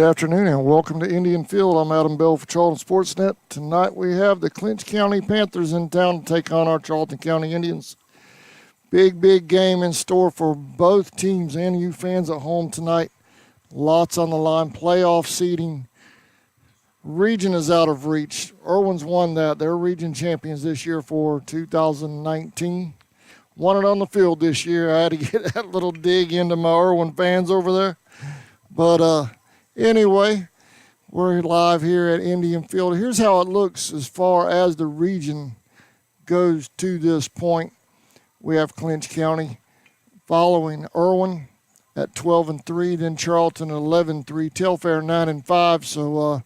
afternoon and welcome to Indian Field. I'm Adam Bell for Charlton Sportsnet. Tonight we have the Clinch County Panthers in town to take on our Charlton County Indians. Big game in store for both teams and you fans at home tonight. Lots on the line. Playoff seeding. Region is out of reach. Irwin's won that. They're region champions this year for 2019. Won it on the field this year. I had to get that little dig into my Irwin fans over there. But anyway, we're live here at Indian Field. Here's how it looks as far as the region goes to this point. We have Clinch County following Irwin at 12-3, then Charlton at 11-3, Telfair 9-5. So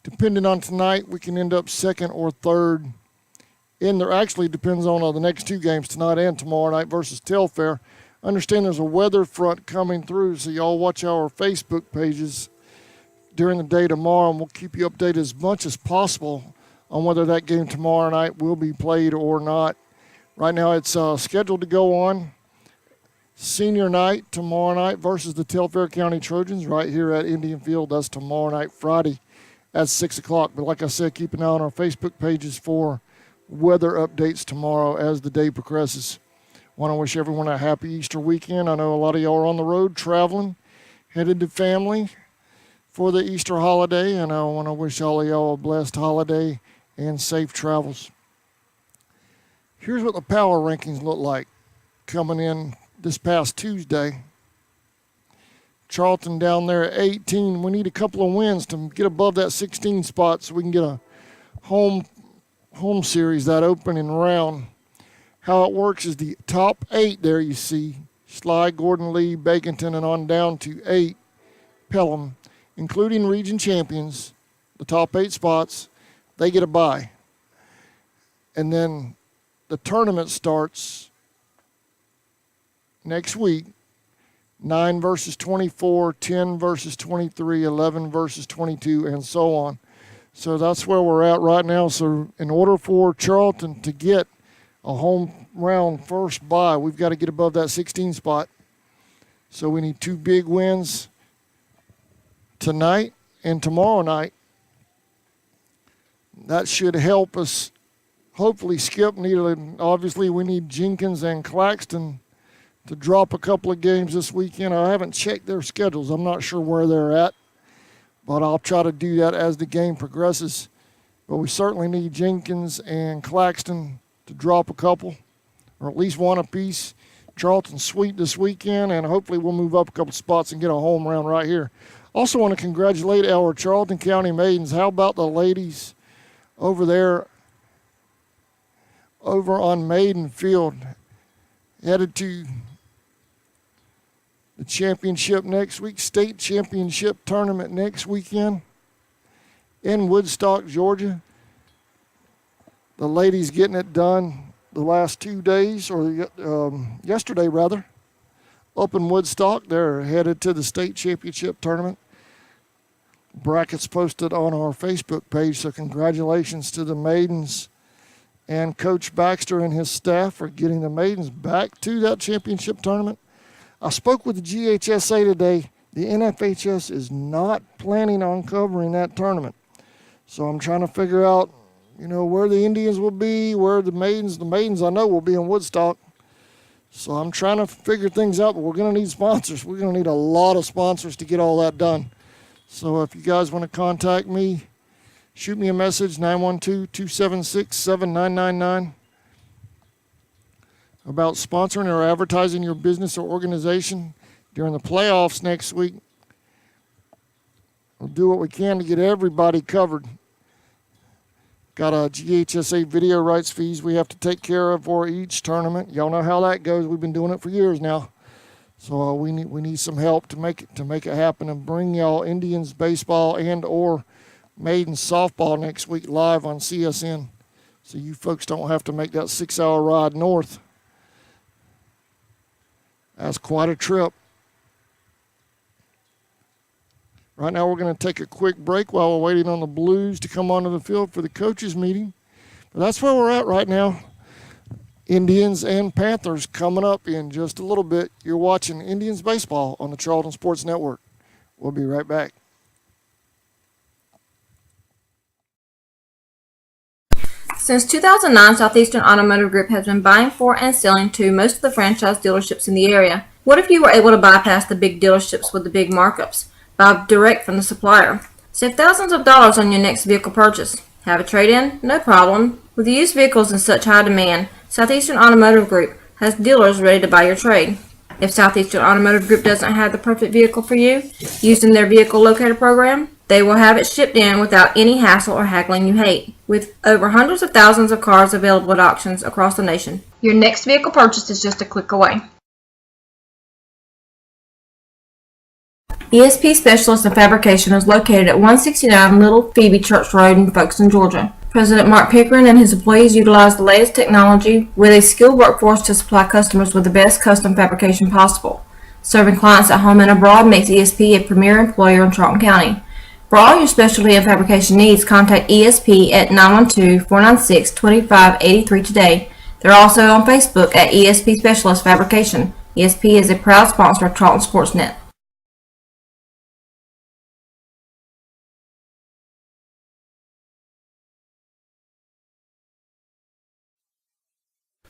depending on tonight, we can end up second or third in there. Actually depends on the next two games tonight and tomorrow night versus Telfair. Understand there's a weather front coming through, so y'all watch our Facebook pages during the day tomorrow, and we'll keep you updated as much as possible on whether that game tomorrow night will be played or not. Right now it's scheduled to go on senior night tomorrow night versus the Telfair County Trojans right here at Indian Field. That's tomorrow night, Friday at 6 o'clock. But like I said, keep an eye on our Facebook pages for weather updates tomorrow as the day progresses. Want to wish everyone a happy Easter weekend. I know a lot of y'all are on the road traveling, headed to family for the Easter holiday, and I want to wish all of y'all a blessed holiday and safe travels. Here's what the power rankings look like coming in this past Tuesday. Charlton down there at 18. We need a couple of wins to get above that 16 spot so we can get a home series, that opening round. How it works is the top 8 there you see, Sly, Gordon, Lee, Baconton, and on down to 8, Pelham, including region champions, the top 8 spots, they get a bye. And then the tournament starts next week, 9 versus 24, 10 versus 23, 11 versus 22, and so on. So that's where we're at right now. So in order for Charlton to get a home round first bye, we've got to get above that 16 spot. So we need 2 big wins tonight and tomorrow night. That should help us hopefully skip. Obviously, we need Jenkins and Claxton to drop a couple of games this weekend. I haven't checked their schedules. I'm not sure where they're at, but I'll try to do that as the game progresses. But we certainly need Jenkins and Claxton to drop a couple, or at least one apiece. Charlton sweep this weekend, and hopefully we'll move up a couple spots and get a home round right here. Also want to congratulate our Charlton County Maidens. How about the ladies over there over on Maiden Field, headed to the championship next week, state championship tournament next weekend in Woodstock, Georgia. The ladies getting it done the last 2 days, or yesterday rather, up in Woodstock. They're headed to the state championship tournament. Brackets posted on our Facebook page, so congratulations to the maidens and Coach Baxter and his staff for getting the maidens back to that championship tournament. I spoke with the GHSA today. The NFHS is not planning on covering that tournament. So I'm trying to figure out, where the Indians will be, where the maidens I know will be in Woodstock. So I'm trying to figure things out, but we're going to need sponsors. We're going to need a lot of sponsors to get all that done. So if you guys want to contact me, shoot me a message, 912-276-7999, about sponsoring or advertising your business or organization during the playoffs next week. We'll do what we can to get everybody covered. Got a GHSA video rights fees we have to take care of for each tournament. Y'all know how that goes. We've been doing it for years now. So we need some help to make it happen and bring y'all Indians baseball and or Maiden softball next week live on CSN, so you folks don't have to make that 6-hour ride north. That's quite a trip. Right now we're going to take a quick break while we're waiting on the Blues to come onto the field for the coaches meeting. But that's where we're at right now. Indians and Panthers coming up in just a little bit. You're watching Indians baseball on the Charlton Sports Network. We'll be right back. Since 2009, Southeastern Automotive Group has been buying for and selling to most of the franchise dealerships in the area. What if you were able to bypass the big dealerships with the big markups? Buy direct from the supplier. Save thousands of dollars on your next vehicle purchase. Have a trade-in? No problem. With used vehicles in such high demand, Southeastern Automotive Group has dealers ready to buy your trade. If Southeastern Automotive Group doesn't have the perfect vehicle for you, using their vehicle locator program, they will have it shipped in without any hassle or haggling you hate. With over hundreds of thousands of cars available at auctions across the nation, your next vehicle purchase is just a click away. ESP Specialist in Fabrication is located at 169 Little Phoebe Church Road in Folkestone, Georgia. President Mark Pickering and his employees utilize the latest technology with a skilled workforce to supply customers with the best custom fabrication possible. Serving clients at home and abroad makes ESP a premier employer in Charlton County. For all your specialty and fabrication needs, contact ESP at 912-496-2583 today. They're also on Facebook at ESP Specialist Fabrication. ESP is a proud sponsor of Charlton Sportsnet.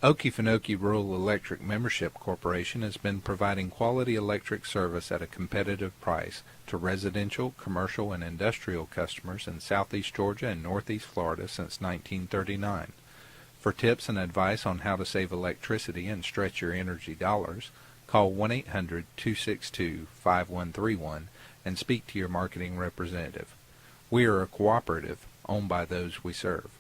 Okefenokee Rural Electric Membership Corporation has been providing quality electric service at a competitive price to residential, commercial, and industrial customers in southeast Georgia and northeast Florida since 1939. For tips and advice on how to save electricity and stretch your energy dollars, call 1-800-262-5131 and speak to your marketing representative. We are a cooperative owned by those we serve.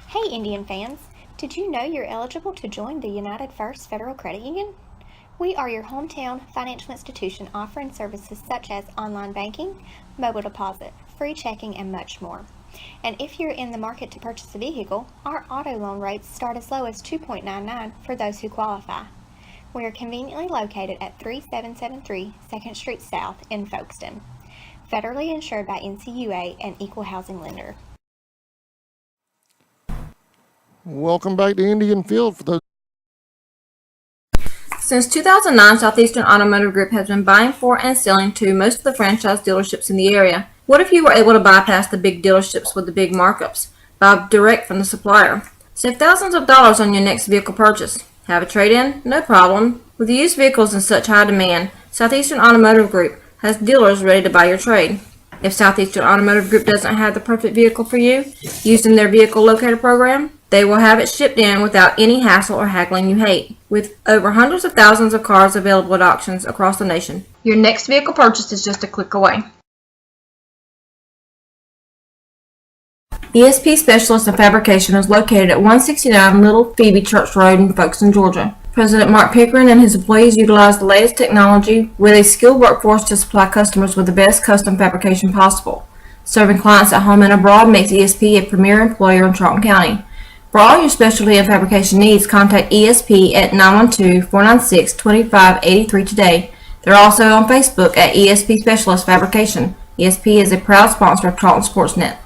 Hey Indian fans, did you know you're eligible to join the United First Federal Credit Union? We are your hometown financial institution offering services such as online banking, mobile deposit, free checking, and much more. And if you're in the market to purchase a vehicle, our auto loan rates start as low as 2.99 for those who qualify. We are conveniently located at 3773 2nd Street South in Folkestone. Federally insured by NCUA and equal housing lender. Welcome back to Indian Field for those. Since 2009, Southeastern Automotive Group has been buying for and selling to most of the franchise dealerships in the area. What if you were able to bypass the big dealerships with the big markups? Buy direct from the supplier. Save thousands of dollars on your next vehicle purchase. Have a trade-in? No problem. With used vehicles in such high demand, Southeastern Automotive Group has dealers ready to buy your trade. If Southeastern Automotive Group doesn't have the perfect vehicle for you, using their vehicle locator program, they will have it shipped in without any hassle or haggling you hate. With over hundreds of thousands of cars available at auctions across the nation, your next vehicle purchase is just a click away. ESP Specialist in Fabrication is located at 169 Little Phoebe Church Road in Folkestone, Georgia. President Mark Pickering and his employees utilize the latest technology with a skilled workforce to supply customers with the best custom fabrication possible. Serving clients at home and abroad makes ESP a premier employer in Charlton County. For all your specialty and fabrication needs, contact ESP at 912-496-2583 today. They're also on Facebook at ESP Specialist Fabrication. ESP is a proud sponsor of Charlton Sportsnet.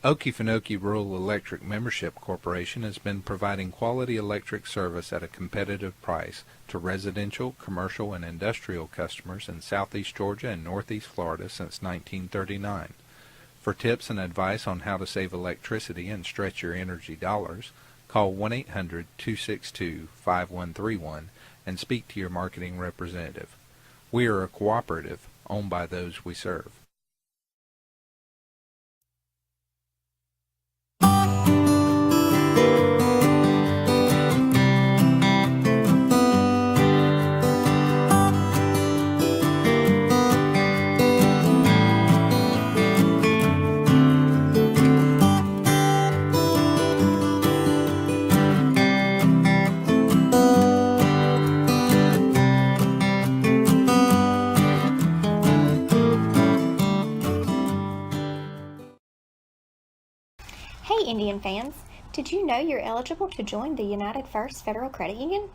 Okefenokee Rural Electric Membership Corporation has been providing quality electric service at a competitive price to residential, commercial, and industrial customers in southeast Georgia and northeast Florida since 1939. For tips and advice on how to save electricity and stretch your energy dollars, call 1-800-262-5131 and speak to your marketing representative. We are a cooperative owned by those we serve. Hey Indian fans, did you know you're eligible to join the United First Federal Credit Union?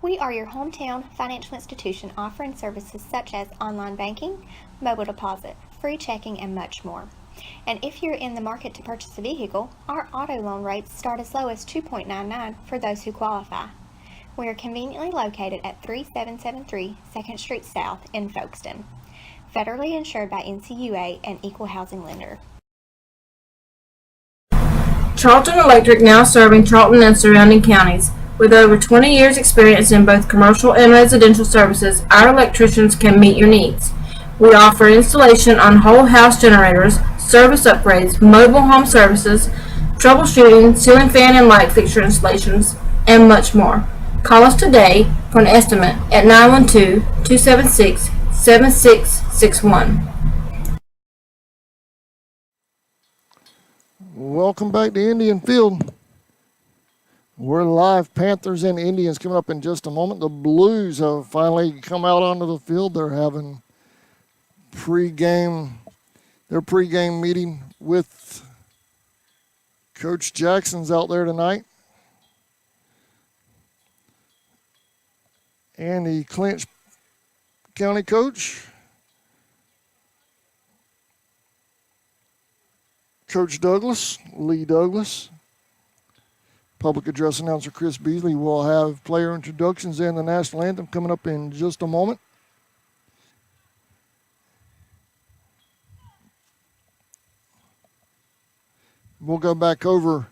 We are your hometown financial institution offering services such as online banking, mobile deposit, free checking, and much more. And if you're in the market to purchase a vehicle, our auto loan rates start as low as 2.99 for those who qualify. We are conveniently located at 3773 2nd Street South in Folkestone. Federally insured by NCUA and Equal Housing Lender. Charlton Electric, now serving Charlton and surrounding counties. With over 20 years experience in both commercial and residential services, our electricians can meet your needs. We offer installation on whole house generators, service upgrades, mobile home services, troubleshooting, ceiling fan and light fixture installations, and much more. Call us today for an estimate at 912-276-7661. Welcome back to Indian Field. We're live. Panthers and Indians coming up in just a moment. The Blues have finally come out onto the field. They're having their pregame meeting with Coach Jackson's out there tonight. And the Clinch County coach, Coach Douglas, Lee Douglas. Public address announcer Chris Beasley will have player introductions and the national anthem coming up in just a moment. We'll go back over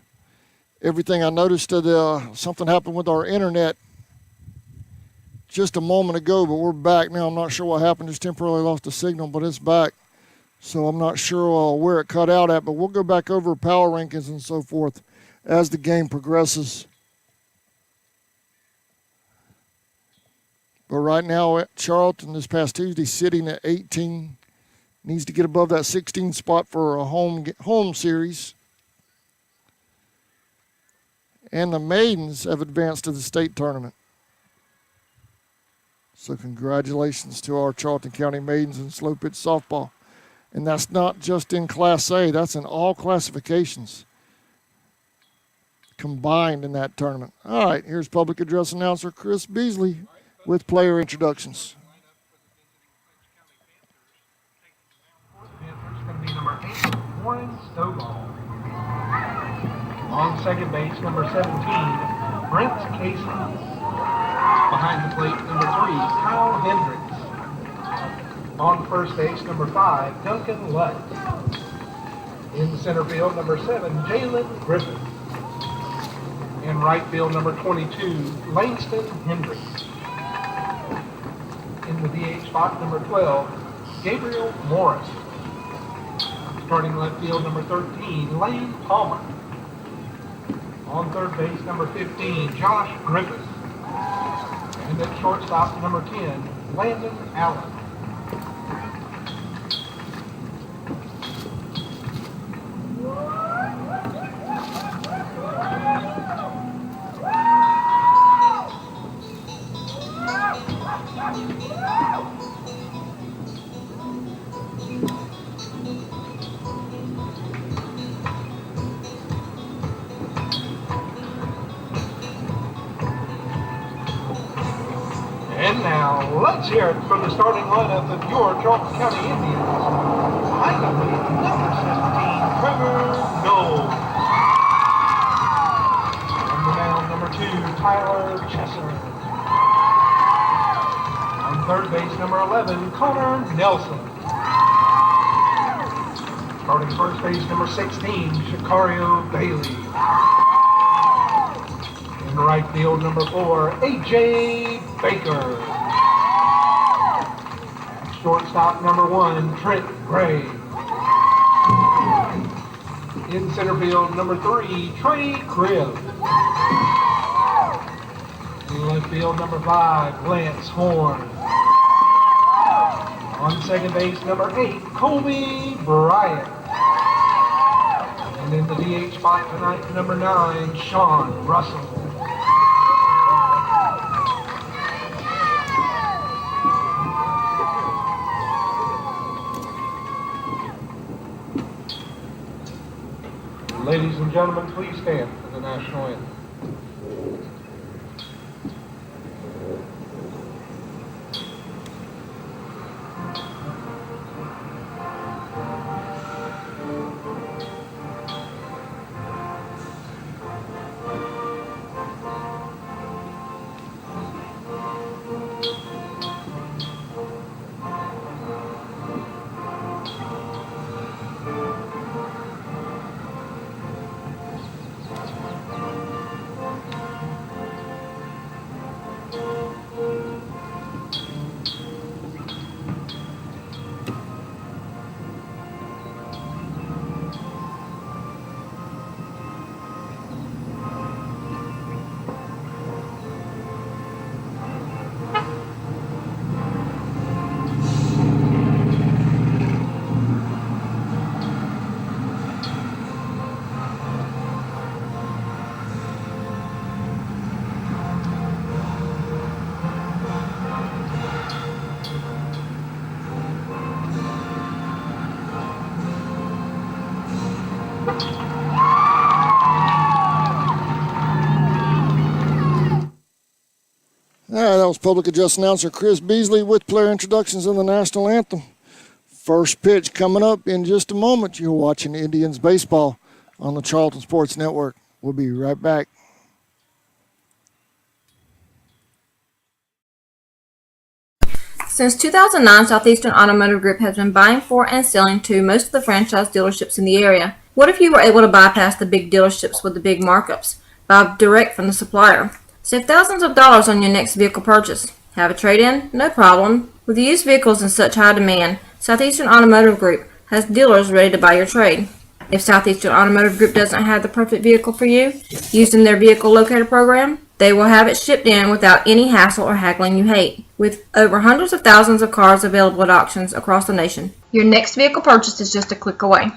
everything. I noticed that something happened with our internet just a moment ago, but we're back now. I'm not sure what happened. Just temporarily lost the signal, but it's back. So I'm not sure where it cut out at, but we'll go back over power rankings and so forth as the game progresses. But right now at Charlton this past Tuesday, sitting at 18, needs to get above that 16 spot for a home series. And the Maidens have advanced to the state tournament. So congratulations to our Charlton County Maidens in slow pitch softball. And that's not just in Class A, that's in all classifications combined in that tournament. All right, here's public address announcer Chris Beasley with player introductions. Panthers going to be number 8, Warren Stovall. On second base, number 17, Brent Casey. Behind the plate, number 3, Kyle Hendricks. On first base, number 5, Duncan Lutt. In center field, number 7, Jalen Griffin. In right field, number 22, Langston Hendricks. In the DH spot, number 12, Gabriel Morris. Starting left field, number 13, Lane Palmer. On third base, number 15, Josh Griffith. And at shortstop, number 10, Landon Allen. And now, let's hear it from the starting lineup of your Charlton County Indians. Lineup with number 17, Trevor Gold. On the mound, number 2, Tyler Chesser. On third base, number 11, Connor Nelson. Starting first base, number 16, Shakario Bailey. In right field, number 4, A.J. Baker. Shortstop, number 1, Trent Gray. In center field, number 3, Trey Cribb. In left field, number 5, Lance Horn. On second base, number 8, Colby Bryant. And in the DH spot tonight, number 9, Sean Russell. Ladies and gentlemen, please stand for the national anthem. That was public address announcer Chris Beasley with player introductions in the national anthem. First pitch coming up in just a moment. You're watching Indians baseball on the Charlton Sports Network. We'll be right back. Since 2009, Southeastern Automotive Group has been buying for and selling to most of the franchise dealerships in the area. What if you were able to bypass the big dealerships with the big markups? Buy direct from the supplier. Save thousands of dollars on your next vehicle purchase. Have a trade-in? No problem. With used vehicles in such high demand, Southeastern Automotive Group has dealers ready to buy your trade. If Southeastern Automotive Group doesn't have the perfect vehicle for you, using their vehicle locator program, they will have it shipped in without any hassle or haggling you hate. With over hundreds of thousands of cars available at auctions across the nation, your next vehicle purchase is just a click away.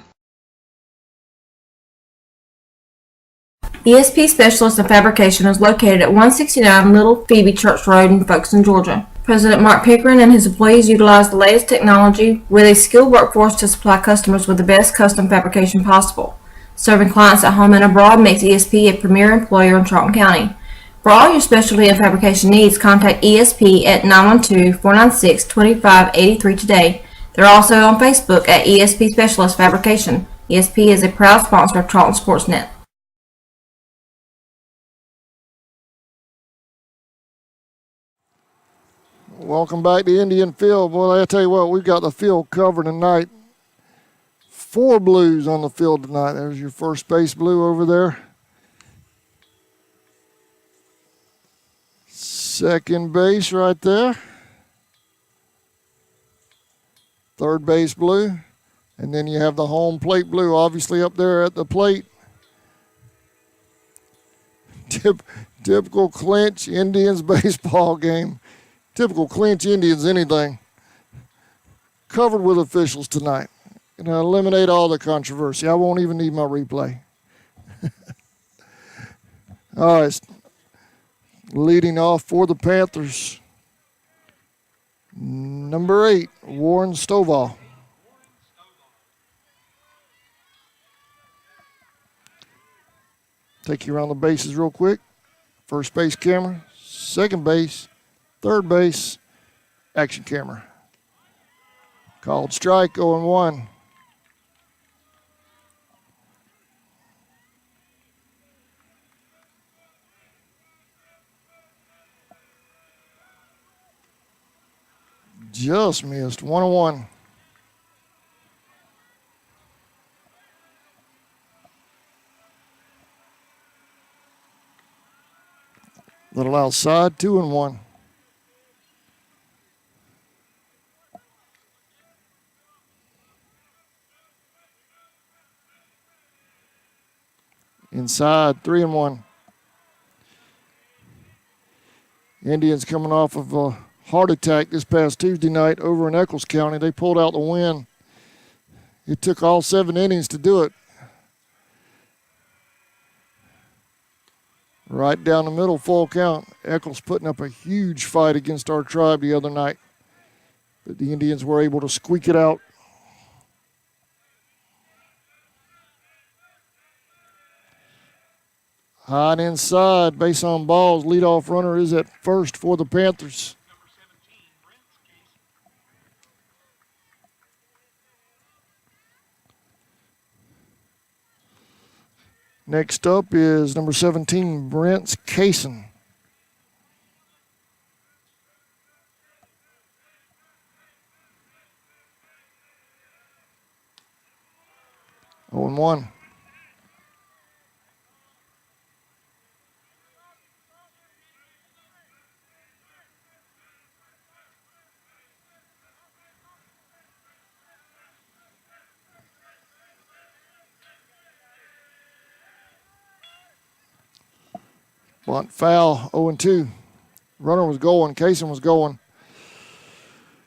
ESP Specialist in Fabrication is located at 169 Little Phoebe Church Road in Folkestone, Georgia. President Mark Pickering and his employees utilize the latest technology with a skilled workforce to supply customers with the best custom fabrication possible. Serving clients at home and abroad makes ESP a premier employer in Charlton County. For all your specialty and fabrication needs, contact ESP at 912-496-2583 today. They're also on Facebook at ESP Specialist Fabrication. ESP is a proud sponsor of Charlton Sportsnet. Welcome back to Indian Field. Boy, I tell you what, we've got the field covered tonight. 4 blues on the field tonight. There's your first base blue over there. Second base right there. Third base blue. And then you have the home plate blue, obviously, up there at the plate. Typical Clinch Indians baseball game. Typical Clinch Indians anything. Covered with officials tonight. Gonna eliminate all the controversy. I won't even need my replay. All right. Leading off for the Panthers, number 8, Warren Stovall. Take you around the bases real quick. First base camera, second base, third base, action camera. Called strike, 0-1. Just missed, 1-1. Little outside, 2-1. Inside, 3-1. Indians coming off of a heart attack this past Tuesday night over in Eccles County. They pulled out the win. It took all 7 innings to do it. Right down the middle, full count. Eccles putting up a huge fight against our tribe the other night. But the Indians were able to squeak it out. High and inside, base on balls. Leadoff runner is at first for the Panthers. Next up is number 17, Brent Kaysen. Oh and 1. Bunt foul, 0 and 2. Runner was going, Kaysen was going.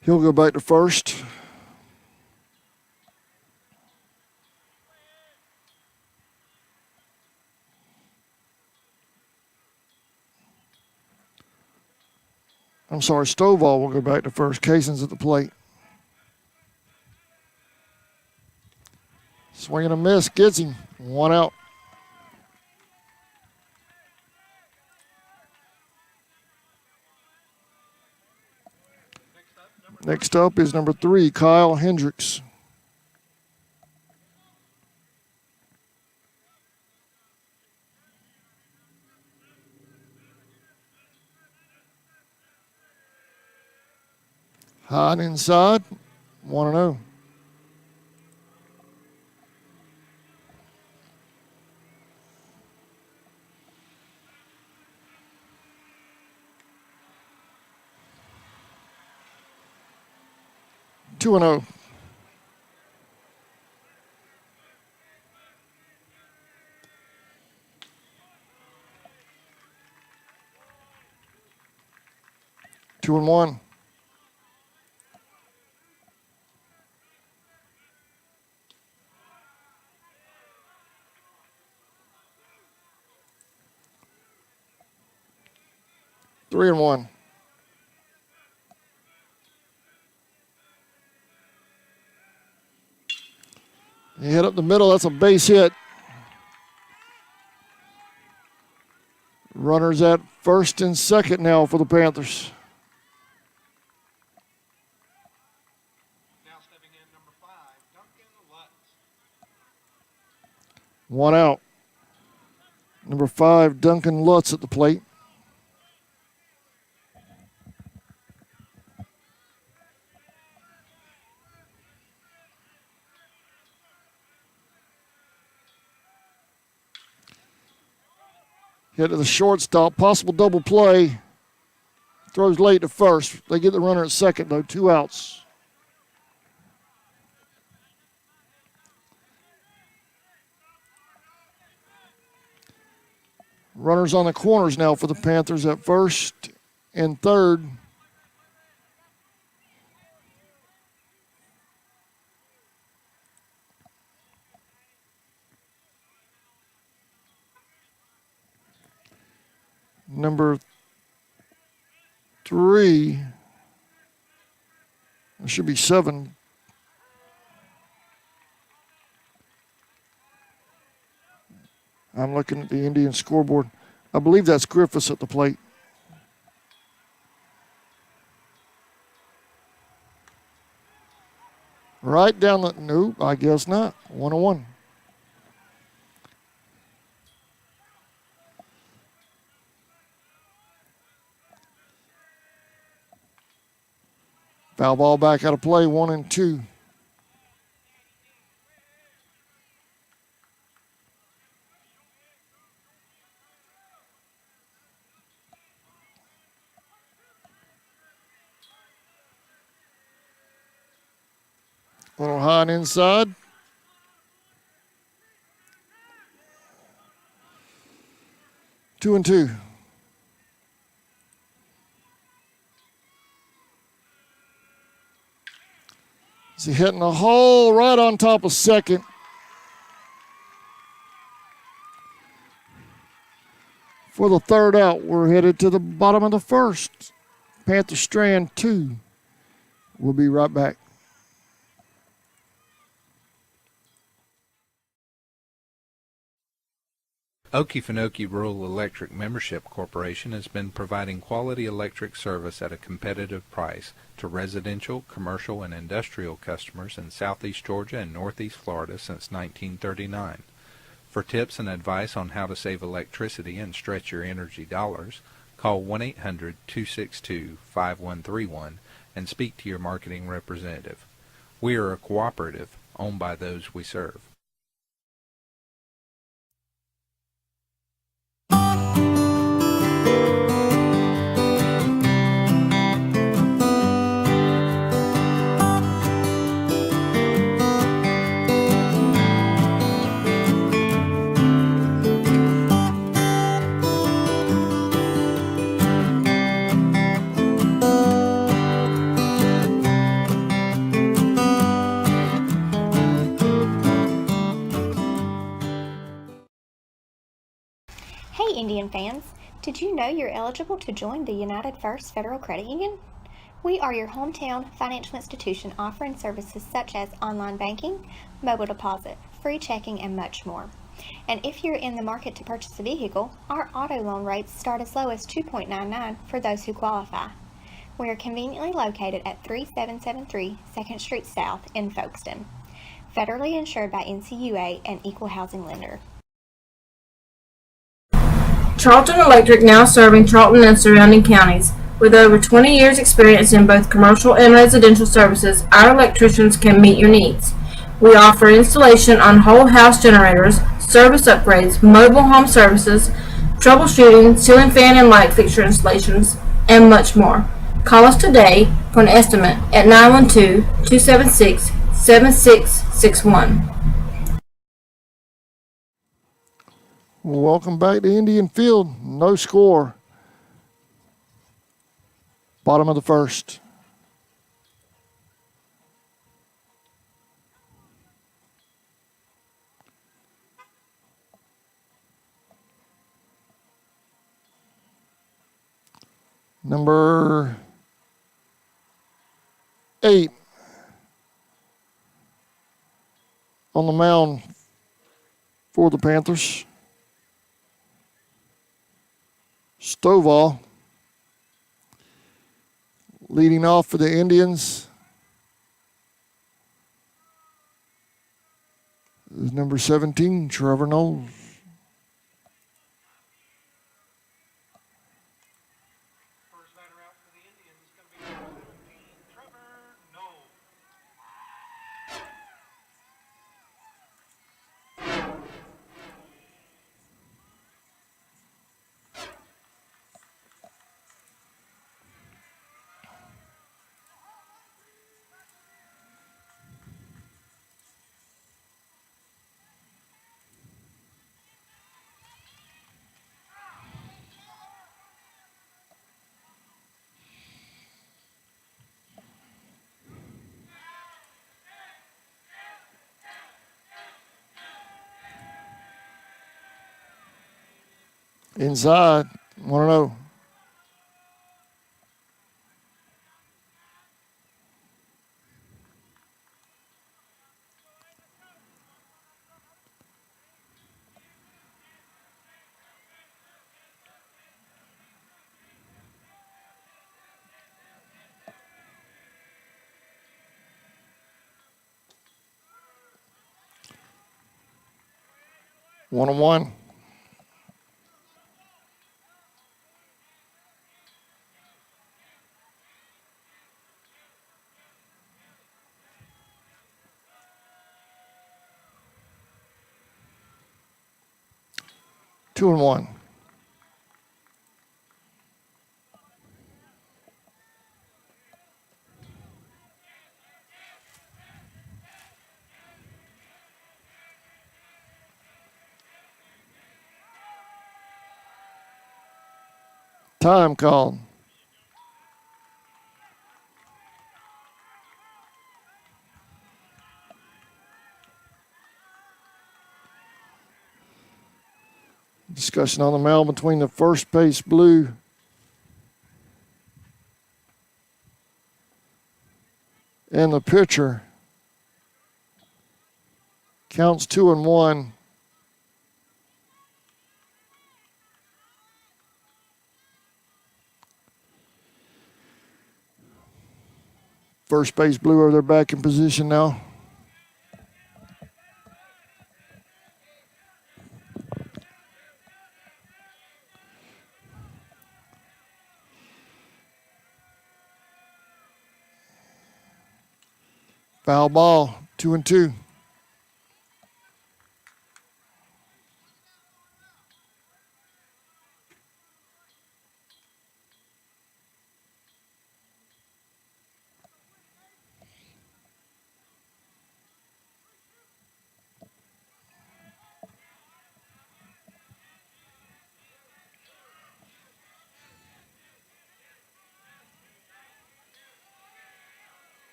He'll go back to first. I'm sorry, Stovall will go back to first. Kaysen's at the plate. Swing and a miss, gets him. 1 out. Next up is number 3, Kyle Hendricks. High and inside, 1 and 0. Two and 0. Two and 1. Three and 1. He hit up the middle. That's a base hit. Runners at first and second now for the Panthers. Now stepping in number 5, Duncan Lutz. 1 out. Number 5, Duncan Lutz at the plate. Hit to the shortstop, possible double play. Throws late to first. They get the runner at second, though. 2 outs. Runners on the corners now for the Panthers at first and third. Number 3, it should be 7. I'm looking at the Indian scoreboard. I believe that's Griffiths at the plate. Right down the, nope, I guess not. 1 and 1. Foul ball back out of play, 1 and 2. A little high and inside. Two and 2. Is he hitting a hole right on top of second? For the third out, we're headed to the bottom of the first. Panther Strand 2. We'll be right back. Okefenokee Rural Electric Membership Corporation has been providing quality electric service at a competitive price to residential, commercial, and industrial customers in southeast Georgia and northeast Florida since 1939. For tips and advice on how to save electricity and stretch your energy dollars, call 1-800-262-5131 and speak to your marketing representative. We are a cooperative owned by those we serve. Hey Indian fans, did you know you're eligible to join the United First Federal Credit Union? We are your hometown financial institution offering services such as online banking, mobile deposit, free checking, and much more. And if you're in the market to purchase a vehicle, our auto loan rates start as low as 2.99 for those who qualify. We are conveniently located at 3773 2nd Street South in Folkestone. Federally insured by NCUA and Equal Housing Lender. Charlton Electric now serving Charlton and surrounding counties. With over 20 years experience in both commercial and residential services, our electricians can meet your needs. We offer installation on whole house generators, service upgrades, mobile home services, troubleshooting, ceiling fan and light fixture installations, and much more. Call us today for an estimate at 912-276-7661. Welcome back to Indian Field. No score. Bottom of the first. Number 8 on the mound for the Panthers. Stovall. Leading off for the Indians is number 17, Trevor Knowles. First batter out for the Indians is going to be number 17, Trevor Knowles. Inside, 1-0. One on one. Two and one. Time called. Discussion on the mound between the first base blue and the pitcher. Counts 2-1. First base blue over their back in position now. Foul ball, 2-2.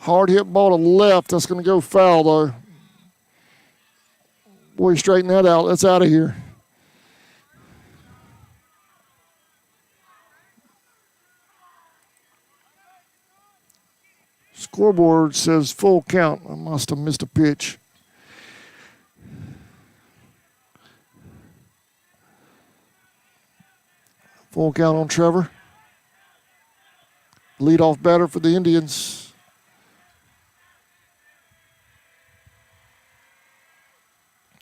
Hard hit ball to left. That's going to go foul, though. Boy, straighten that out. That's out of here. Scoreboard says full count. I must have missed a pitch. Full count on Trevor. Leadoff batter for the Indians.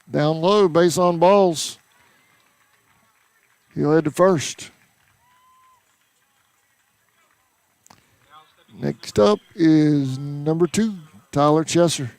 Down low, base on balls. He'll head to first. Next up is number 2, Tyler Chesser.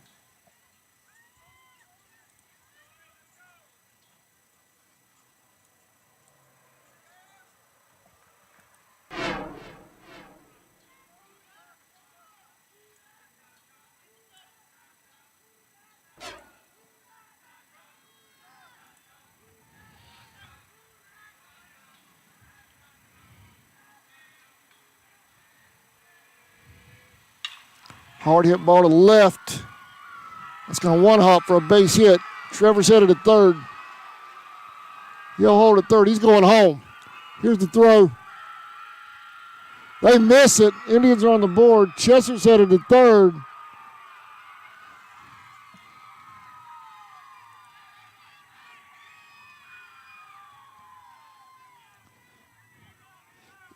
Hard hit ball to left. That's going to one hop for a base hit. Trevor's headed at third. He'll hold at third. He's going home. Here's the throw. They miss it. Indians are on the board. Chesser's headed at third.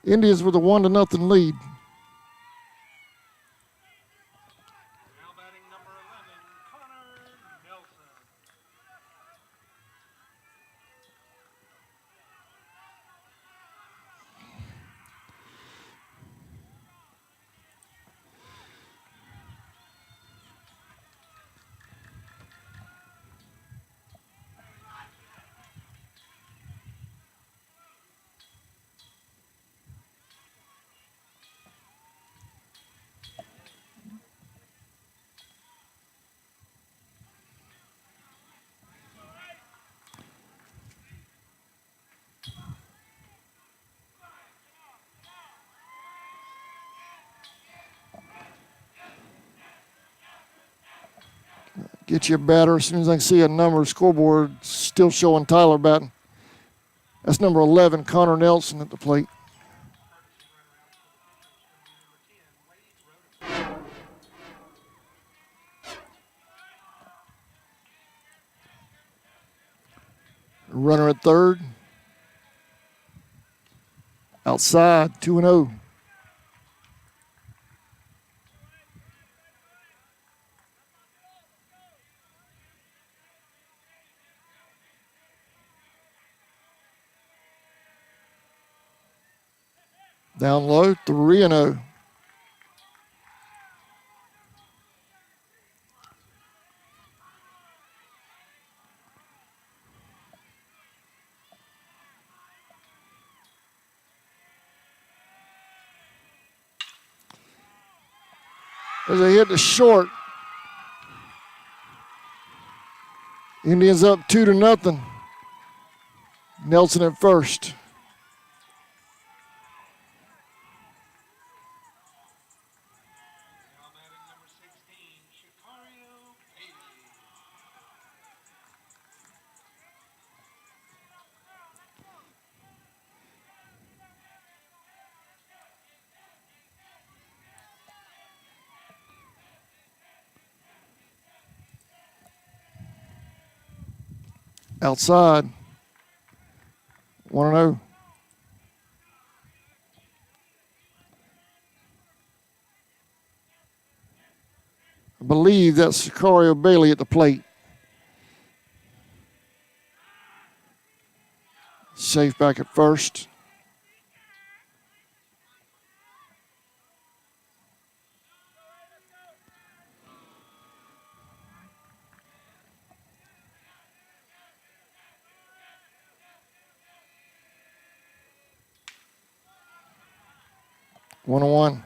Indians with a 1-0 lead. Get you a batter as soon as I can see a number. Scoreboard still showing Tyler batting. That's number 11, Connor Nelson at the plate. Runner at third. Outside, 2-0. Down low, 3-0. There's a hit to short. Indians up 2-0. Nelson at first. Outside, 1-0. believe that's Sicario Bailey at the plate. Safe back at first. One on one.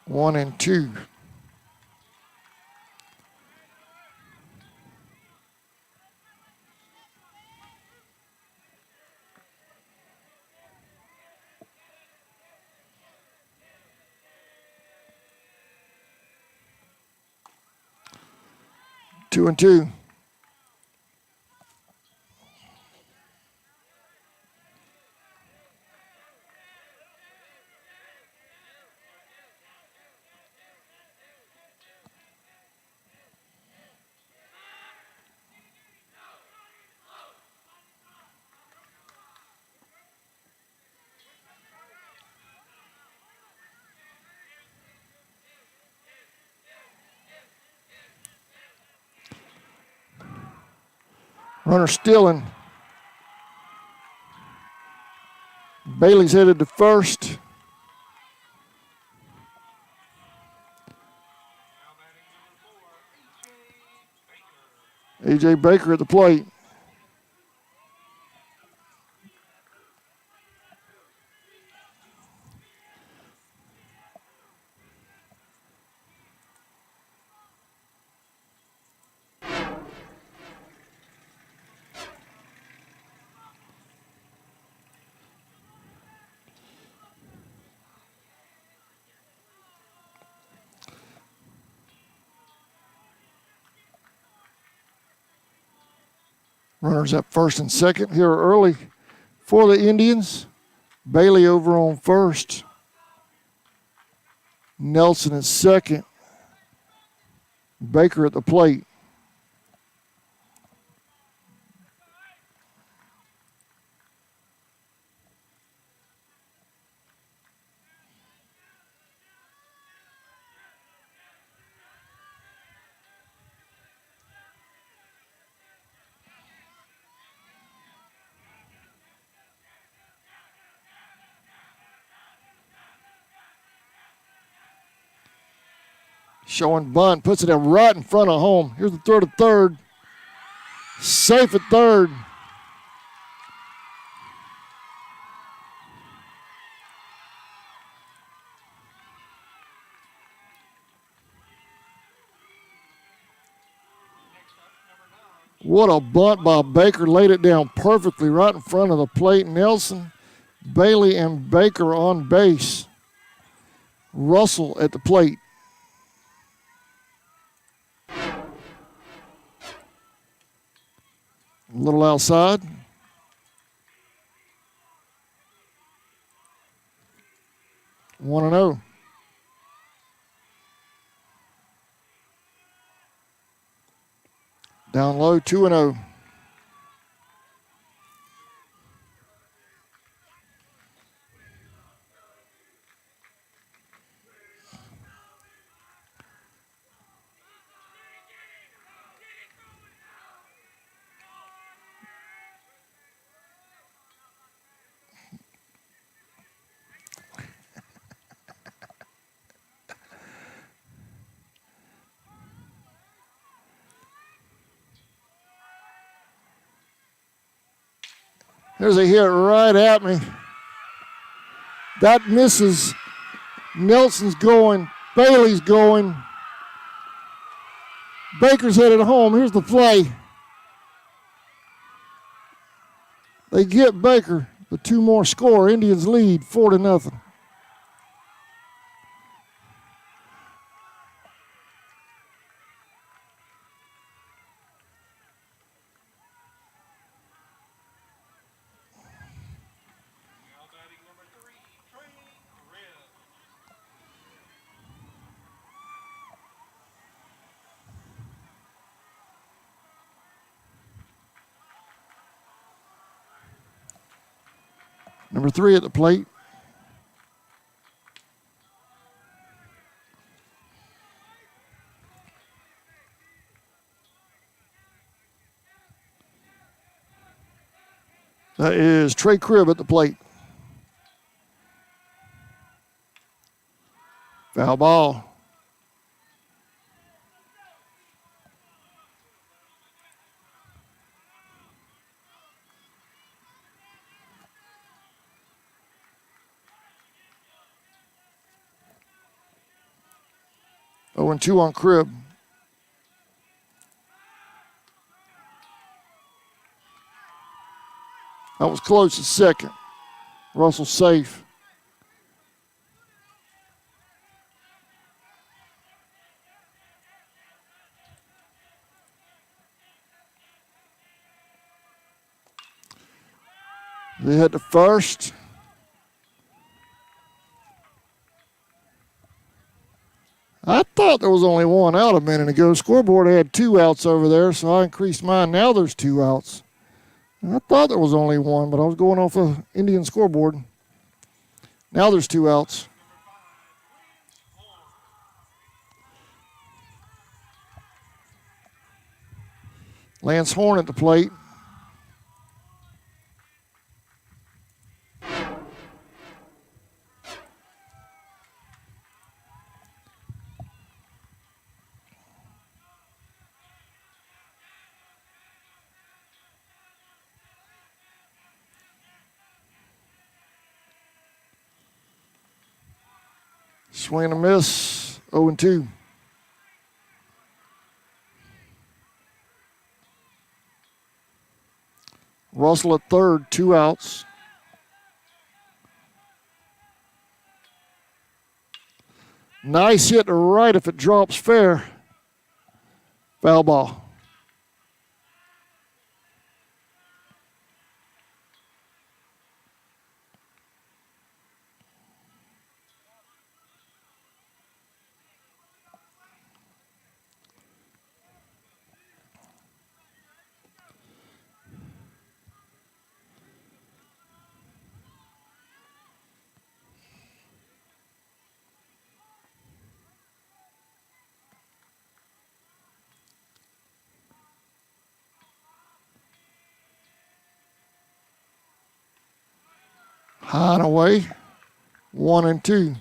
One and two. Two and two. Runner stealing. Bailey's headed to first. A.J. Baker at the plate. Runners at first and second here early for the Indians. Bailey over on first. Nelson at second. Baker at the plate. Showing bunt, puts it in right in front of home. Here's the throw to third. Safe at third. What a bunt by Baker. Laid it down perfectly right in front of the plate. Nelson, Bailey, and Baker on base. Russell at the plate. A little outside. 1-0. Down low, 2-0. There's a hit right at me. That misses. Nelson's going. Bailey's going. Baker's headed home. Here's the play. They get Baker. The two more score. Indians lead 4-0. Number 3 at the plate. That is Trey Cribb at the plate. Foul ball. Oh, and 2 on Cribb. That was close at second. Russell safe. They hit the first. I thought there was only 1 out a minute ago. Scoreboard had 2 outs over there, so I increased mine. Now there's 2 outs. I thought there was only 1, but I was going off the Indian scoreboard. Now there's 2 outs. Lance Horn at the plate. Swing and a miss, 0-2. Russell at third, 2 outs. Nice hit to right if it drops fair. Foul ball. High and away, 1-2.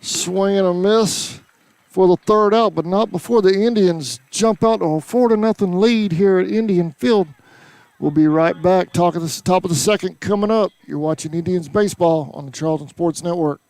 Swing and a miss for the third out, but not before the Indians jump out to a 4-0 lead here at Indian Field. We'll be right back. Talk at the top of the second coming up. You're watching Indians Baseball on the Charlton Sports Network.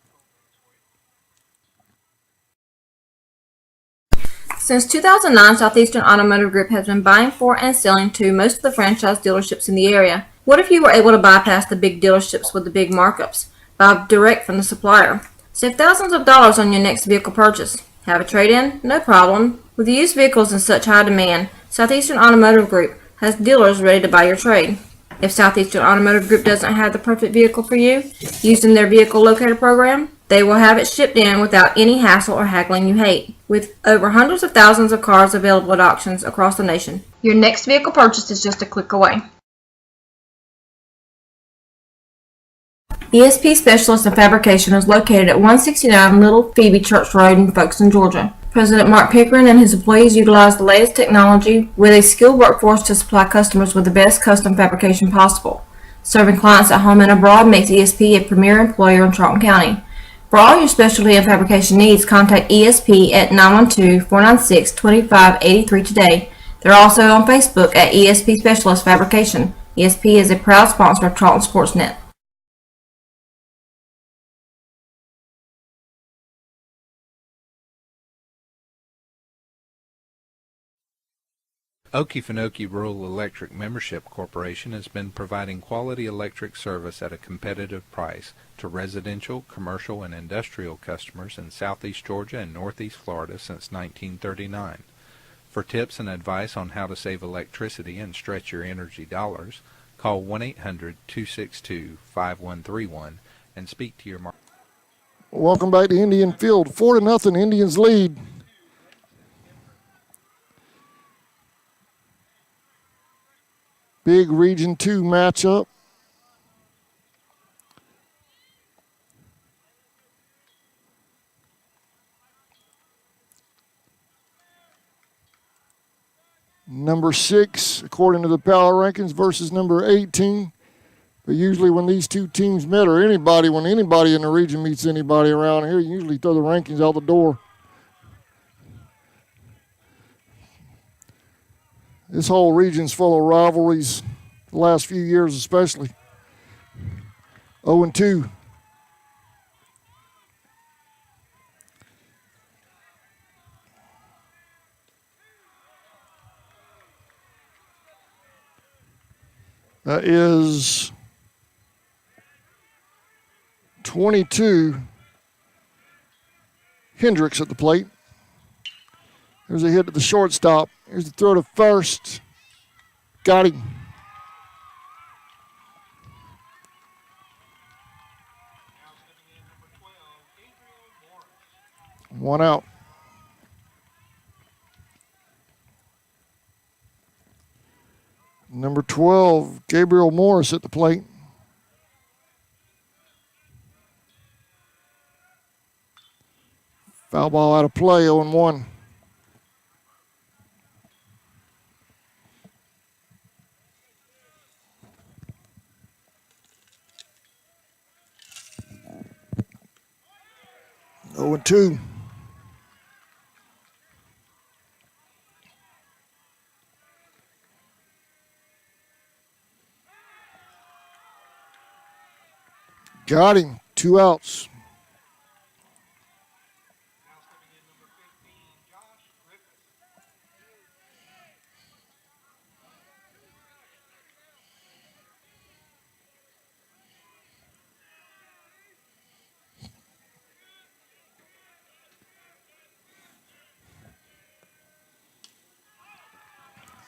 Since 2009, Southeastern Automotive Group has been buying for and selling to most of the franchise dealerships in the area. What if you were able to bypass the big dealerships with the big markups? Buy direct from the supplier. Save thousands of dollars on your next vehicle purchase. Have a trade-in? No problem. With used vehicles in such high demand, Southeastern Automotive Group has dealers ready to buy your trade. If Southeastern Automotive Group doesn't have the perfect vehicle for you, using their vehicle locator program, they will have it shipped in without any hassle or haggling you hate. With over hundreds of thousands of cars available at auctions across the nation, your next vehicle purchase is just a click away. ESP Specialist in Fabrication is located at 169 Little Phoebe Church Road in Folkestone, Georgia. President Mark Pickering and his employees utilize the latest technology with a skilled workforce to supply customers with the best custom fabrication possible. Serving clients at home and abroad makes ESP a premier employer in Charlton County. For all your specialty and fabrication needs, contact ESP at 912-496-2583 today. They're also on Facebook at ESP Specialist Fabrication. ESP is a proud sponsor of Charlton Sportsnet. Okefenokee Rural Electric Membership Corporation has been providing quality electric service at a competitive price to residential, commercial, and industrial customers in southeast Georgia and northeast Florida since 1939. For tips and advice on how to save electricity and stretch your energy dollars, Call 1-800-262-5131 and speak to your market. Welcome back to Indian Field. 4-0, Indians lead. Big Region 2 matchup. Number 6, according to the power rankings, versus number 18. But usually when these two teams met, or when anybody in the region meets anybody around here, you usually throw the rankings out the door. This whole region's full of rivalries, the last few years especially. 0-2. That is 22. Hendricks at the plate. There's a hit to the shortstop. Here's the throw to first. Got him. One out. Number 12, Gabriel Morris at the plate. Foul ball out of play, 0-1. Oh and 2. Got him. 2 outs.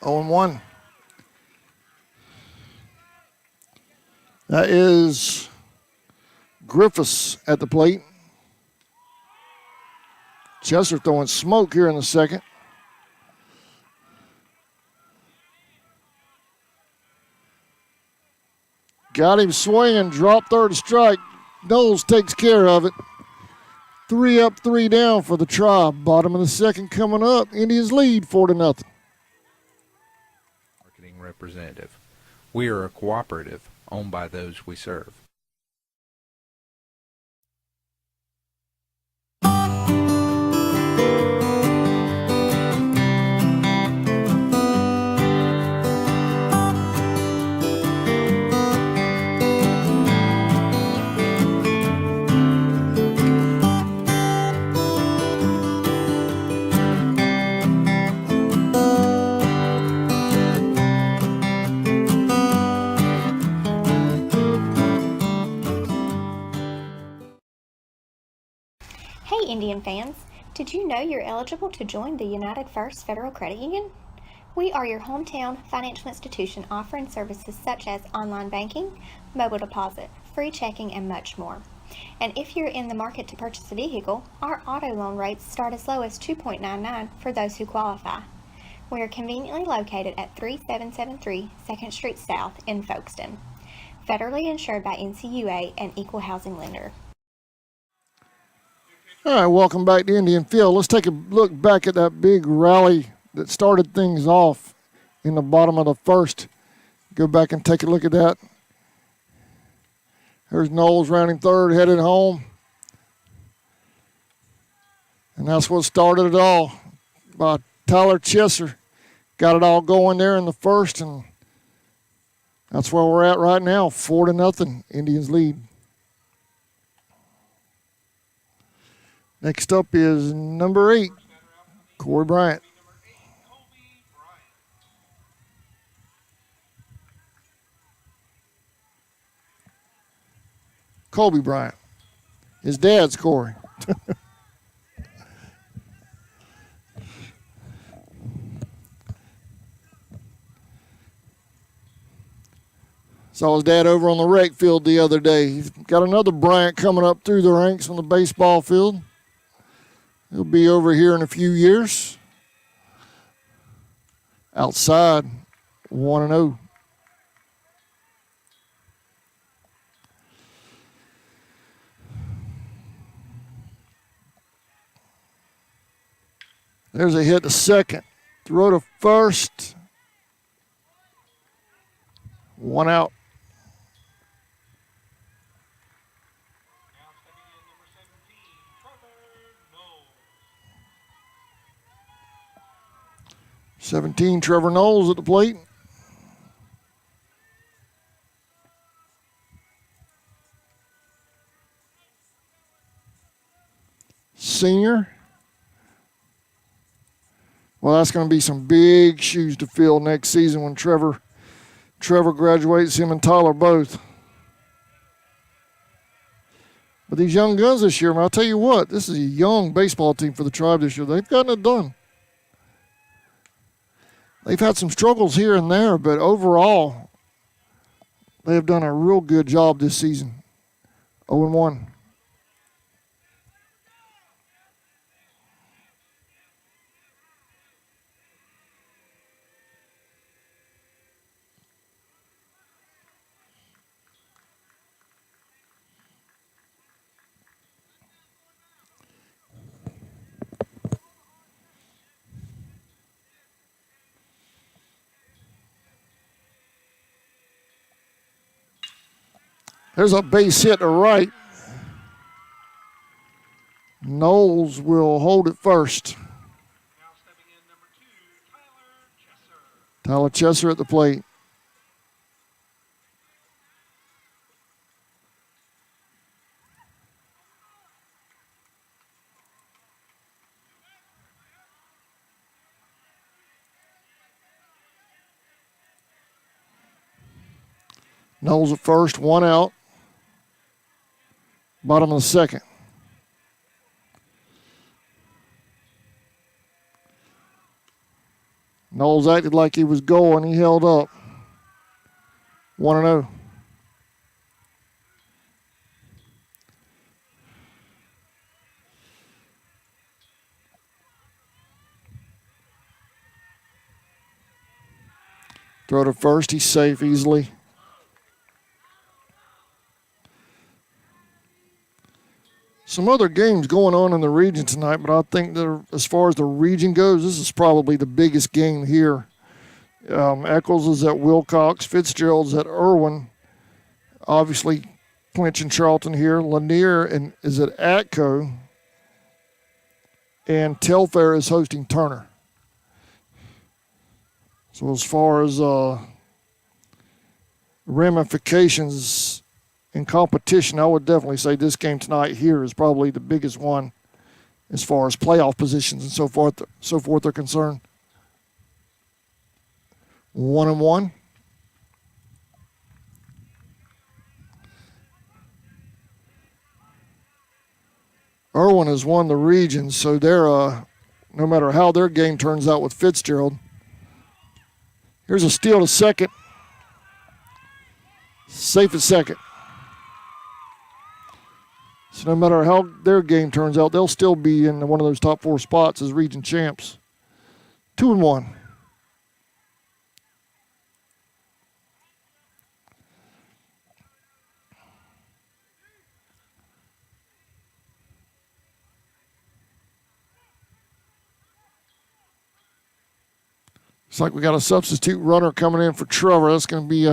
Oh and 1. That is Griffiths at the plate. Chester throwing smoke here in the second. Got him swinging, drop third to strike. Knowles takes care of it. 3 up, 3 down for the Tribe. Bottom of the second coming up. Indians lead 4-0. Marketing representative. We are a cooperative owned by those we serve. Hey Indian fans, did you know you're eligible to join the United First Federal Credit Union? We are your hometown financial institution offering services such as online banking, mobile deposit, free checking, and much more. And if you're in the market to purchase a vehicle, our auto loan rates start as low as 2.99 for those who qualify. We are conveniently located at 3773 2nd Street South in Folkestone. Federally insured by NCUA and equal housing lender. All right, welcome back to Indian Field. Let's take a look back at that big rally that started things off in the bottom of the first. Go back and take a look at that. There's Knowles rounding third, headed home. And that's what started it all. By Tyler Chesser. Got it all going there in the first, and that's where we're at right now. 4-0, Indians lead. Next up is number 8, Corey Bryant. Kobe Bryant. His dad's Corey. Saw his dad over on the rec field the other day. He's got another Bryant coming up through the ranks on the baseball field. He'll be over here in a few years. Outside, 1-0. There's a hit to second. Throw to first. 1 out. 17, Trevor Knowles at the plate. Senior. Well, that's going to be some big shoes to fill next season when Trevor graduates, him and Tyler both. But these young guns this year, man, I'll tell you what, this is a young baseball team for the Tribe this year. They've gotten it done. They've had some struggles here and there, but overall, they have done a real good job this season. 0-1. There's a base hit to right. Knowles will hold it first. Now stepping in number 2, Tyler Chesser at the plate. Knowles at first, 1 out. Bottom of the second. Knowles acted like he was going. He held up. 1-0. Throw to first. He's safe easily. Some other games going on in the region tonight, but I think that as far as the region goes, this is probably the biggest game here. Eccles is at Wilcox. Fitzgerald's at Irwin. Obviously, Clinch and Charlton here. Lanier is at Atco. And Telfair is hosting Turner. So as far as ramifications in competition, I would definitely say this game tonight here is probably the biggest one as far as playoff positions and so forth are concerned. 1-1. Irwin has won the region, so they're no matter how their game turns out with Fitzgerald. Here's a steal to second. Safe at second. So no matter how their game turns out, they'll still be in one of those top 4 spots as region champs. 2-1. Looks like we got a substitute runner coming in for Trevor. That's going to be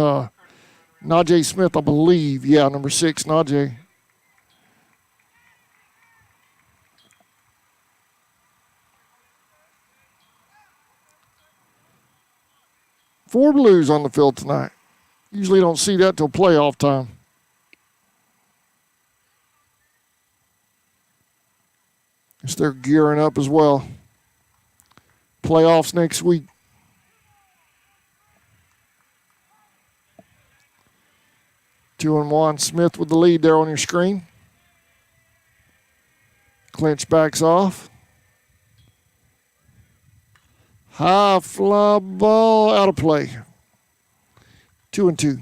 Najee Smith, I believe. Yeah, number 6, Najee. Four Blues on the field tonight. Usually don't see that till playoff time. Guess they're gearing up as well. Playoffs next week. Two and one. Smith with the lead there on your screen. Clinch backs off. High fly ball out of play. 2-2.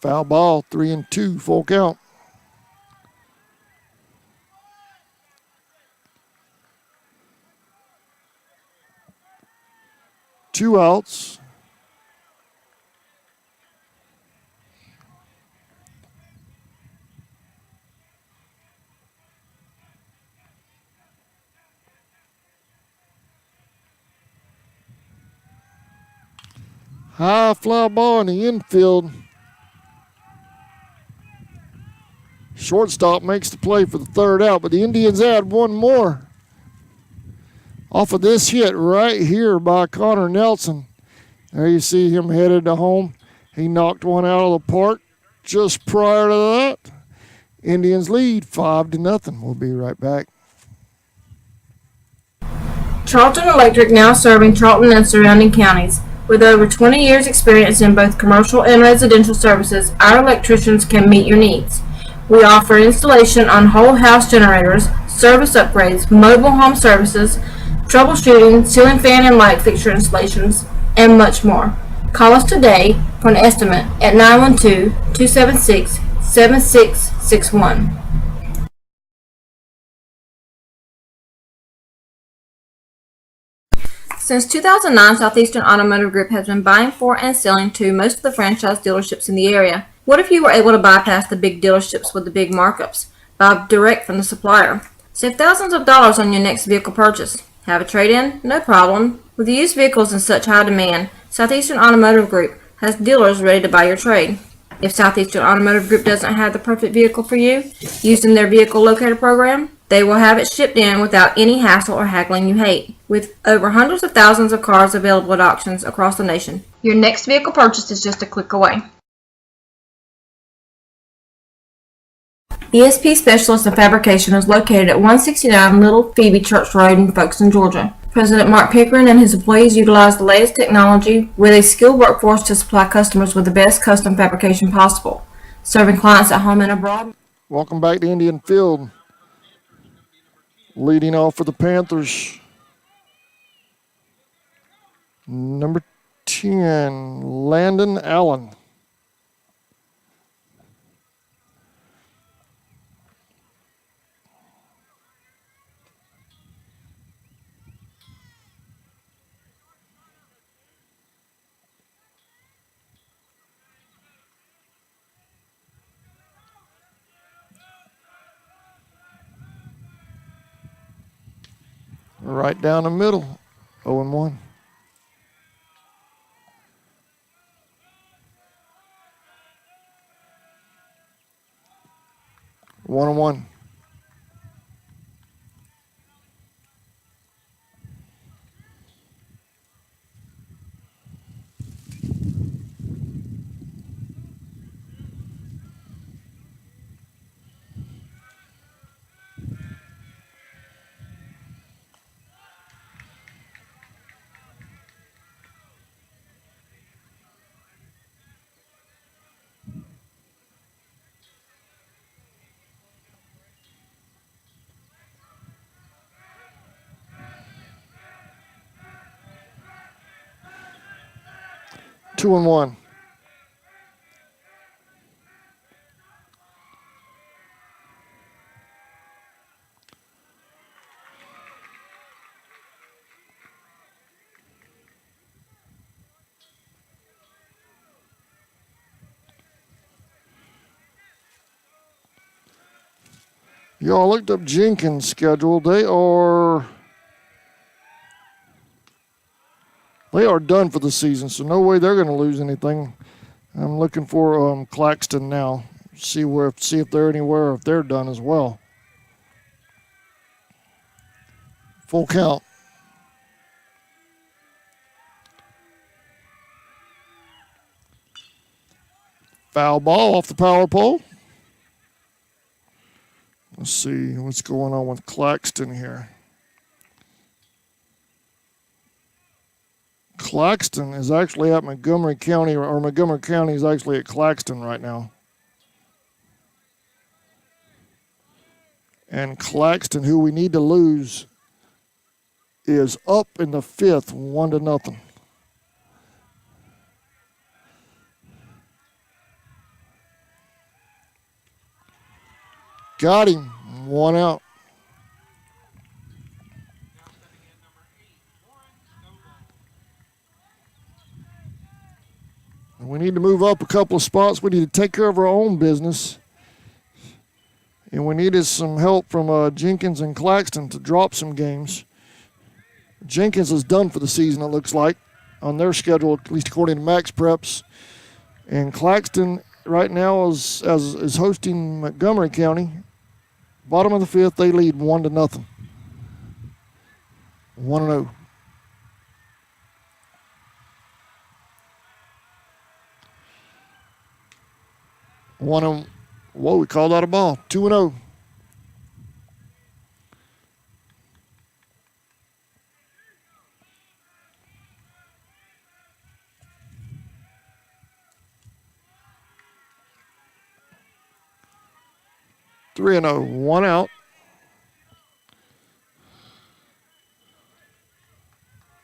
Foul ball, 3-2, full count. Two outs. High fly ball in the infield. Shortstop makes the play for the third out, but the Indians add one more off of this hit right here by Connor Nelson. There you see him headed to home. He knocked one out of the park just prior to that. Indians lead 5-0. We'll be right back. Charlton Electric now serving Charlton and surrounding counties. With over 20 years experience in both commercial and residential services, our electricians can meet your needs. We offer installation on whole house generators, service upgrades, mobile home services, troubleshooting, ceiling fan and light fixture installations, and much more. Call us today for an estimate at 912-276-7661. Since 2009, Southeastern Automotive Group has been buying for and selling to most of the franchise dealerships in the area. What if you were able to bypass the big dealerships with the big markups? Buy direct from the supplier. Save thousands of dollars on your next vehicle purchase. Have a trade-in? No problem. With used vehicles in such high demand, Southeastern Automotive Group has dealers ready to buy your trade. If Southeastern Automotive Group doesn't have the perfect vehicle for you, using their vehicle locator program, they will have it shipped in without any hassle or haggling you hate. With over hundreds of thousands of cars available at auctions across the nation, your next vehicle purchase is just a click away. ESP Specialist in Fabrication is located at 169 Little Phoebe Church Road in Folkestone, Georgia. President Mark Pickering and his employees utilize the latest technology with a skilled workforce to supply customers with the best custom fabrication possible, serving clients at home and abroad. Welcome back to Indian Field. Leading off for the Panthers, number 10, Landon Allen. Right down the middle, 0-1. One and one. Two and one. Y'all looked up Jenkins' schedule. They are done for the season, so no way they're going to lose anything. I'm looking for Claxton now. See if they're anywhere, if they're done as well. Full count. Foul ball off the power pole. Let's see what's going on with Claxton here. Claxton is actually at Montgomery County, or Montgomery County is actually at Claxton right now. And Claxton, who we need to lose, is up in the fifth, 1-0. Got him. 1 out. We need to move up a couple of spots. We need to take care of our own business. And we needed some help from Jenkins and Claxton to drop some games. Jenkins is done for the season, it looks like, on their schedule, at least according to Max Preps. And Claxton right now is hosting Montgomery County. Bottom of the 5th, they lead 1-0. 1-0. Whoa, we called out a ball. 2-0. Three and 0, 1 out.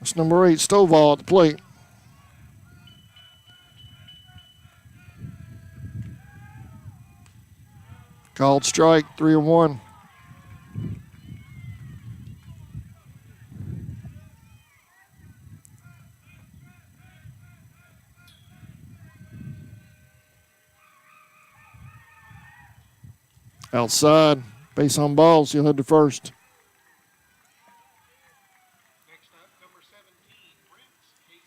That's number 8, Stovall at the plate. Called strike, 3-1. Outside, base on balls, he'll head to first. Next up, number 17, Prince Casey.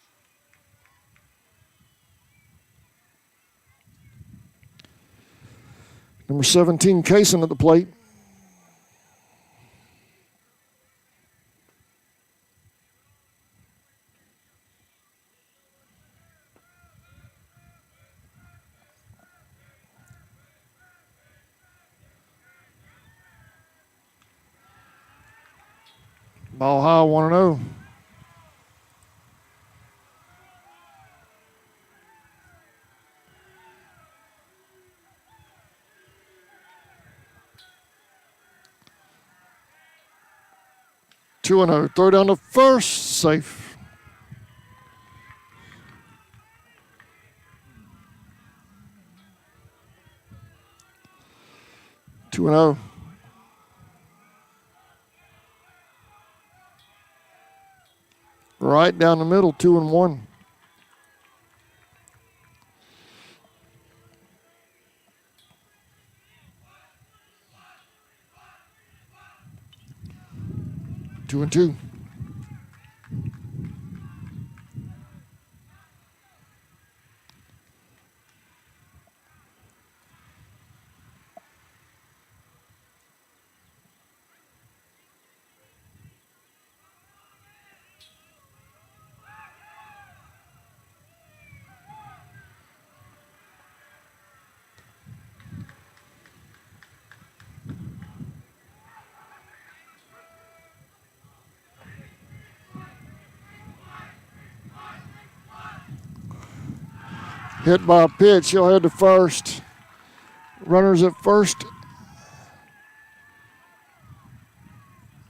Number 17, Kaysen at the plate. Ball high, 1-0. Two and 0. Throw down to first, safe. Two and 0. Right down the middle, 2-1. Two and 2. Hit by a pitch, he'll head to first. Runners at first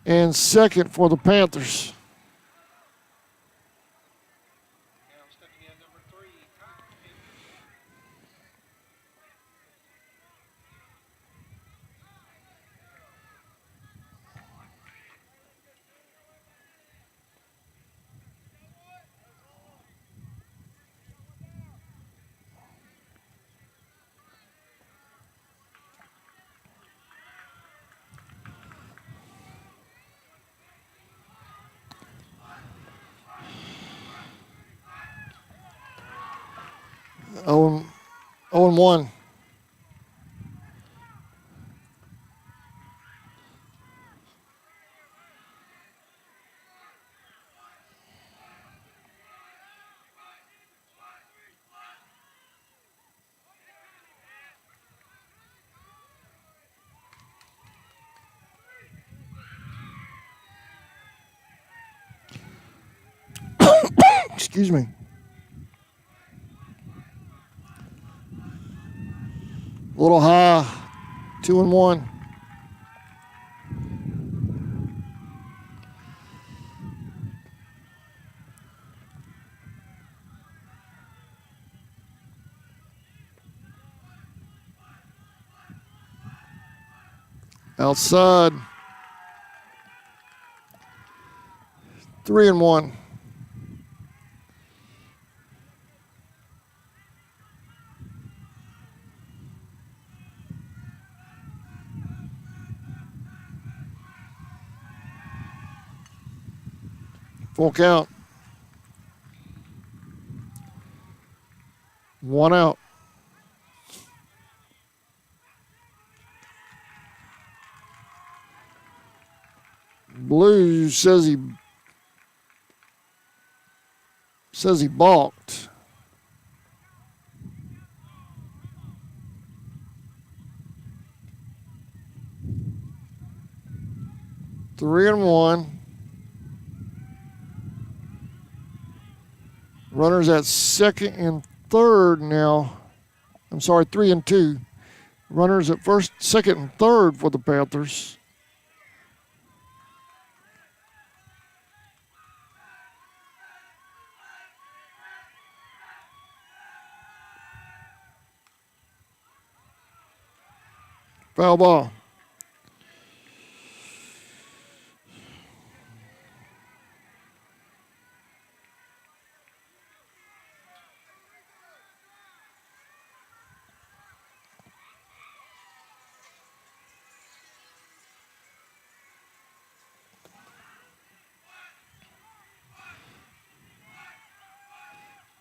and second for the Panthers. Now stepping in, number 3, Kyle Hendricks. Oh, 0-1. Excuse me. A little high, 2-1. Outside. 3-1. Full count. 1 out. Blues says he balked. Three and one. Runners at second and third now. I'm sorry, 3-2. Runners at first, second, and third for the Panthers. Foul ball.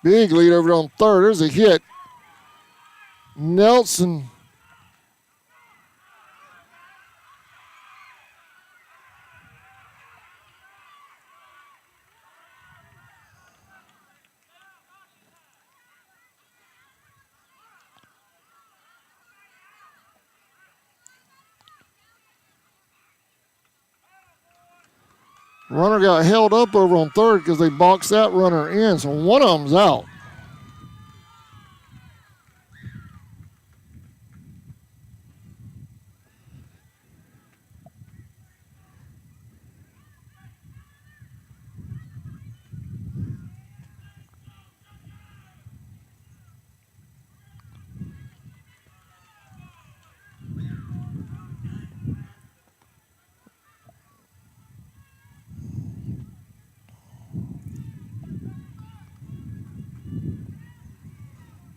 Big lead over on third. There's a hit. Nelson. Runner got held up over on third because they boxed that runner in, so one of them's out.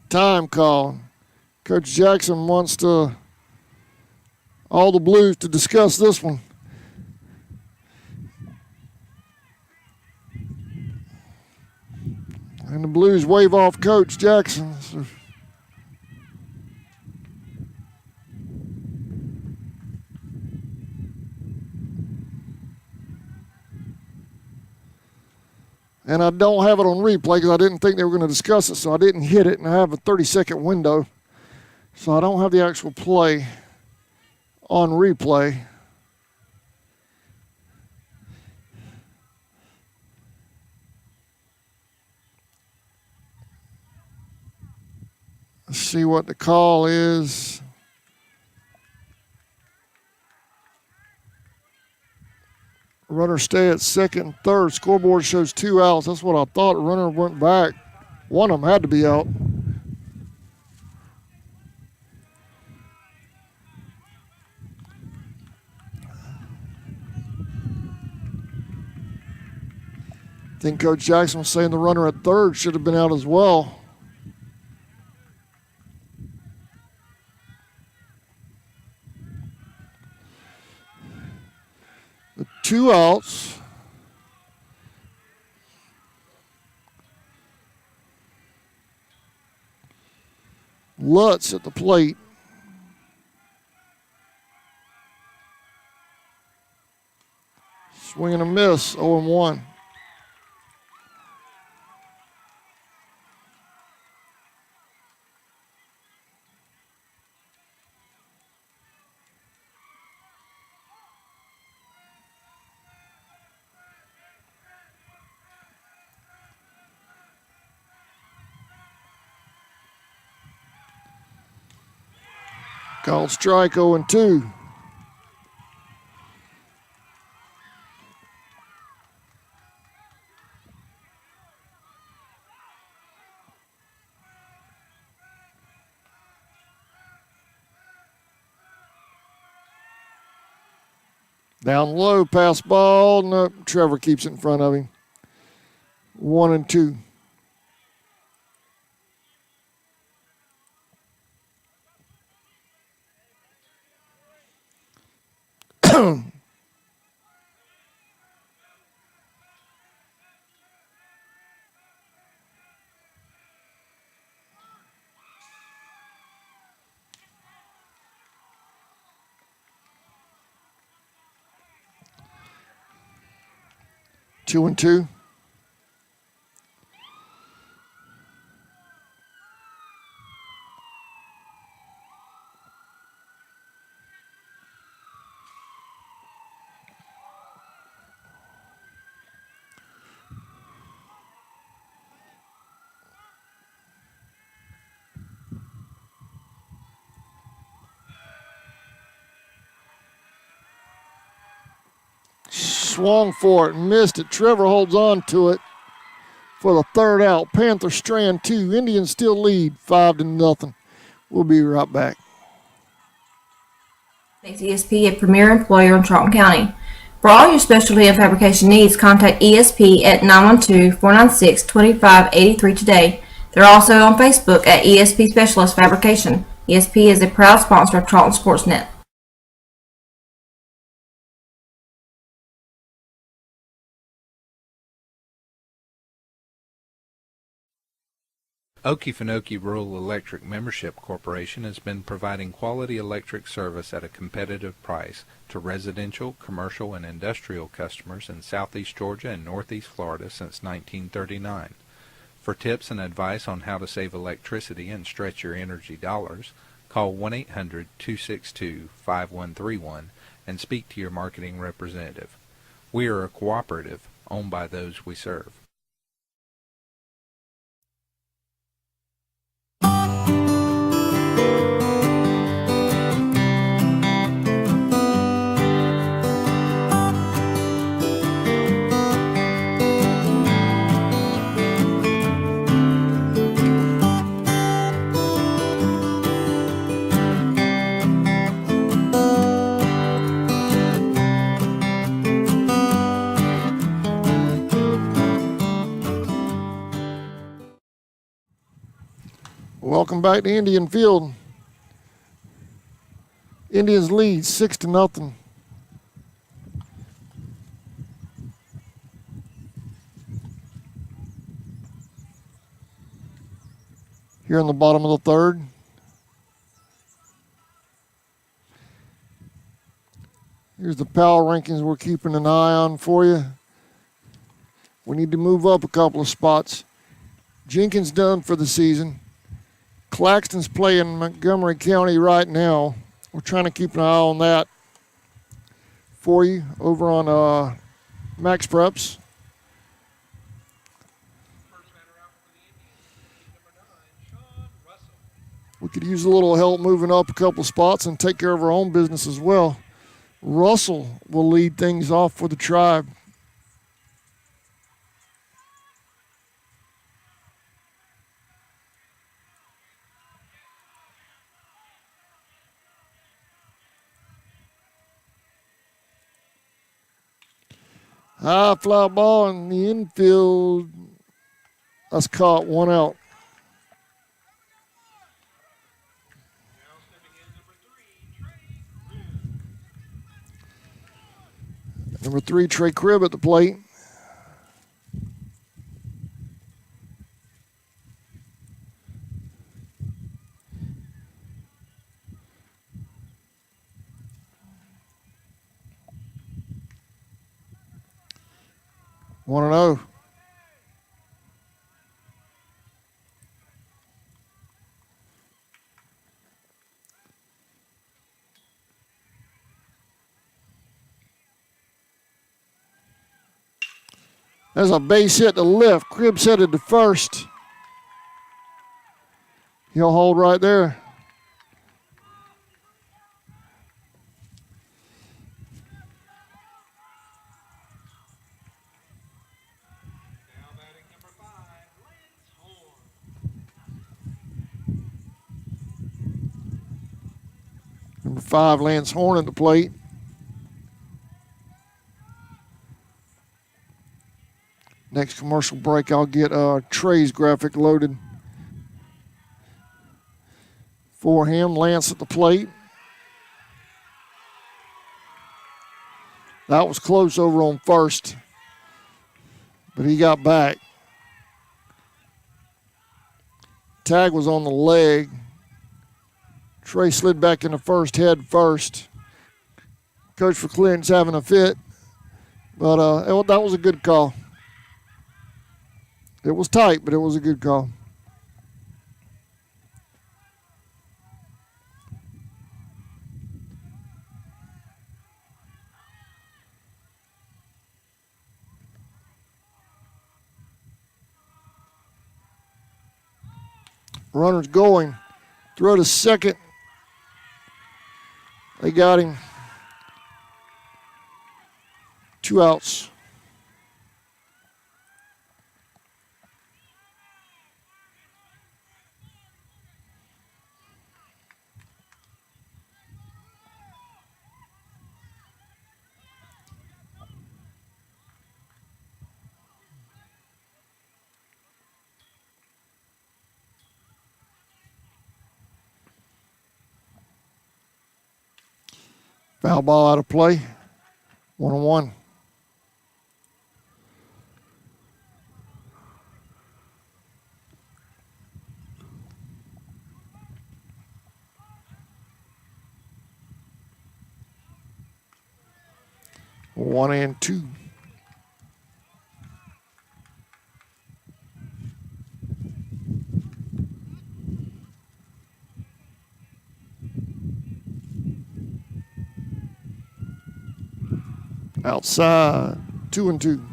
Time call. Coach Jackson wants all the Blues to discuss this one. And the Blues wave off Coach Jackson. So and I don't have it on replay because I didn't think they were going to discuss it, so I didn't hit it, and I have a 30-second window. So I don't have the actual play on replay. Let's see what the call is. Runner stay at second and third. Scoreboard shows 2 outs. That's what I thought. The runner went back. One of them had to be out. I think Coach Jackson was saying the runner at third should have been out as well. The 2 outs. Lutz at the plate. Swing and a miss, 0-1. Called strike 0-2. Down low, pass ball. No, Trevor keeps it in front of him. 1-2. Two and two. Swung for it and missed it. Trevor holds on to it for the third out. Panther strand 2. Indians still lead 5-0. We'll be right back. Makes ESP a premier employer in Charlton County. For all your specialty and fabrication needs, contact ESP at 912-496-2583 today. They're also on Facebook at ESP Specialist Fabrication. ESP is a proud sponsor of Charlton Sportsnet. Okefenokee Rural Electric Membership Corporation has been providing quality electric service at a competitive price to residential, commercial, and industrial customers in southeast Georgia and northeast Florida since 1939. For tips and advice on how to save electricity and stretch your energy dollars, call 1-800-262-5131 and speak to your marketing representative. We are a cooperative owned by those we serve. Welcome back to Indian Field. Indians lead 6-0. Here in the bottom of the third. Here's the power rankings we're keeping an eye on for you. We need to move up a couple of spots. Jenkins done for the season. Claxton's playing Montgomery County right now. We're trying to keep an eye on that for you over on Max Preps. We could use a little help moving up a couple of spots and take care of our own business as well. Russell will lead things off for the Tribe. High fly ball in the infield. That's caught, 1 out. Number 3, Trey Cribb at the plate. One and 0. There's a base hit to left. Cribb's headed to first. He'll hold right there. Number 5, Lance Horn at the plate. Next commercial break, I'll get Trey's graphic loaded for him. Lance at the plate. That was close over on first, but he got back. Tag was on the leg. Trey slid back into first, head first. Coach for Clinch having a fit, but that was a good call. It was tight, but it was a good call. Runner's going. Throw to second. They got him. 2 outs. Foul ball out of play. 1-1. One and two. Outside, 2-2.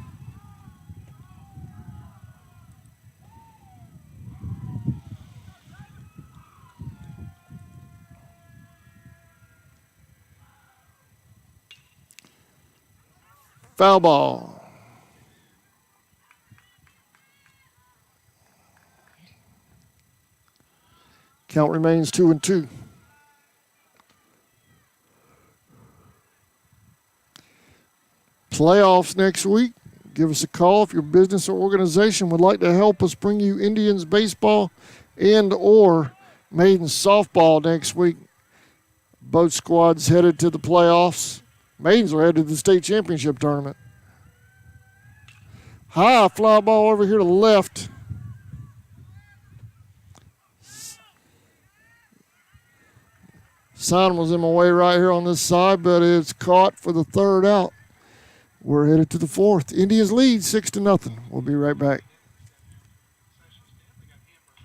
Foul ball. Count remains 2-2. Playoffs next week. Give us a call if your business or organization would like to help us bring you Indians baseball and or Maiden softball next week. Both squads headed to the playoffs. Maidens are headed to the state championship tournament. High fly ball over here to the left. Sign was in my way right here on this side, but it's caught for the third out. We're headed to the fourth. Indians lead 6-0. We'll be right back.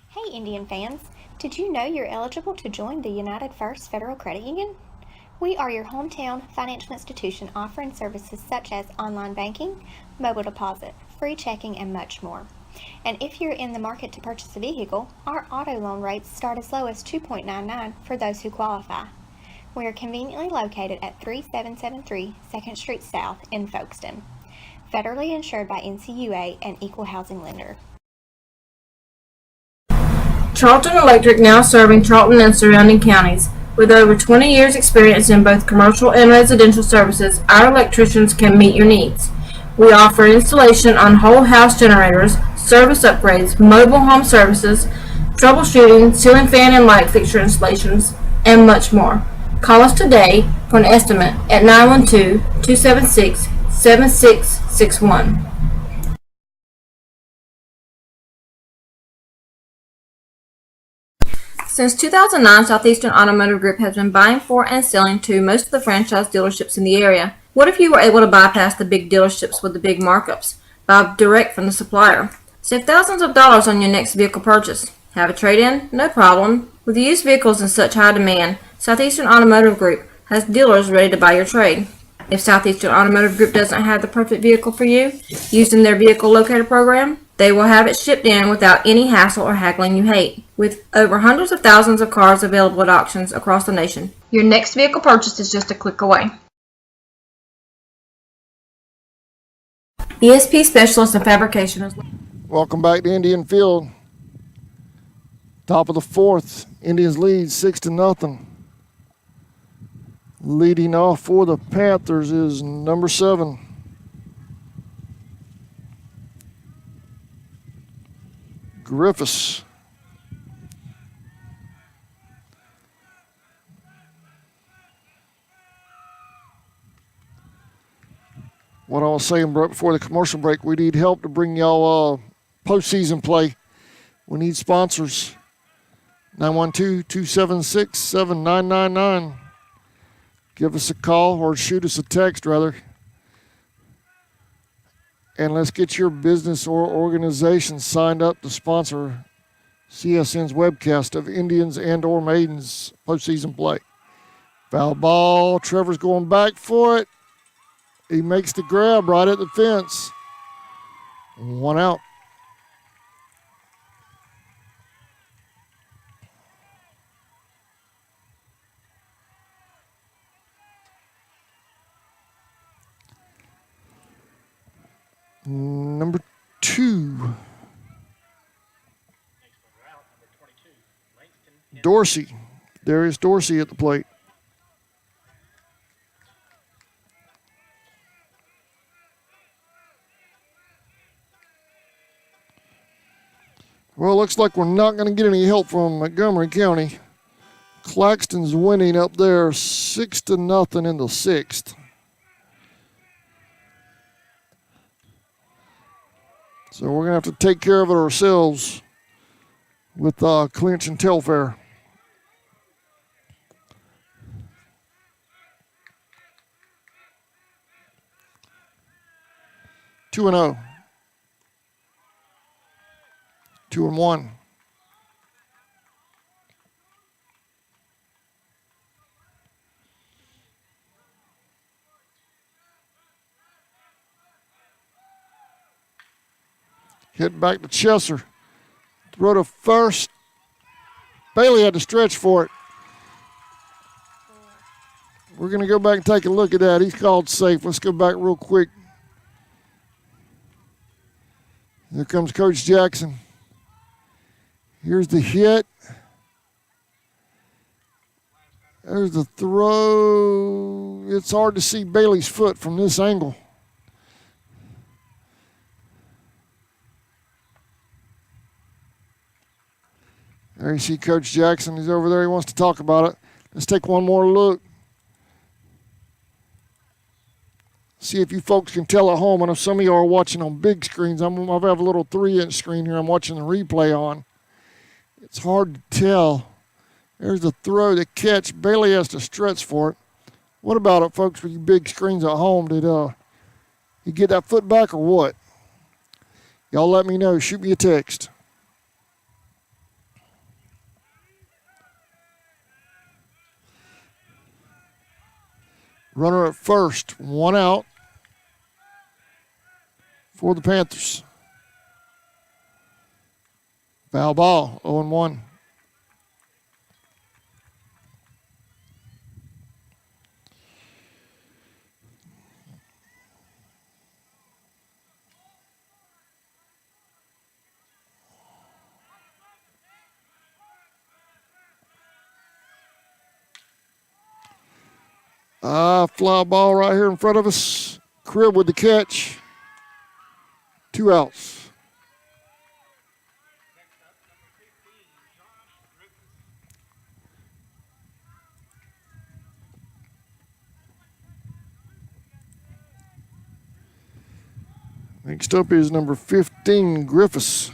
Hey Indian fans, did you know you're eligible to join the United First Federal Credit Union? We are your hometown financial institution offering services such as online banking, mobile deposit, free checking, and much more. And if you're in the market to purchase a vehicle, our auto loan rates start as low as 2.99 for those who qualify. We are conveniently located at 3773 2nd Street South in Folkestone. Federally insured by NCUA and equal housing lender. Charlton Electric, now serving Charlton and surrounding counties. With over 20 years experience in both commercial and residential services, our electricians can meet your needs. We offer installation on whole house generators, service upgrades, mobile home services, troubleshooting, ceiling fan and light fixture installations, and much more. Call us today for an estimate at 912-276-7661. Since 2009, Southeastern Automotive Group has been buying for and selling to most of the franchise dealerships in the area. What if you were able to bypass the big dealerships with the big markups? Buy direct from the supplier. Save thousands of dollars on your next vehicle purchase. Have a trade-in? No problem. With used vehicles in such high demand, Southeastern Automotive Group has dealers ready to buy your trade. If Southeastern Automotive Group doesn't have the perfect vehicle for you, using their vehicle locator program, they will have it shipped in without any hassle or haggling you hate. With over hundreds of thousands of cars available at auctions across the nation, your next vehicle purchase is just a click away. ESP Specialist in Fabrication is... Welcome back to Indian Field. Top of the fourth. Indians lead 6-0. Leading off for the Panthers is number 7. Griffiths. What I was saying before the commercial break, we need help to bring y'all postseason play. We need sponsors. 912-276-7999. Give us a call or shoot us a text, rather. And let's get your business or organization signed up to sponsor CSN's webcast of Indians and or Maidens postseason play. Foul ball. Trevor's going back for it. He makes the grab right at the fence. 1 out. Number 2. Dorsey. Darius Dorsey at the plate. Well, looks like we're not going to get any help from Montgomery County. Claxton's winning up there 6-0 in the 6th. So we're going to have to take care of it ourselves with Clinch and Telfair. Two and 0. 2-1. Hit back to Chesser. Throw to first. Bailey had to stretch for it. We're going to go back and take a look at that. He's called safe. Let's go back real quick. Here comes Coach Jackson. Here's the hit. There's the throw. It's hard to see Bailey's foot from this angle. There you see Coach Jackson. He's over there. He wants to talk about it. Let's take one more look. See if you folks can tell at home. I know some of you are watching on big screens. I have a little 3-inch screen here I'm watching the replay on. It's hard to tell. There's the throw, the catch. Bailey has to stretch for it. What about it, folks, with you big screens at home? Did you get that foot back or what? Y'all let me know. Shoot me a text. Runner at first. 1 out for the Panthers. Foul ball, 0-1. Fly ball right here in front of us. Cribb with the catch. 2 outs. Next up is number 15, Griffiths.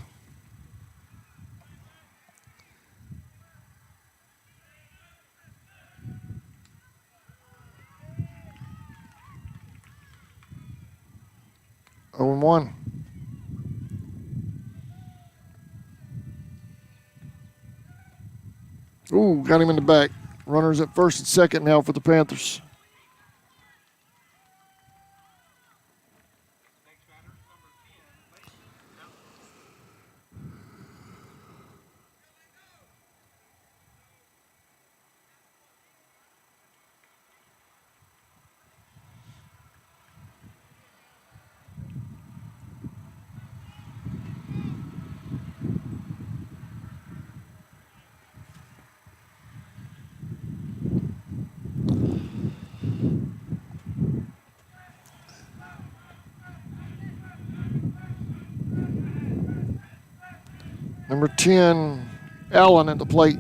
Oh and 1. Ooh, got him in the back. Runners at first and second now for the Panthers. Number 10, Allen at the plate.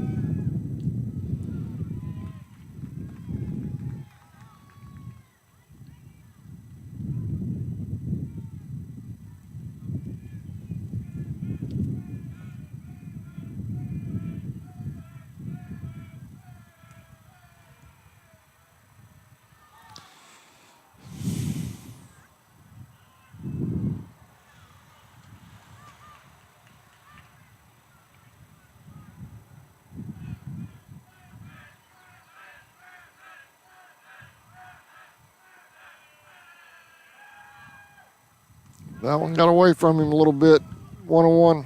That one got away from him a little bit. 1-1.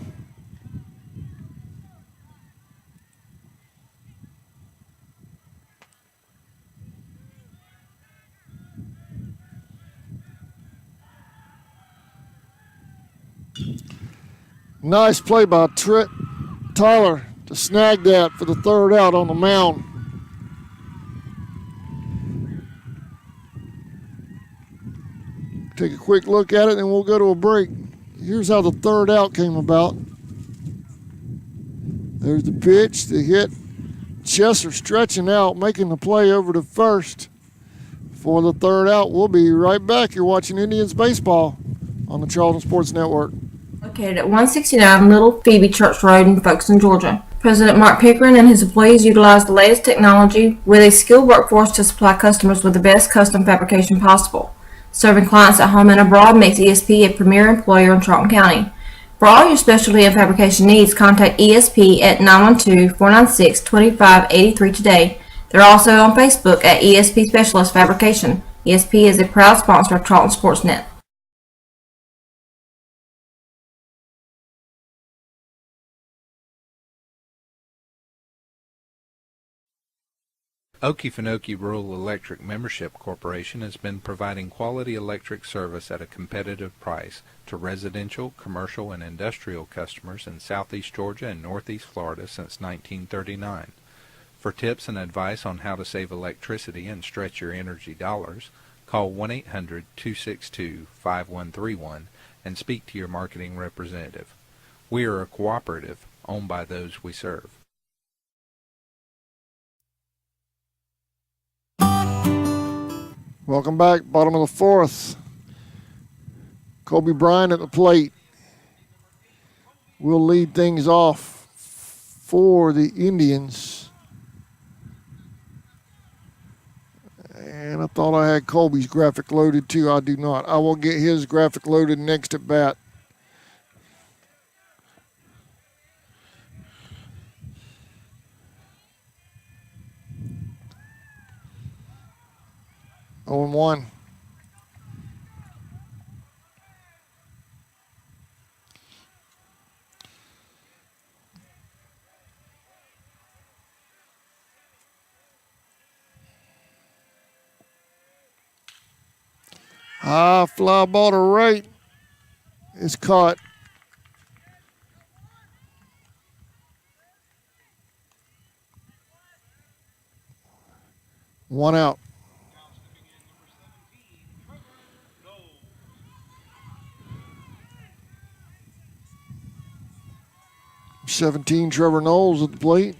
Nice play by Tyler to snag that for the third out on the mound. Take a quick look at it and we'll go to a break. Here's how the third out came about. There's the pitch, the hit. Chester stretching out, making the play over to first for the third out. We'll be right back. You're watching Indians baseball on the Charlton Sports Network. Located at 169 Little Phoebe Church Road in Folkestone, Georgia. President Mark Pickering and his employees utilize the latest technology with a skilled workforce to supply customers with the best custom fabrication possible. Serving clients at home and abroad makes ESP a premier employer in Charlton County. For all your specialty and fabrication needs, contact ESP at 912-496-2583 today. They're also on Facebook at ESP Specialist Fabrication. ESP is a proud sponsor of Charlton Sportsnet. Okefenokee Rural Electric Membership Corporation has been providing quality electric service at a competitive price to residential, commercial, and industrial customers in southeast Georgia and northeast Florida since 1939. For tips and advice on how to save electricity and stretch your energy dollars, call 1-800-262-5131 and speak to your marketing representative. We are a cooperative owned by those we serve. Welcome back. Bottom of the fourth. Kobe Bryant at the plate will lead things off for the Indians. And I thought I had Colby's graphic loaded too. I do not. I will get his graphic loaded next at bat. Oh and 1. High fly ball to right is caught. One out. Number 17, Trevor Knowles at the plate.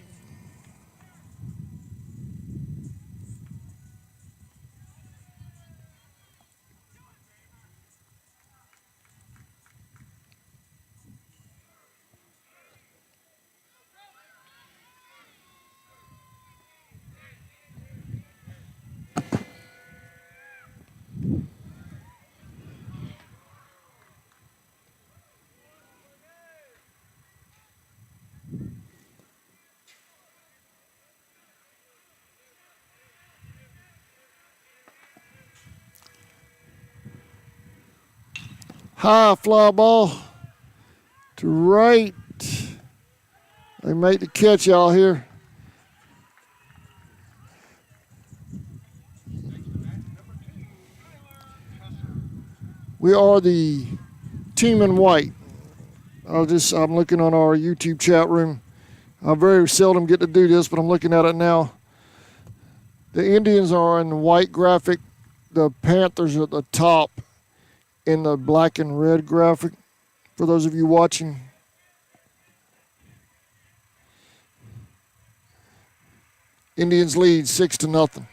High fly ball to right. They make the catch out here. We are the team in white. I'm looking on our YouTube chat room. I very seldom get to do this, but I'm looking at it now. The Indians are in the white graphic. The Panthers are at the top in the black and red graphic, for those of you watching. Indians lead 6-0.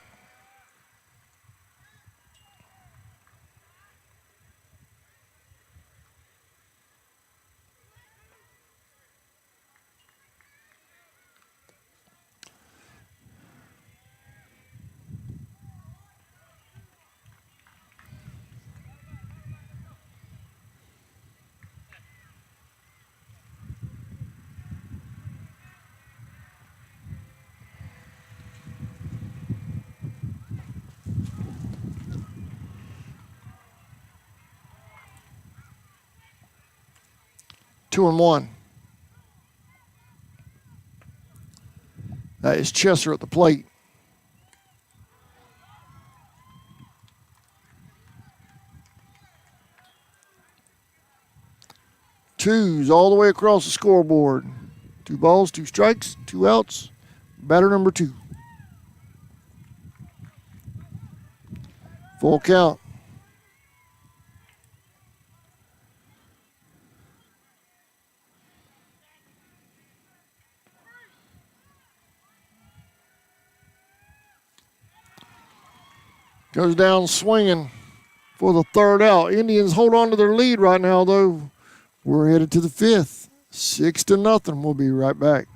Two and one. That is Chesser at the plate. Twos all the way across the scoreboard. 2 balls, 2 strikes, 2 outs. Batter number 2. Full count. Goes down swinging for the 3rd out. Indians hold on to their lead right now, though. We're headed to the 5th. 6-0. We'll be right back.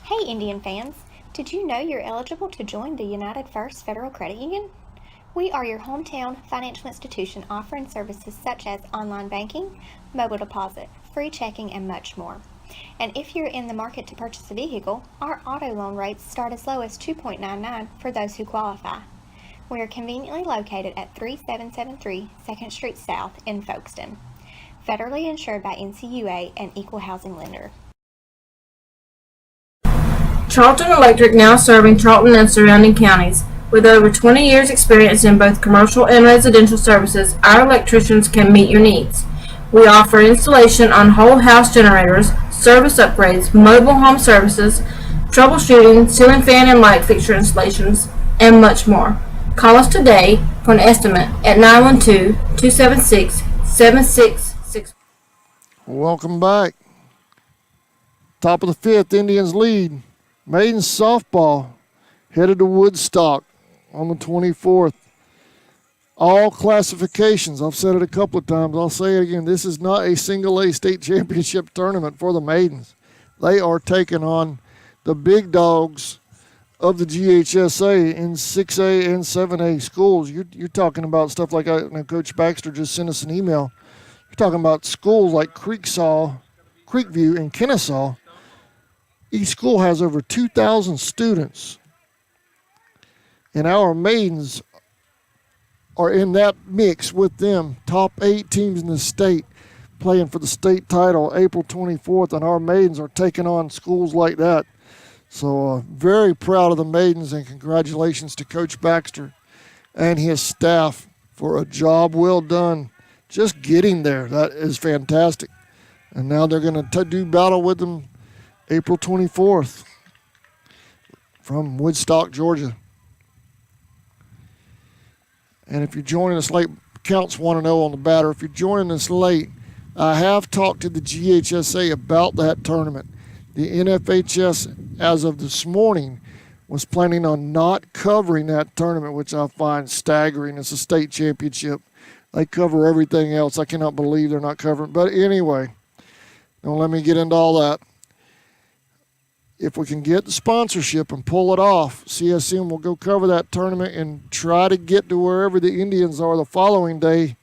Hey Indian fans, did you know you're eligible to join the United First Federal Credit Union? We are your hometown financial institution offering services such as online banking, mobile deposit, free checking, and much more. And if you're in the market to purchase a vehicle, our auto loan rates start as low as 2.99 for those who qualify. We are conveniently located at 3773 2nd Street South in Folkestone. Federally insured by NCUA and Equal Housing Lender. Charlton Electric, now serving Charlton and surrounding counties. With over 20 years experience in both commercial and residential services, our electricians can meet your needs. We offer installation on whole house generators, service upgrades, mobile home services, troubleshooting, ceiling fan and light fixture installations, and much more. Call us today for an estimate at 912-276-7664. Welcome back. Top of the 5th, Indians lead. Maidens softball headed to Woodstock on the 24th. All classifications. I've said it a couple of times. I'll say it again. This is not a single A state championship tournament for the Maidens. They are taking on the big dogs of the GHSA in 6A and 7A schools. You're talking about stuff like Coach Baxter just sent us an email. You're talking about schools like Creekview, and Kennesaw. Each school has over 2,000 students. And our Maidens are in that mix with them. Top 8 teams in the state playing for the state title April 24th. And our Maidens are taking on schools like that. So very proud of the Maidens, and congratulations to Coach Baxter and his staff for a job well done just getting there. That is fantastic. And now they're going to do battle with them April 24th from Woodstock, Georgia. And if you're joining us late, counts 1-0 on the batter. If you're joining us late, I have talked to the GHSA about that tournament. The NFHS, as of this morning, was planning on not covering that tournament, which I find staggering. It's a state championship. They cover everything else. I cannot believe they're not covering. But anyway, don't let me get into all that. If we can get the sponsorship and pull it off, CSM will go cover that tournament and try to get to wherever the Indians are the following day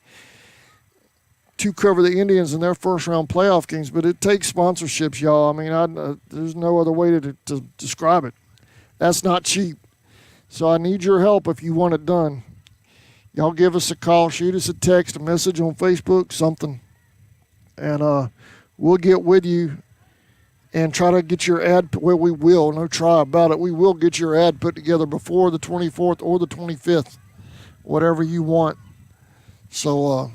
to cover the Indians in their first-round playoff games. But it takes sponsorships, y'all. I mean, there's no other way to describe it. That's not cheap. So I need your help if you want it done. Y'all give us a call, shoot us a text, a message on Facebook, something. And we'll get with you and try to get your ad. Well, we will. No try about it. We will get your ad put together before the 24th or the 25th, whatever you want. So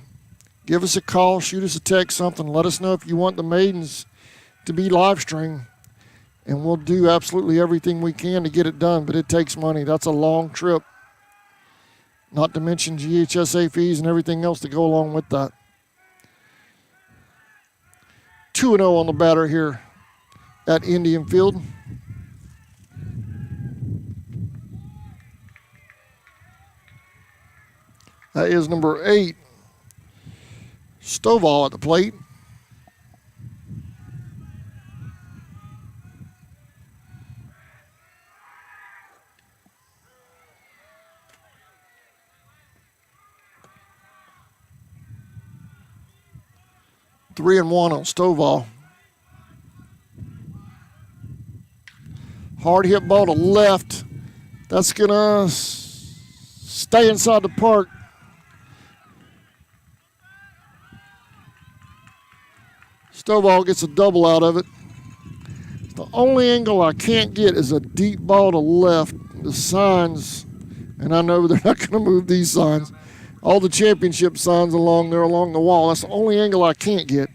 give us a call, shoot us a text, something. Let us know if you want the maidens to be live streamed, and we'll do absolutely everything we can to get it done. But it takes money. That's a long trip, not to mention GHSA fees and everything else to go along with that. 2-0 on the batter here at Indian Field. That is number 8, Stovall at the plate. Three and one on Stovall. Hard hit ball to left. That's going to stay inside the park. Stovall gets a double out of it. The only angle I can't get is a deep ball to left. The signs, and I know they're not going to move these signs. All the championship signs along there along the wall. That's the only angle I can't get.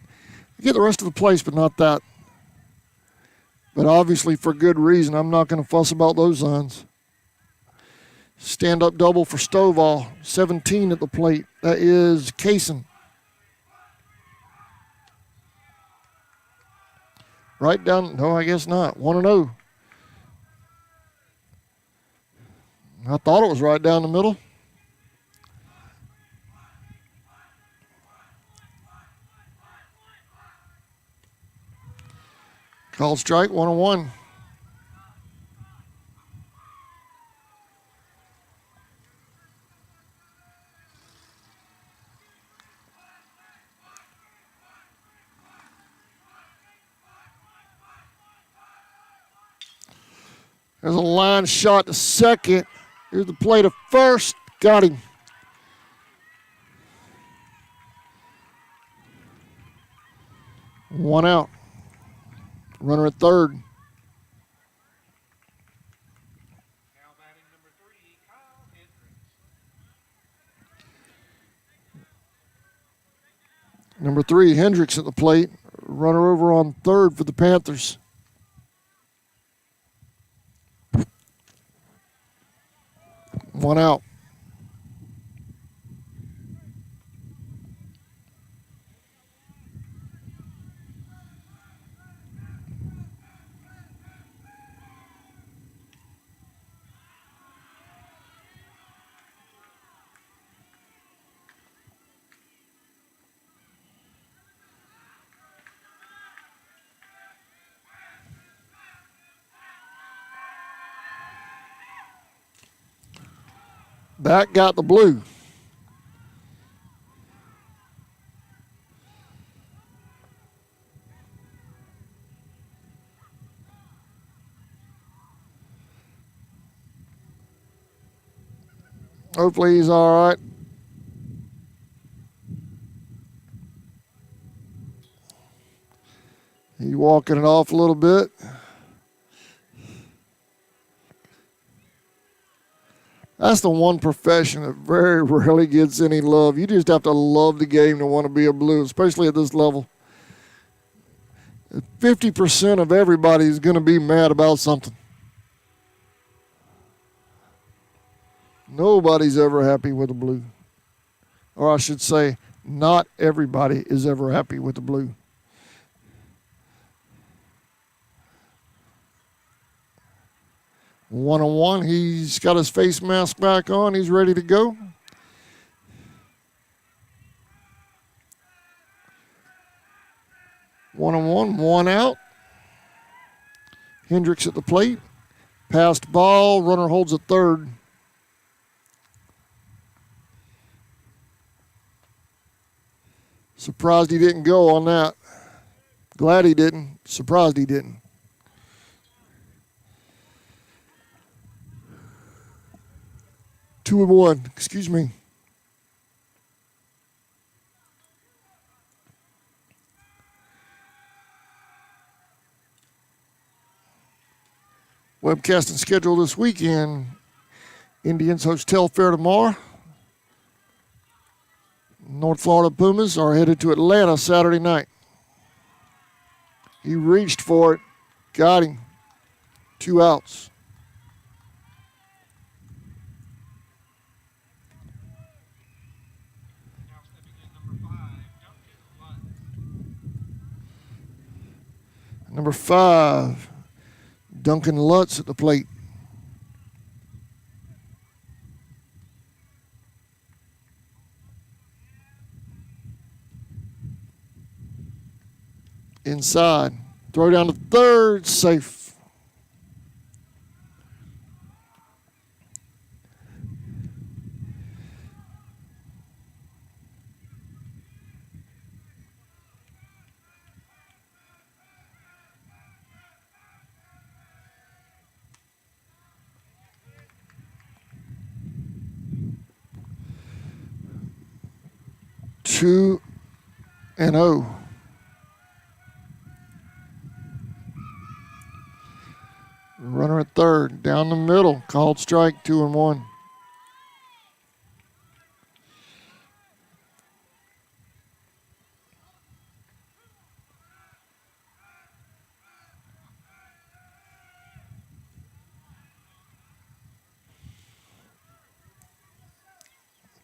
I get the rest of the place, but not that. But obviously for good reason. I'm not going to fuss about those signs. Stand-up double for Stovall. 17 at the plate. That is Kaysen. Right down, no, I guess not. 1-0. I thought it was right down the middle. Called strike, 1-1. There's a line shot to second. Here's the play to first. Got him. One out. Runner at third. Now batting number 3, Kyle Hendricks. Number 3, Hendricks at the plate. Runner over on third for the Panthers. One out. That got the blue. Hopefully he's all right. He's walking it off a little bit. That's the one profession that very rarely gets any love. You just have to love the game to want to be a Blue, especially at this level. 50% of everybody is going to be mad about something. Nobody's ever happy with the Blue. Or I should say, not everybody is ever happy with the Blue. 1-1. He's got his face mask back on. He's ready to go. One and one out. Hendricks at the plate. Passed ball. Runner holds at third. Surprised he didn't go on that. Glad he didn't. Surprised he didn't. Two and one. Excuse me. Webcasting schedule this weekend. Indians host Telfair tomorrow. North Florida Pumas are headed to Atlanta Saturday night. He reached for it, got him. 2 outs. Now stepping in number 5, Duncan Lutz. Number 5, Duncan Lutz at the plate. Inside. Throw down to third, safe. Two and oh. Runner at third, down the middle, called strike, 2-1.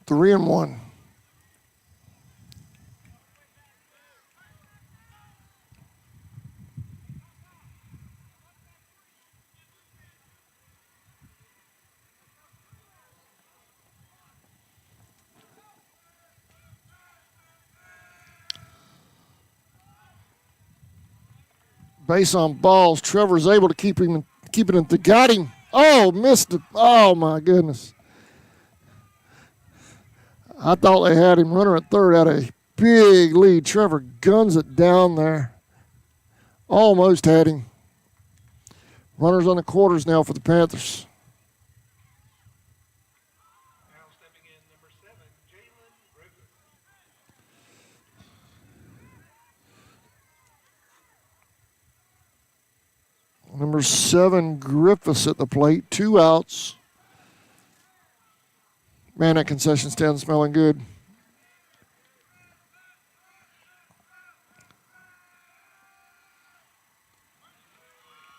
Three and one. Base on balls. Trevor's able to keep it in. Got him. Oh, missed it. Oh, my goodness. I thought they had him. Runner at third had a big lead. Trevor guns it down there. Almost had him. Runners on the quarters now for the Panthers. Now stepping in number 7, Jalen Griffith. Number 7, Griffiths at the plate. 2 outs. Man, that concession stand smelling good.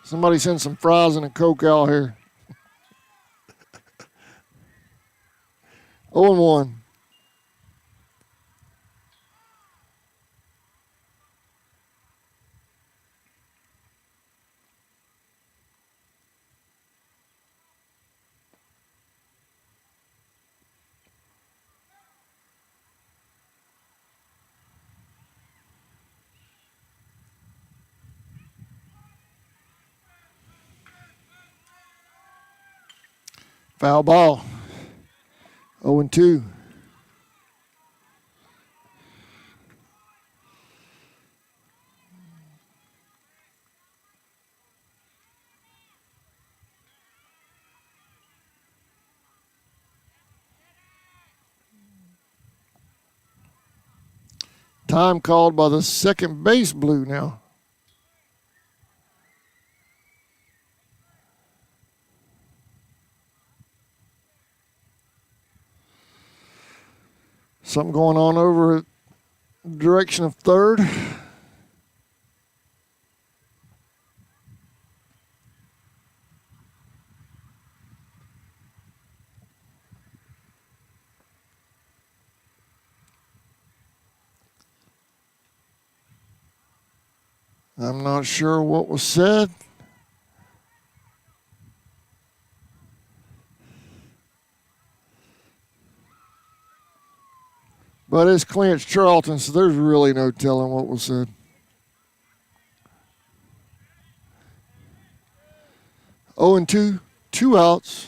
Somebody send some fries and a Coke out here. 0-1. Foul ball. 0-2. Time called by the second base blue now. Something going on over at the direction of third. I'm not sure what was said. But it's Clinch Charlton, so there's really no telling what was said. Oh and 2, 2 outs.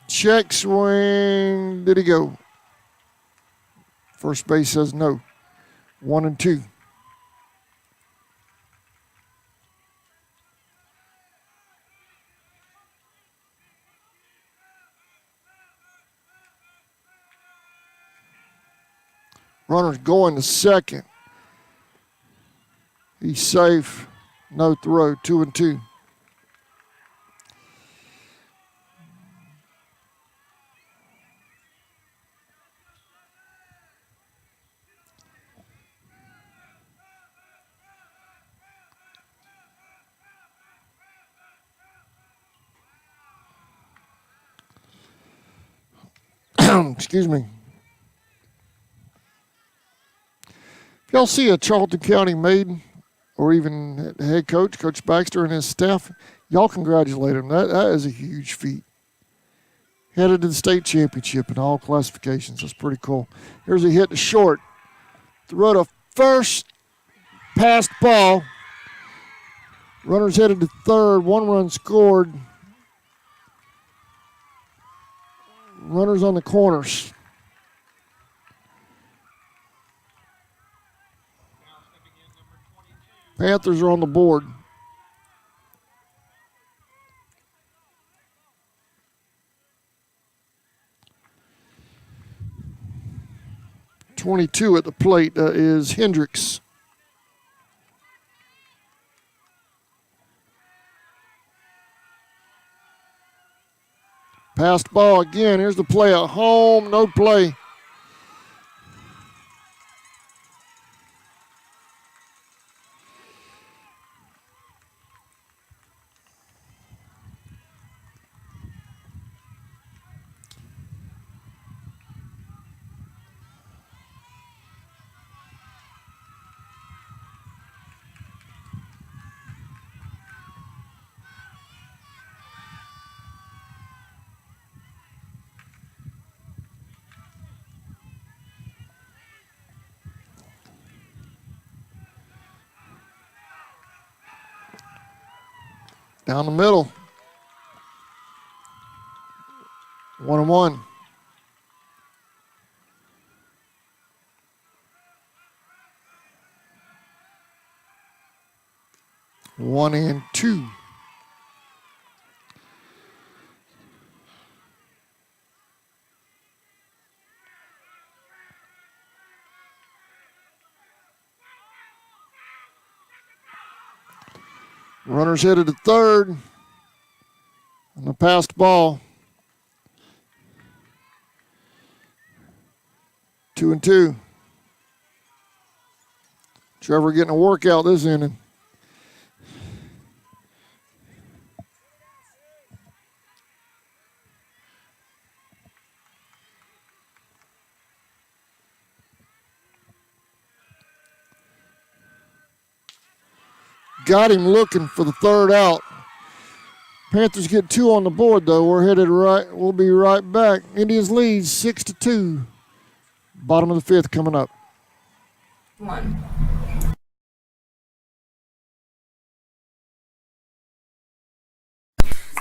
Check swing. Did he go? First base says no. 1-2. Runner's going to second. He He's safe. No throw. 2-2. Excuse me. If y'all see a Charlton County maiden or even head coach, Coach Baxter and his staff, y'all congratulate him. That is a huge feat. Headed to the state championship in all classifications. That's pretty cool. Here's a hit to short. Throw to first. Passed ball. Runners headed to third. 1 run scored. Runners on the corners. Panthers are on the board. .22 at the plate is Hendricks. Passed ball again. Here's the play at home. No play. Down the middle. 1-1. One and two. Runners headed to third. On the passed ball. 2-2. Trevor getting a workout this inning. Got him looking for the third out. Panthers get 2 on the board, though. We're headed right. We'll be right back. Indians lead 6-2. Bottom of the 5th coming up. 1.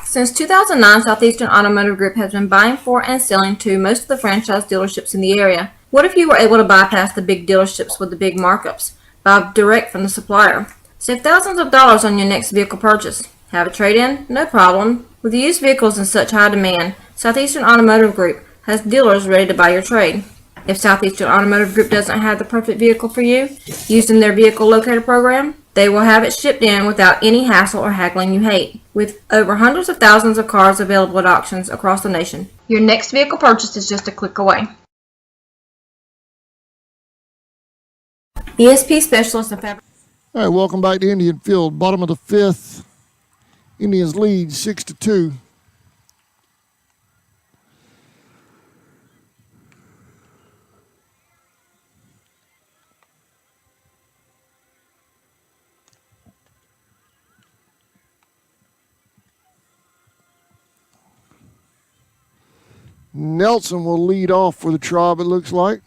Since 2009, Southeastern Automotive Group has been buying for and selling to most of the franchise dealerships in the area. What if you were able to bypass the big dealerships with the big markups? Buy direct from the supplier. Save thousands of dollars on your next vehicle purchase. Have a trade-in? No problem. With used vehicles in such high demand, Southeastern Automotive Group has dealers ready to buy your trade. If Southeastern Automotive Group doesn't have the perfect vehicle for you, using their vehicle locator program, they will have it shipped in without any hassle or haggling you hate. With over hundreds of thousands of cars available at auctions across the nation, your next vehicle purchase is just a click away. ESP Specialist of Fabric. All right, welcome back to Indian Field. Bottom of the 5th. Indians lead 6-2. Nelson will lead off for the Tribe, it looks like.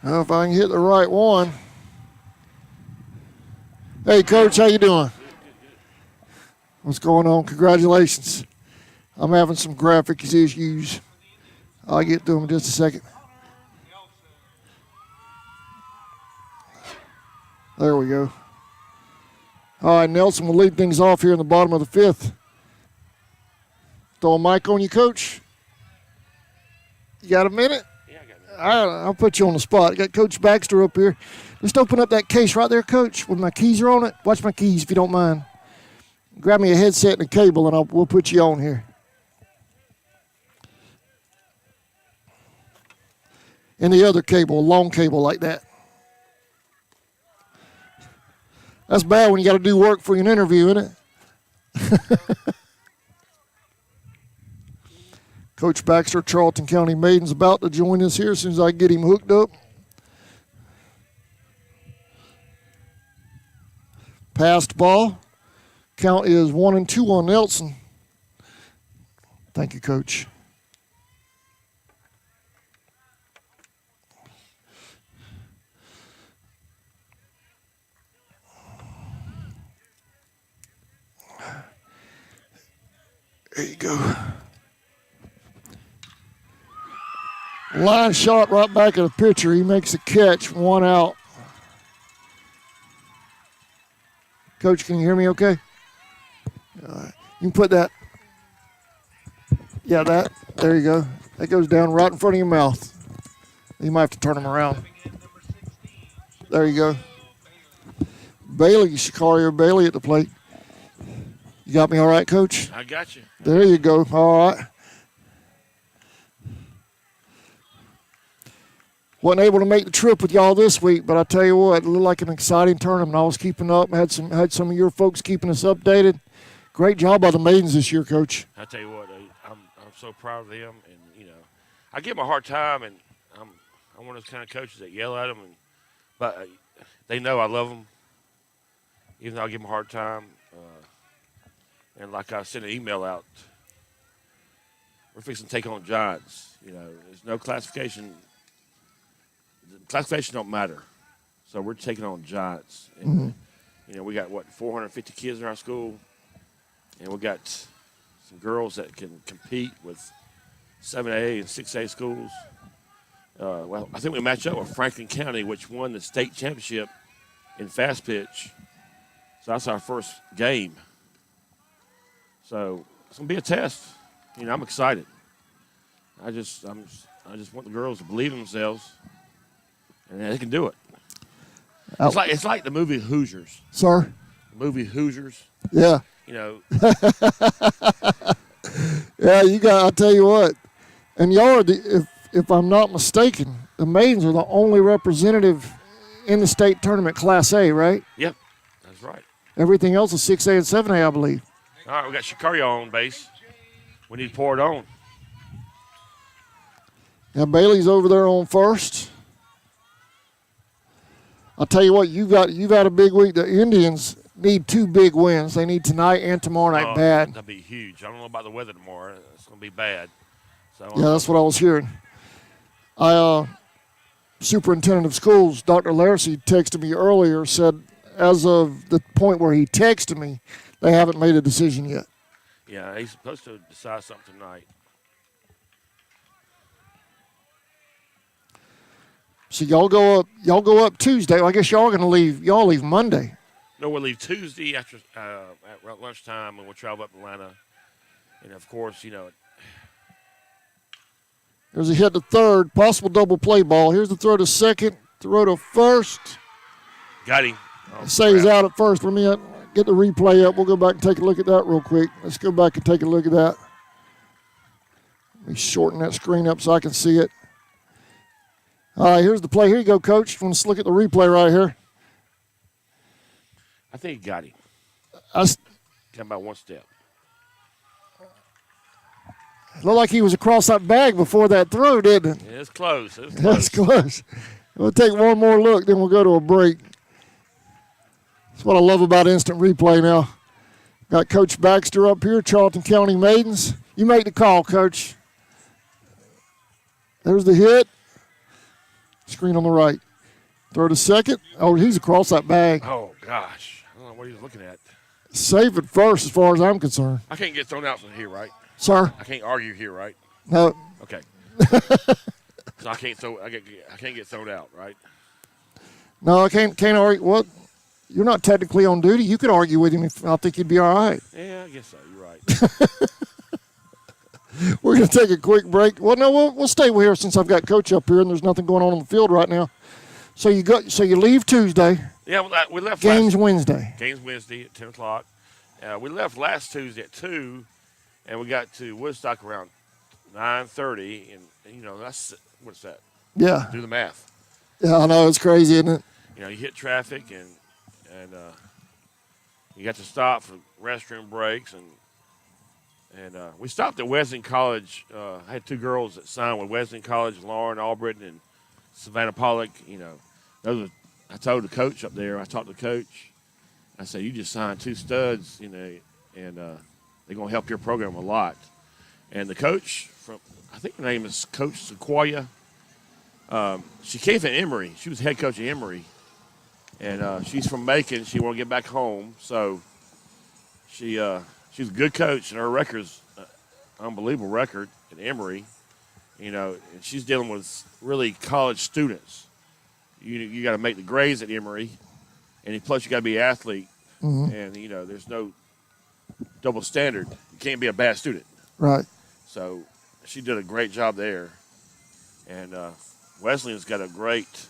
Now, if I can hit the right one. Hey, Coach, how you doing? What's going on? Congratulations. I'm having some graphic issues. I'll get to them in just a second. There we go. All right, Nelson will lead things off here in the bottom of the fifth. Throw a mic on you, Coach. You got a minute? Yeah, I got it. All right, I'll put you on the spot. I got Coach Baxter up here. Just open up that case right there, Coach, with my keys are on it. Watch my keys if you don't mind. Grab me a headset and a cable, and we'll put you on here. And the other cable, a long cable like that. That's bad when you got to do work for an interview, isn't it? Coach Baxter, Charlton County Maidens, about to join us here as soon as I get him hooked up. Passed ball. Count is 1-2 on Nelson. Thank you, Coach. There you go. Line shot right back at the pitcher. He makes a catch, 1 out. Coach, can you hear me okay? You can put that. Yeah, that. There you go. That goes down right in front of your mouth. You might have to turn them around. There you go. Bailey, Shakaria Bailey at the plate. You got me all right, Coach? I got you. There you go. All right. Wasn't able to make the trip with y'all this week, but I tell you what, it looked like an exciting tournament. I was keeping up, had some of your folks keeping us updated. Great job by the Maidens this year, Coach. I tell you what, I'm so proud of them, and I give them a hard time, and I'm one of those kind of coaches that yell at them, but they know I love them, even though I give them a hard time. And like I sent an email out, we're fixing to take on Giants. There's no classification. Classification don't matter, so we're taking on Giants. And, we got 450 kids in our school, and we got some girls that can compete with 7A and 6A schools. I think we match up with Franklin County, which won the state championship in fast pitch. So that's our first game. So it's gonna be a test. I'm excited. I just want the girls to believe in themselves, and they can do it. It's like the movie Hoosiers. Sir? The movie Hoosiers. Yeah. Yeah, I'll tell you what. And y'all are if I'm not mistaken, the Maidens are the only representative in the state tournament Class A, right? Yep, that's right. Everything else is 6A and 7A, I believe. All right, we got Shakaria on base. We need to pour it on. Now Bailey's over there on first. I'll tell you what, you've had a big week. The Indians need 2 big wins. They need tonight and tomorrow night bad. That'd be huge. I don't know about the weather tomorrow. It's going to be bad. So yeah, that's what I was hearing. Superintendent of schools, Dr. Laracy, texted me earlier, said as of the point where he texted me, they haven't made a decision yet. Yeah, he's supposed to decide something tonight. So y'all go up Tuesday. Well, I guess y'all leave Monday. No, we'll leave Tuesday after at lunchtime, and we'll travel up to Atlanta. And of course, There's a hit to third, possible double play ball. Here's the throw to second, throw to first. Got him. Say he's out at first. Let me get the replay up. We'll go back and take a look at that real quick. Let's go back and take a look at that. Let me shorten that screen up so I can see it. All right, here's the play. Here you go, Coach. Let's look at the replay right here. I think he got him. Come by one step. It looked like he was across that bag before that throw, didn't it? Yeah, it's close. That's close. We'll take one more look, then we'll go to a break. That's what I love about instant replay now. Got Coach Baxter up here, Charlton County Maidens. You make the call, Coach. There's the hit. Screen on the right. Throw to second. Oh, he's across that bag. Oh, gosh. I don't what he was looking at. Save it first, as far as I'm concerned. I can't get thrown out from here, right? Sir? I can't argue here, right? No. Okay. So I can't get thrown out, right? No, I can't argue. What? You're not technically on duty. You could argue with him if I think you'd be all right. Yeah, I guess so. You're right. We're going to take a quick break. Well, no, we'll stay here since I've got Coach up here and there's nothing going on the field right now. So you leave Tuesday. Yeah, we left. Games Wednesday. Games Wednesday at 10 o'clock. We left last Tuesday at 2, and we got to Woodstock around 9:30. And that's what's that? Yeah. Do the math. Yeah, I know, it's crazy, isn't it? You hit traffic and you got to stop for restroom breaks and we stopped at Wesleyan College. I had 2 girls that signed with Wesleyan College, Lauren Albritton and Savannah Pollock. I told the coach up there. I talked to the coach. I said, "You just signed 2 studs, and they're going to help your program a lot." And the coach I think her name is Coach Sequoia. She came from Emory. She was head coach at Emory. And she's from Macon. She want to get back home. So she's a good coach, and her record's unbelievable record at Emory. And she's dealing with really college students. You got to make the grades at Emory, and plus you got to be an athlete. Mm-hmm. And there's no double standard. You can't be a bad student. Right. So she did a great job there. And Wesleyan's got a great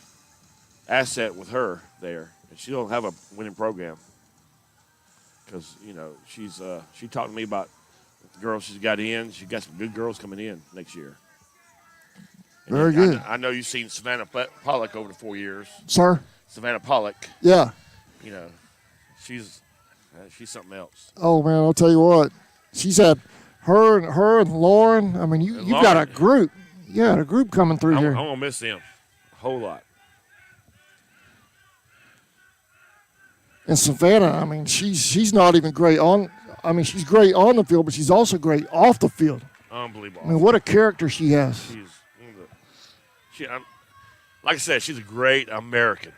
asset with her there, and she don't have a winning program because she talked to me about the girls she's got in. She's got some good girls coming in next year. And Very good. I know you've seen Savannah Pollock over the 4 years. Sir? Savannah Pollock. Yeah. She's something else. Oh man, I'll tell you what. She's had her and Lauren. I mean, you've got a group. Yeah, a group coming through here. I'm gonna miss them a whole lot. And Savannah, I mean, she's not even great on. I mean, she's great on the field, but she's also great off the field. Unbelievable. I mean, what a character she has. Like I said, she's a great American.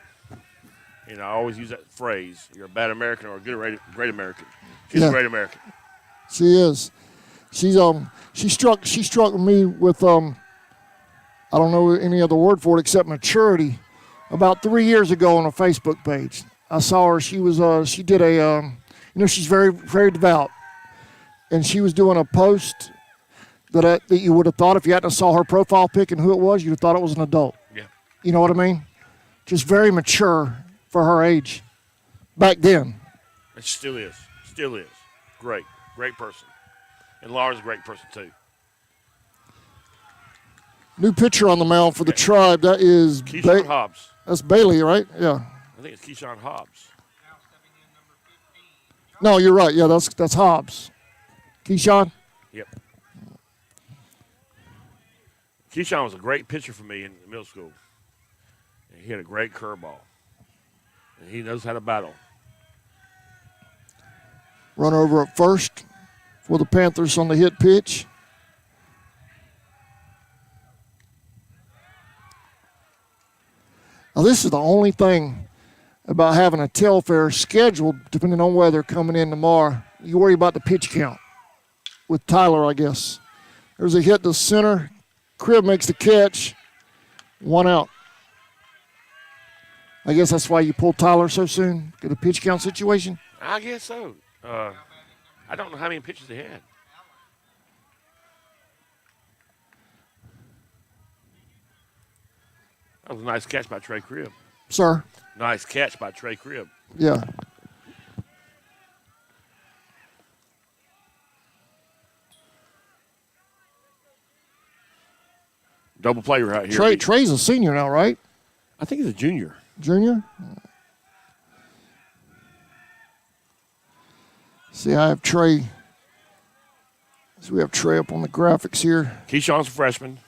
I always use that phrase: "You're a bad American or a great American." She's a great American. She is. She struck me with I don't know any other word for it except maturity. About 3 years ago on a Facebook page, I saw her. She did a she's very, very devout, and she was doing a post that you would have thought if you hadn't saw her profile pic and who it was, you'd have thought it was an adult. Yeah. You know what I mean? Just very mature for her age back then. It still is. Still is. Great person. And Lauren's a great person too. New pitcher on the mound for the Tribe. That is Keyshawn Hobbs. That's Bailey, right? Yeah. I think it's Keyshawn Hobbs. No, you're right. Yeah, that's Hobbs. Keyshawn? Yep. Keyshawn was a great pitcher for me in middle school. And he had a great curveball. And he knows how to battle. Run over at first for the Panthers on the hit pitch. Now, this is the only thing about having a tail fair scheduled, depending on weather, coming in tomorrow. You worry about the pitch count with Tyler, I guess. There's a hit to center. Cribb makes the catch. 1 out. I guess that's why you pulled Tyler so soon, get a pitch count situation. I guess so. I don't know how many pitches they had. That was a nice catch by Trey Cribb. Sir? Nice catch by Trey Cribb. Yeah. Double play right here. Trey's a senior now, right? I think he's a junior. Junior? See, I have Trey. So we have Trey up on the graphics here. Keyshawn's a freshman.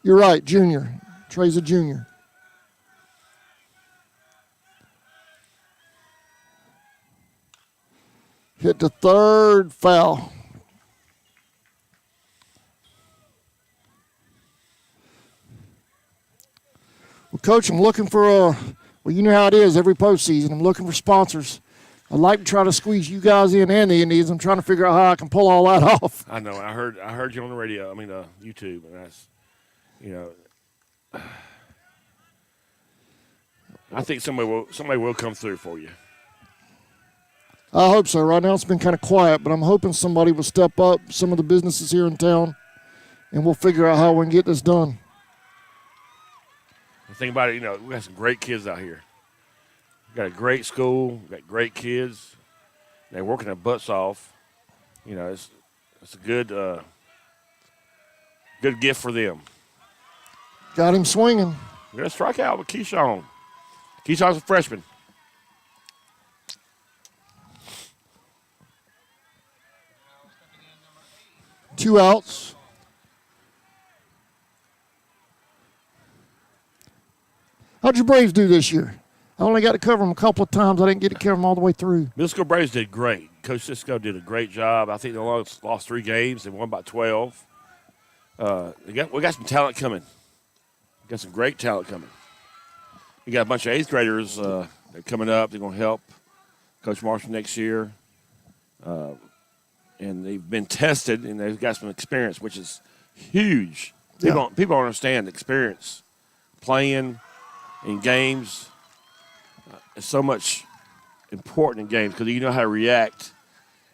You're right, junior. Trey's a junior. Hit the third, foul. Well, Coach, I'm looking for Well, you know how it is every postseason. I'm looking for sponsors. I'd like to try to squeeze you guys in and the Indians. I'm trying to figure out how I can pull all that off. I know. I heard you on the radio. YouTube, and that's, I think somebody will come through for you. I hope so. Right now it's been kind of quiet, but I'm hoping somebody will step up, some of the businesses here in town, and we'll figure out how we can get this done. The thing about it, we got some great kids out here. We got a great school. We got great kids. They're working their butts off. It's a good gift for them. Got him swinging. We got a strikeout with Keyshawn. Keyshawn's a freshman. Two outs. How'd your Braves do this year? I only got to cover them a couple of times. I didn't get to cover them all the way through. Middle school Braves did great. Coach Cisco did a great job. I think they lost 3 games. They won by 12. We got some talent coming. We got some great talent coming. We got a bunch of 8th graders that are coming up. They're going to help Coach Marshall next year. And they've been tested, and they've got some experience, which is huge. People don't understand the experience. Playing in games is so much important in games because you know how to react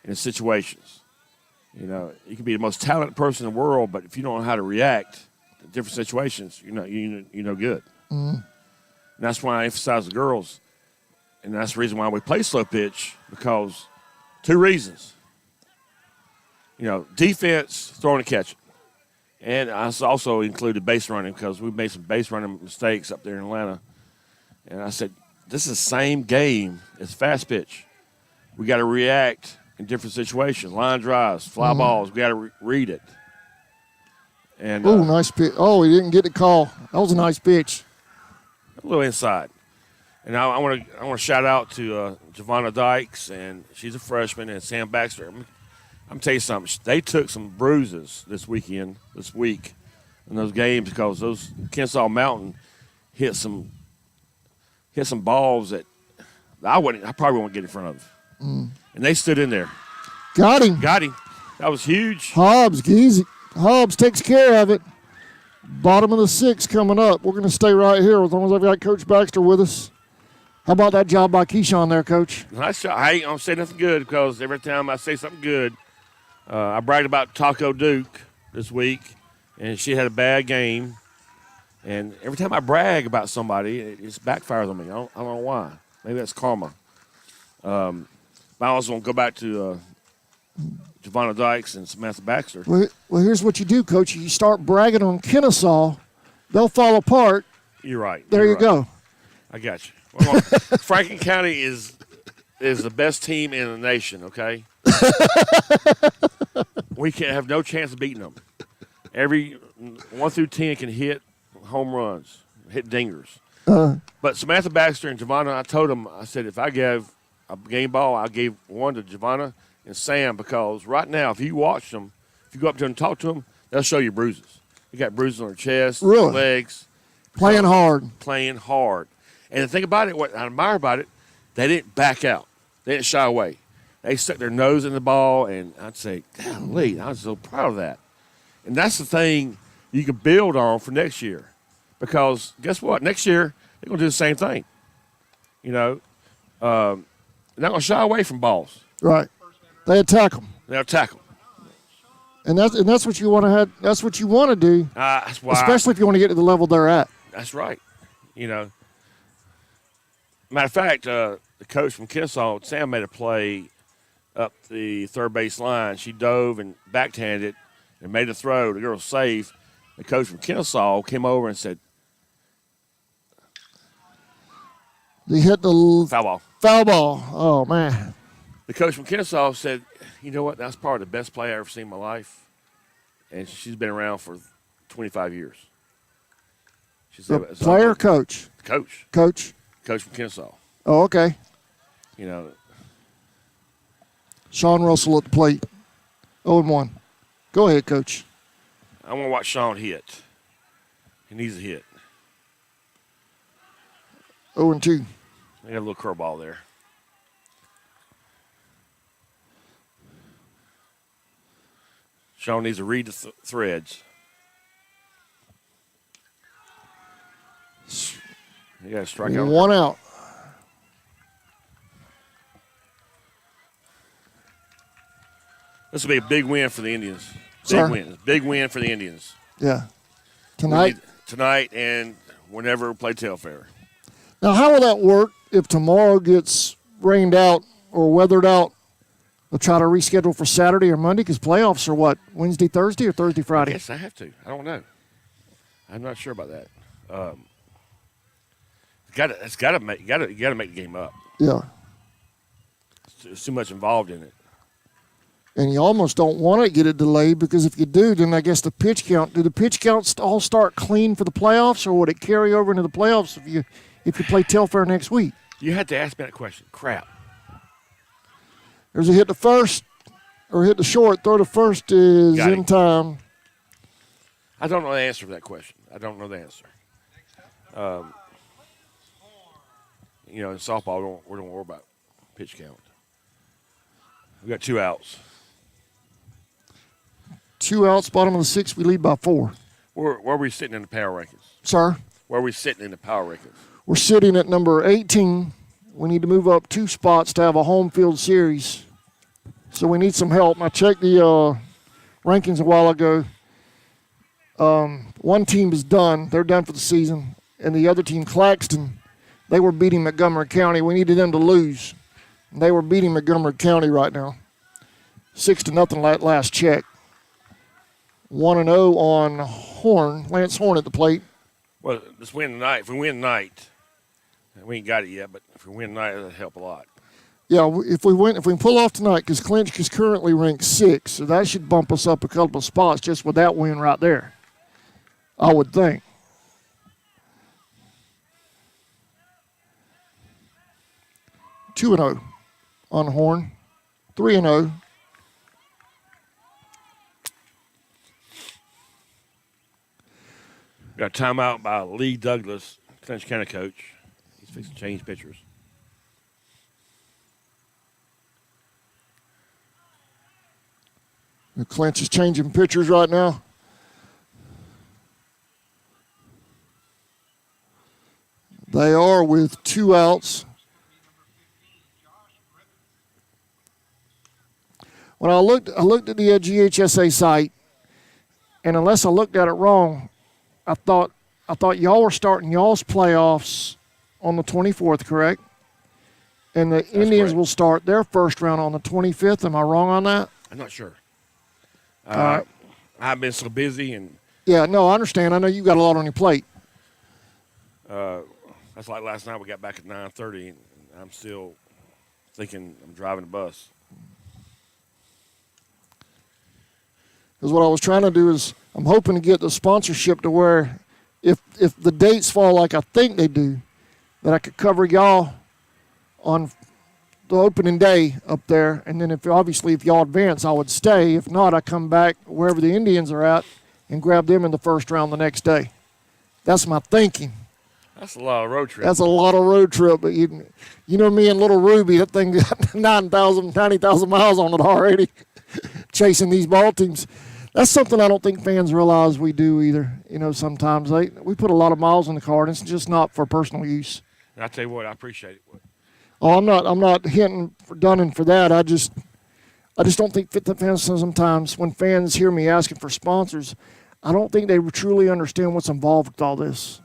in situations. You can be the most talented person in the world, but if you don't know how to react to different situations, you're no good. Mm-hmm. And that's why I emphasize the girls, and that's the reason why we play slow pitch, because 2 reasons. Defense, throwing and catching. And I also included base running because we made some base running mistakes up there in Atlanta. And I said, this is the same game as fast pitch. We got to react in different situations. Line drives, fly balls, we got to read it. And Nice pitch. Oh, he didn't get the call. That was a nice pitch. A little inside. And I want to shout out to Giovanna Dykes, and she's a freshman, and Sam Baxter. I'm telling you something. They took some bruises this week in those games because those Kennesaw Mountain hit some balls that I probably won't get in front of. And they stood in there. Got him. That was huge. Hobbs takes care of it. Bottom of the 6th coming up. We're going to stay right here as long as I've got Coach Baxter with us. How about that job by Keyshawn there, Coach? Nice job. I ain't going to say nothing good because every time I say something good, I bragged about Taco Duke this week, and she had a bad game. And every time I brag about somebody, it just backfires on me. I don't know why. Maybe that's karma. But I also want to go back to Giovanna Dykes and Samantha Baxter. Well, here's what you do, Coach. You start bragging on Kennesaw, they'll fall apart. You're right. There you go. I got you. Well, Franklin County is the best team in the nation, okay? We can't have no chance of beating them. Every 1 through 10 can hit home runs, hit dingers. But Samantha Baxter and Giovanna, I told them, I said, if I gave a game ball, I gave 1 to Giovanna and Sam, because right now, if you watch them, if you go up to them and talk to them, they'll show you bruises. They got bruises on their chest, really? Legs. Playing hard. And the thing about it, what I admire about it, they didn't back out. They didn't shy away. They stuck their nose in the ball, and I'd say, golly, I was so proud of that. And that's the thing you can build on for next year. Because guess what? Next year, they're going to do the same thing. They're not going to shy away from balls. Right. They attack them. They'll tackle. And that's what you want to have. That's what you want to do. That's why. Especially if you want to get to the level they're at. That's right. Matter of fact, the coach from Kennesaw, Sam, made a play up the third base line. She dove and backhanded and made a throw. The girl was safe. The coach from Kennesaw came over and said, They hit the foul ball. Foul ball. Oh, man. The coach from Kennesaw said, you know what, that's probably the best play I ever seen in my life. And she's been around for 25 years. She said, The player or coach? Coach. Coach. Coach from Kennesaw. Oh, okay. Sean Russell at the plate. 0-1. Go ahead, Coach. I want to watch Sean hit. He needs a hit. 0-2. They got a little curveball there. Sean needs to read the threads. You got to strike out. 1 out. This will be a big win for the Indians. Sir? Big win for the Indians. Yeah. Tonight? Tonight and whenever we play Telfair. Now, how will that work if tomorrow gets rained out or weathered out? They'll try to reschedule for Saturday or Monday because playoffs are what, Wednesday, Thursday, or Thursday, Friday? Yes, I have to. I don't know. I'm not sure about that. You got to make the game up. Yeah. There's too much involved in it. And you almost don't want to get it delayed because if you do, then I guess the pitch count. Do the pitch counts all start clean for the playoffs, or would it carry over into the playoffs if you play Telfair next week? You had to ask me that question. Crap. There's a hit to first or hit to short. Throw to first is Got in him. time. I don't know the answer to that question. I don't know the answer. In softball, we don't worry about pitch count. We got 2 outs. 2 outs, bottom of the 6th. We lead by 4. Where are we sitting in the power rankings? Sir? Where are we sitting in the power rankings? We're sitting at number 18. We need to move up 2 spots to have a home field series. So we need some help. I checked the rankings a while ago. One team is done. They're done for the season. And the other team, Claxton, they were beating Montgomery County. We needed them to lose. And they were beating Montgomery County right now. 6-0 last check. 1-0 on Horn, Lance Horn at the plate. Well, let's win tonight. If we win tonight, we ain't got it yet, but if we win tonight, that'll help a lot. Yeah, if we pull off tonight, because Clinch is currently ranked 6th, so that should bump us up a couple of spots just with that win right there, I would think. Two 2-0 on Horn, 3-0. Got a timeout by Lee Douglas, Clinch County coach. He's fixing to change pitchers. The Clinch is changing pitchers right now. They are with 2 outs. When I looked at the GHSA site, and unless I looked at it wrong, I thought y'all were starting y'all's playoffs on the 24th, correct? And the Indians correct. will start their first round on the 25th. Am I wrong on that? I'm not sure. right. I've been so busy, and Yeah, no, I understand. I know you got a lot on your plate. that's like last night we got back at 9:30, and I'm still thinking I'm driving a bus. Because what I was trying to do is I'm hoping to get the sponsorship to where if the dates fall like I think they do, that I could cover y'all on the opening day up there. And then if y'all advance, I would stay. If not, I come back wherever the Indians are at and grab them in the first round the next day. That's my thinking. That's a lot of road trips. That's a lot of road trip. But you know me and Little Ruby, that thing got 90,000 miles on it already, chasing these ball teams. That's something I don't think fans realize we do either. Sometimes we put a lot of miles in the car, and it's just not for personal use. And I tell you what, I appreciate it. Oh, I'm not hinting for Dunning for that. I just don't think the fans sometimes when fans hear me asking for sponsors, I don't think they truly understand what's involved with all this.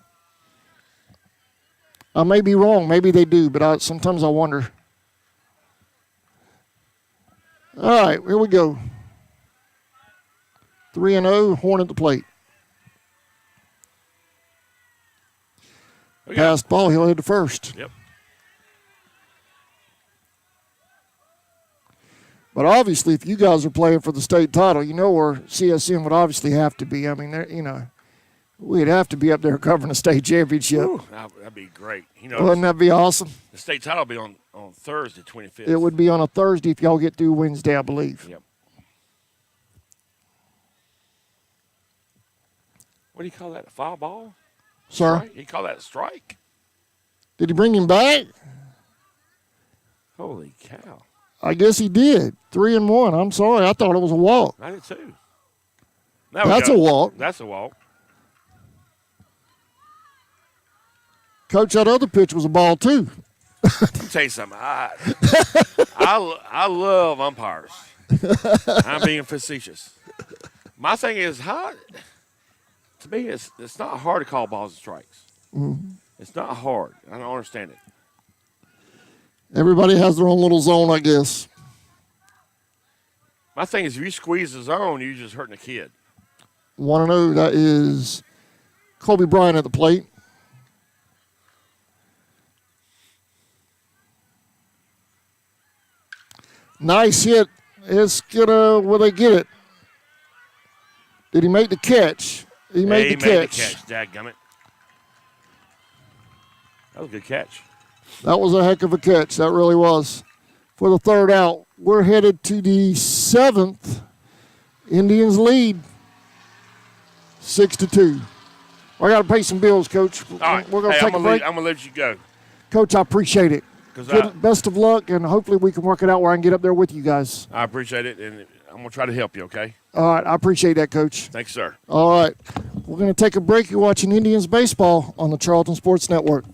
I may be wrong, maybe they do, but sometimes I wonder. All right, here we go. 3-0, Horn at the plate. Passed ball, he'll hit the first. Yep. But obviously, if you guys are playing for the state title, where CSM would obviously have to be. I mean, we'd have to be up there covering a state championship. Ooh, that'd be great. Wouldn't that be awesome? The state title will be on Thursday, 25th. It would be on a Thursday if y'all get through Wednesday, I believe. Yep. What do you call that? A foul ball? Sir? Strike? You call that a strike? Did he bring him back? Holy cow. I guess he did. 3-1. I'm sorry. I thought it was a walk. I did too. That's a walk. That's a walk. Coach, that other pitch was a ball, too. Let me tell you something. I love umpires. I'm being facetious. My thing is, to me, it's not hard to call balls and strikes. Mm-hmm. It's not hard. I don't understand it. Everybody has their own little zone, I guess. My thing is, if you squeeze the zone, you're just hurting a kid. 1-0, that is Kobe Bryant at the plate. Nice hit. Will they get it? Did he make the catch? He made the catch. Dadgummit. That was a good catch. That was a heck of a catch. That really was. For the third out, we're headed to the 7th. Indians lead 6-2. I got to pay some bills, Coach. All right. We're going to take a break. I'm going to let you go. Coach, I appreciate it. Best of luck, and hopefully we can work it out where I can get up there with you guys. I appreciate it, and I'm going to try to help you, okay? All right. I appreciate that, Coach. Thanks, sir. All right. We're going to take a break. You're watching Indians baseball on the Charlton Sports Network.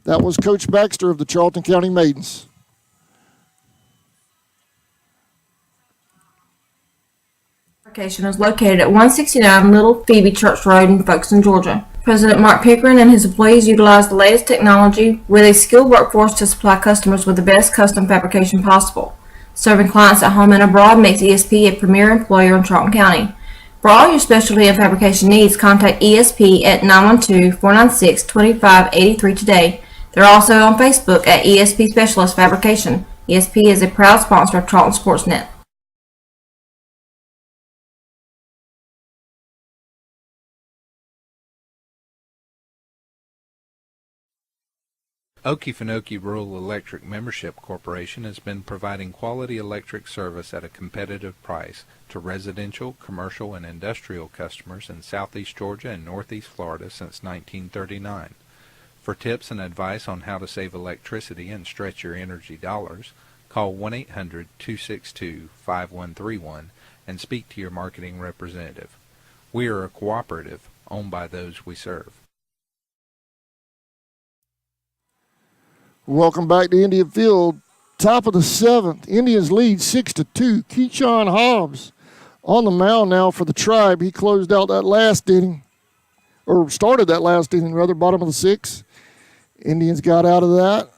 That was Coach Baxter of the Charlton County Maidens. Location is located at 169 Little Phoebe Church Road in Folkestone, Georgia. President Mark Pickering and his employees utilize the latest technology with a skilled workforce to supply customers with the best custom fabrication possible. Serving clients at home and abroad makes ESP a premier employer in Charlton County. For all your specialty and fabrication needs, contact ESP at 912-496-2583 today. They're also on Facebook at ESP Specialist Fabrication. ESP is a proud sponsor of Charlton Sportsnet. Okefenokee Rural Electric Membership Corporation has been providing quality electric service at a competitive price to residential, commercial, and industrial customers in southeast Georgia and northeast Florida since 1939. For tips and advice on how to save electricity and stretch your energy dollars, call 1-800-262-5131 and speak to your marketing representative. We are a cooperative owned by those we serve. Welcome back to Indian Field. Top of the 7th. Indians lead 6-2. Keyshawn Hobbs on the mound now for the Tribe. He closed out that last inning, or started that last inning, rather, bottom of the 6th. Indians got out of that.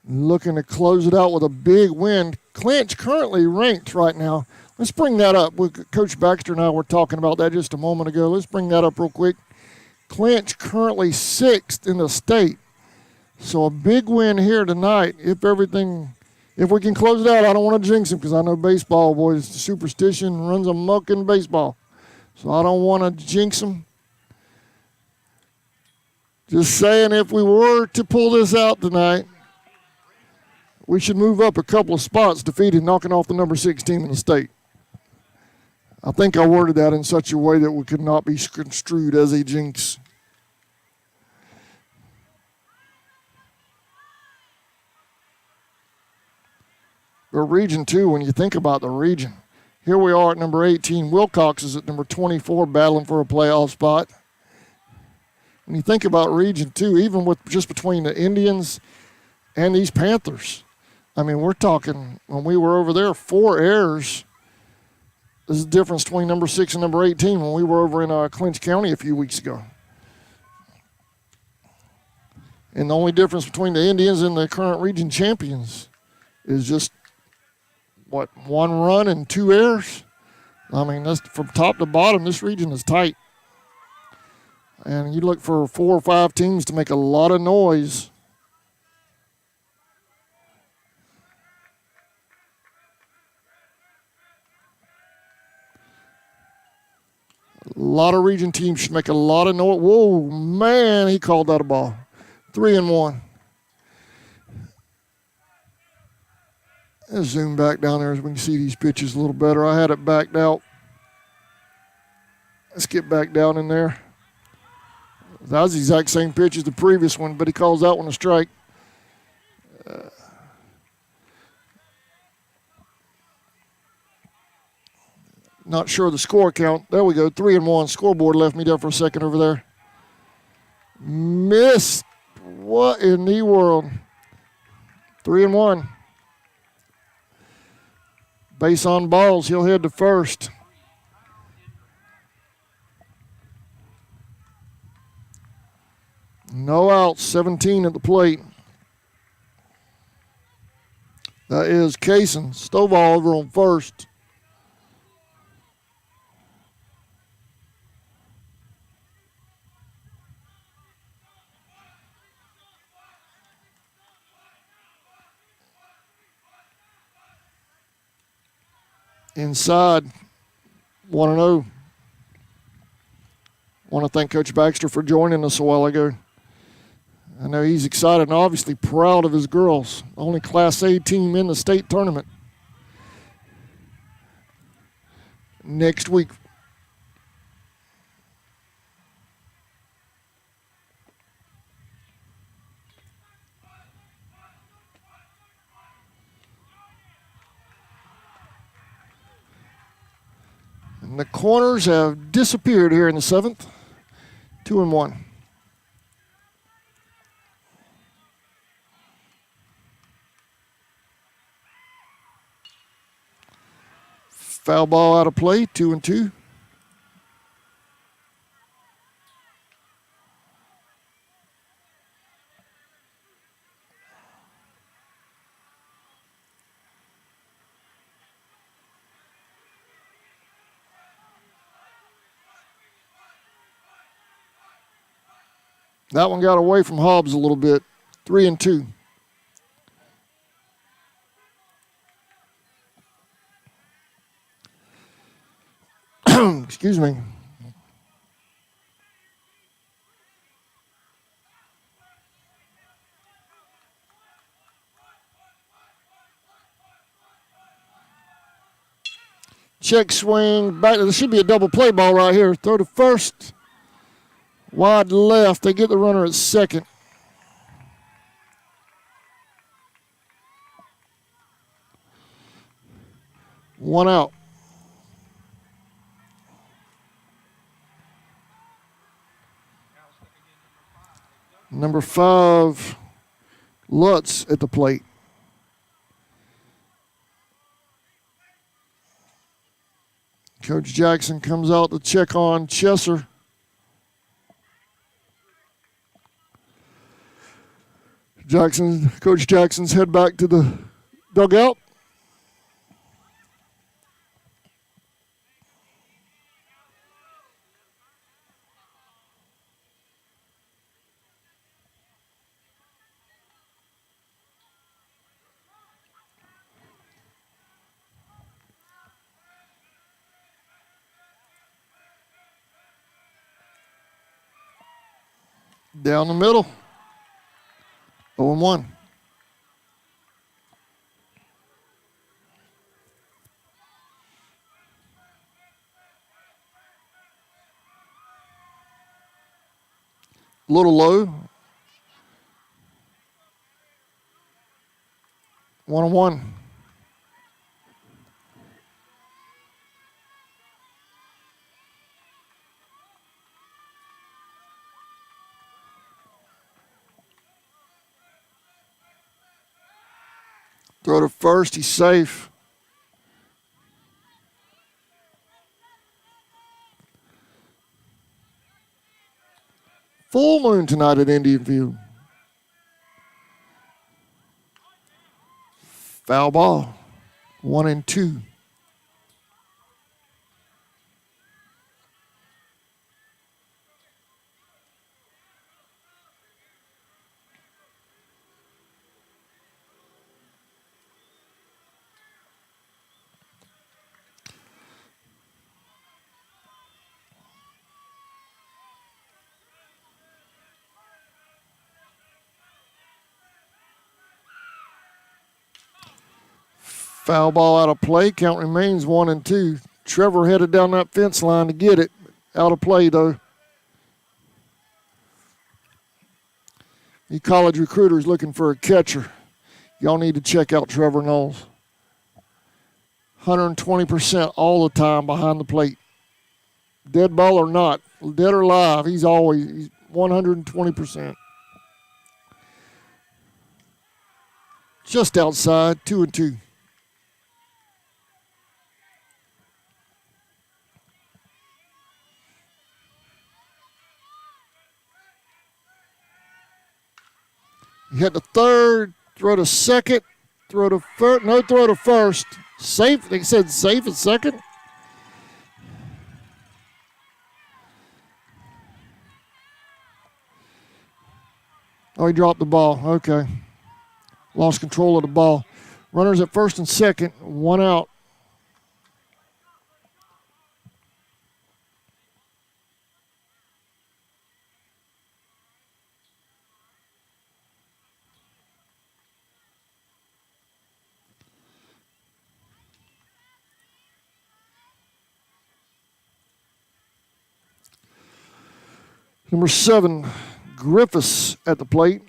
Looking to close it out with a big win. Clinch currently ranked right now. Let's bring that up. Coach Baxter and I were talking about that just a moment ago. Let's bring that up real quick. Clinch currently 6th in the state. So a big win here tonight. If we can close it out, I don't want to jinx him because I know baseball, boys, superstition runs amok in baseball. So I don't want to jinx him. Just saying, if we were to pull this out tonight, we should move up a couple of spots, defeated, knocking off the number 6 team in the state. I think I worded that in such a way that we could not be construed as a jinx. But Region 2, when you think about the region, here we are at number 18. Wilcox is at number 24, battling for a playoff spot. When you think about Region 2, even with just between the Indians and these Panthers, I mean, we're talking, when we were over there, 4 errors. This is the difference between number 6 and number 18 when we were over in Clinch County a few weeks ago. And the only difference between the Indians and the current region champions is just, 1 run and 2 errors? I mean, that's from top to bottom, this region is tight. And you look for 4 or 5 teams to make a lot of noise. A lot of region teams should make a lot of noise. Whoa, man, he called that a ball. 3-1. Let's zoom back down there as we can see these pitches a little better. I had it backed out. Let's get back down in there. That was the exact same pitch as the previous one, but he calls that one a strike. Not sure of the score count. There we go, 3-1. Scoreboard left me there for a second over there. Missed. What in the world? 3-1. Base on balls. He'll head to first. No outs. 17 at the plate. That is Kaysen. Stovall over on first. Inside, 1-0. Want to thank Coach Baxter for joining us a while ago. I know he's excited and obviously proud of his girls. Only Class A team in the state tournament. Next week. And the corners have disappeared here in the 7th. 2-1. Foul ball out of play, 2-2. That one got away from Hobbs a little bit. 3-2. Excuse me. Check swing back. There should be a double play ball right here. Throw to first. Wide left. They get the runner at second. One out. Number 5, Lutz at the plate. Coach Jackson comes out to check on Chesser. Coach Jackson's head back to the dugout. Down the middle. 0-1. A little low. 1-1. Throw to first, he's safe. Full moon tonight at Indian Field. Foul ball, 1-2. Foul ball out of play. Count remains 1-2. Trevor headed down that fence line to get it. Out of play, though. You college recruiters looking for a catcher, y'all need to check out Trevor Knowles. 120% all the time behind the plate. Dead ball or not, dead or alive, he's 120%. Just outside, 2-2. He hit the third, throw to second, throw to first, no throw to first. Safe, they said safe at second. Oh, he dropped the ball. Okay. Lost control of the ball. Runners at first and second, one out. Number 7, Griffiths at the plate.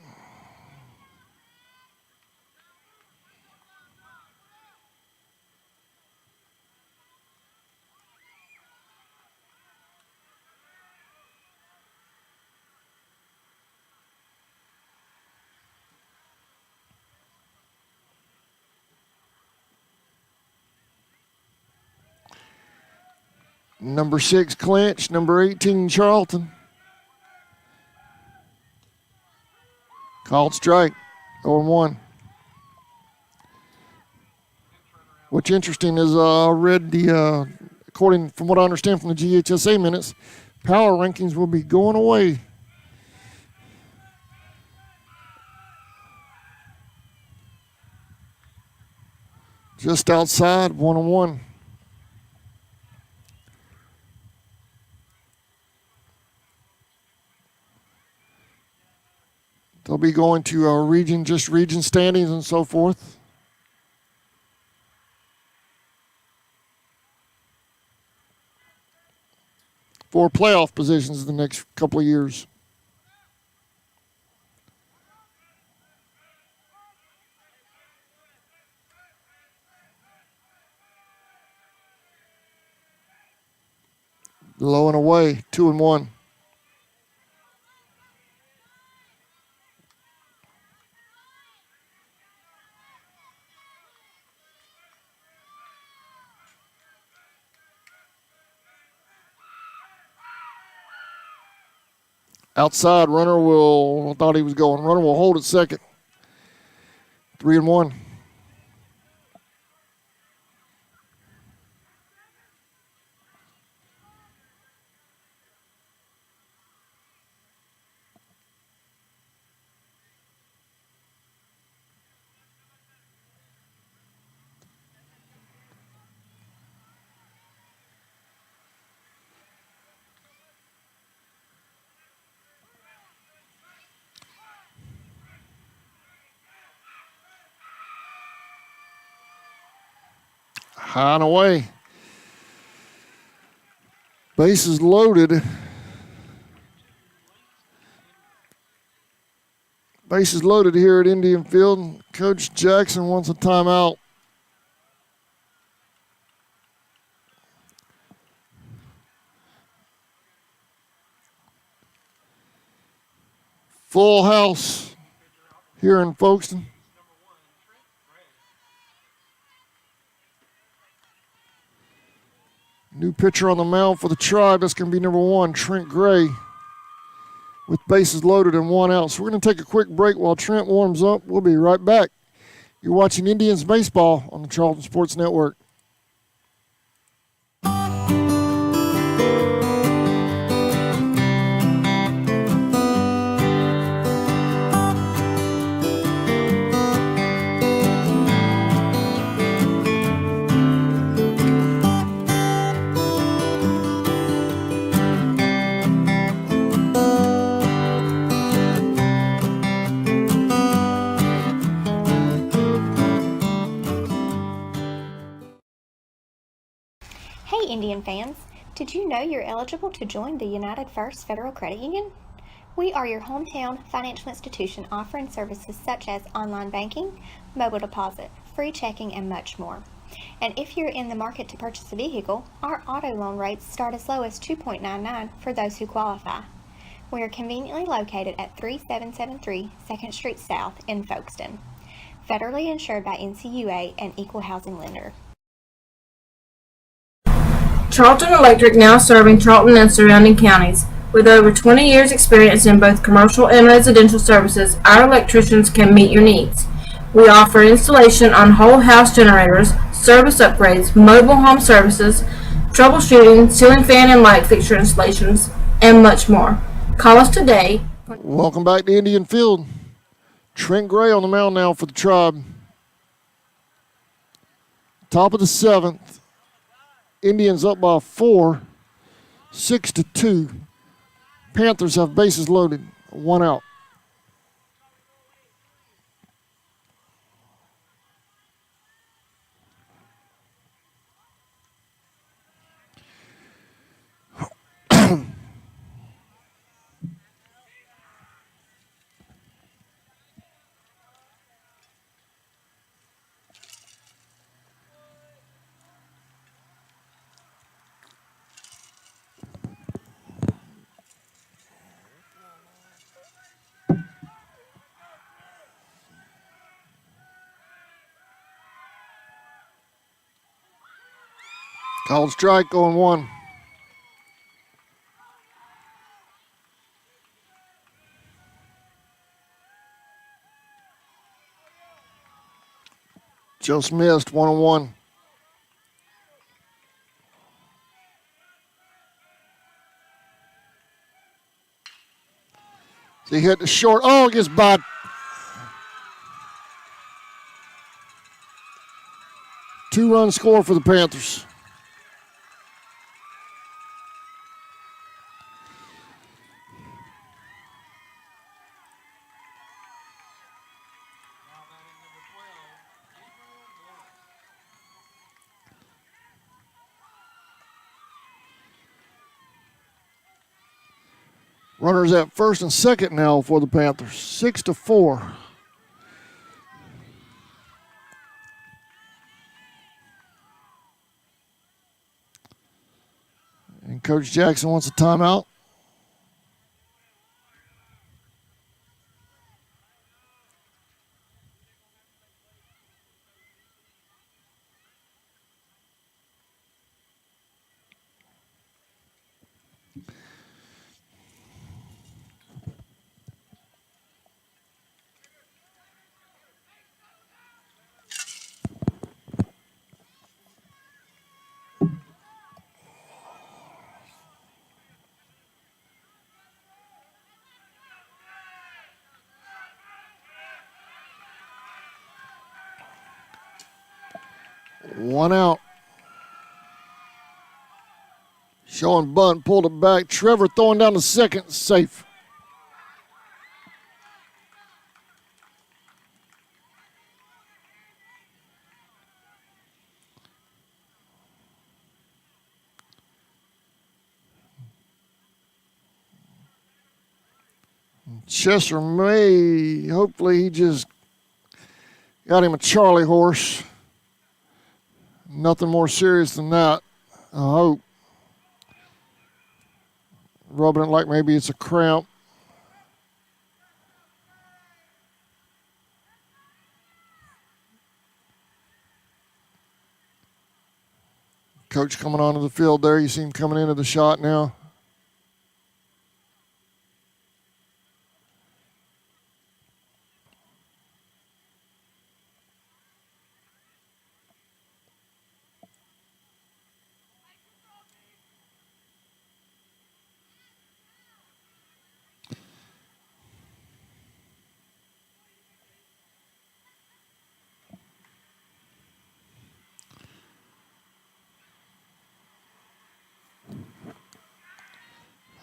Number 6, Clinch. Number 18, Charlton. Called strike, 0-1. What's interesting is I read according from what I understand from the GHSA minutes, power rankings will be going away. Just outside, 1-1. They'll be going to region standings and so forth. For playoff positions the next couple of years. Low and away, 2-1. Outside, runner will, I thought he was going. Runner will hold at second. 3-1. High and away. Bases loaded. Bases loaded here at Indian Field. Coach Jackson wants a timeout. Full house here in Folkestone. New pitcher on the mound for the Tribe. That's going to be number 1, Trent Gray, with bases loaded and 1 out. So we're going to take a quick break while Trent warms up. We'll be right back. You're watching Indians Baseball on the Charlton Sports Network. Hey Indian fans, did you know you're eligible to join the United First Federal Credit Union? We are your hometown financial institution offering services such as online banking, mobile deposit, free checking, and much more. And if you're in the market to purchase a vehicle, our auto loan rates start as low as 2.99 for those who qualify. We are conveniently located at 3773 2nd Street South in Folkestone. Federally insured by NCUA and equal housing lender. Charlton Electric, now serving Charlton and surrounding counties. With over 20 years experience in both commercial and residential services, our electricians can meet your needs. We offer installation on whole house generators, service upgrades, mobile home services, troubleshooting, ceiling fan and light fixture installations, and much more. Call us today. Welcome back to Indian Field. Trent Gray on the mound now for the Tribe. Top of the 7th. Indians up by 4, 6-2. Panthers have bases loaded, 1 out. Called strike on 1. Just missed 1-1. He hit the short. Oh, gets by. Two-run score for the Panthers. Runners at first and second now for the Panthers, 6-4. And Coach Jackson wants a timeout. One out. Showing bunt, pulled it back. Trevor throwing down to second, safe. Chester May, hopefully he just got him a Charlie horse. Nothing more serious than that, I hope. Rubbing it like maybe it's a cramp. Coach coming onto the field there. You see him coming into the shot now.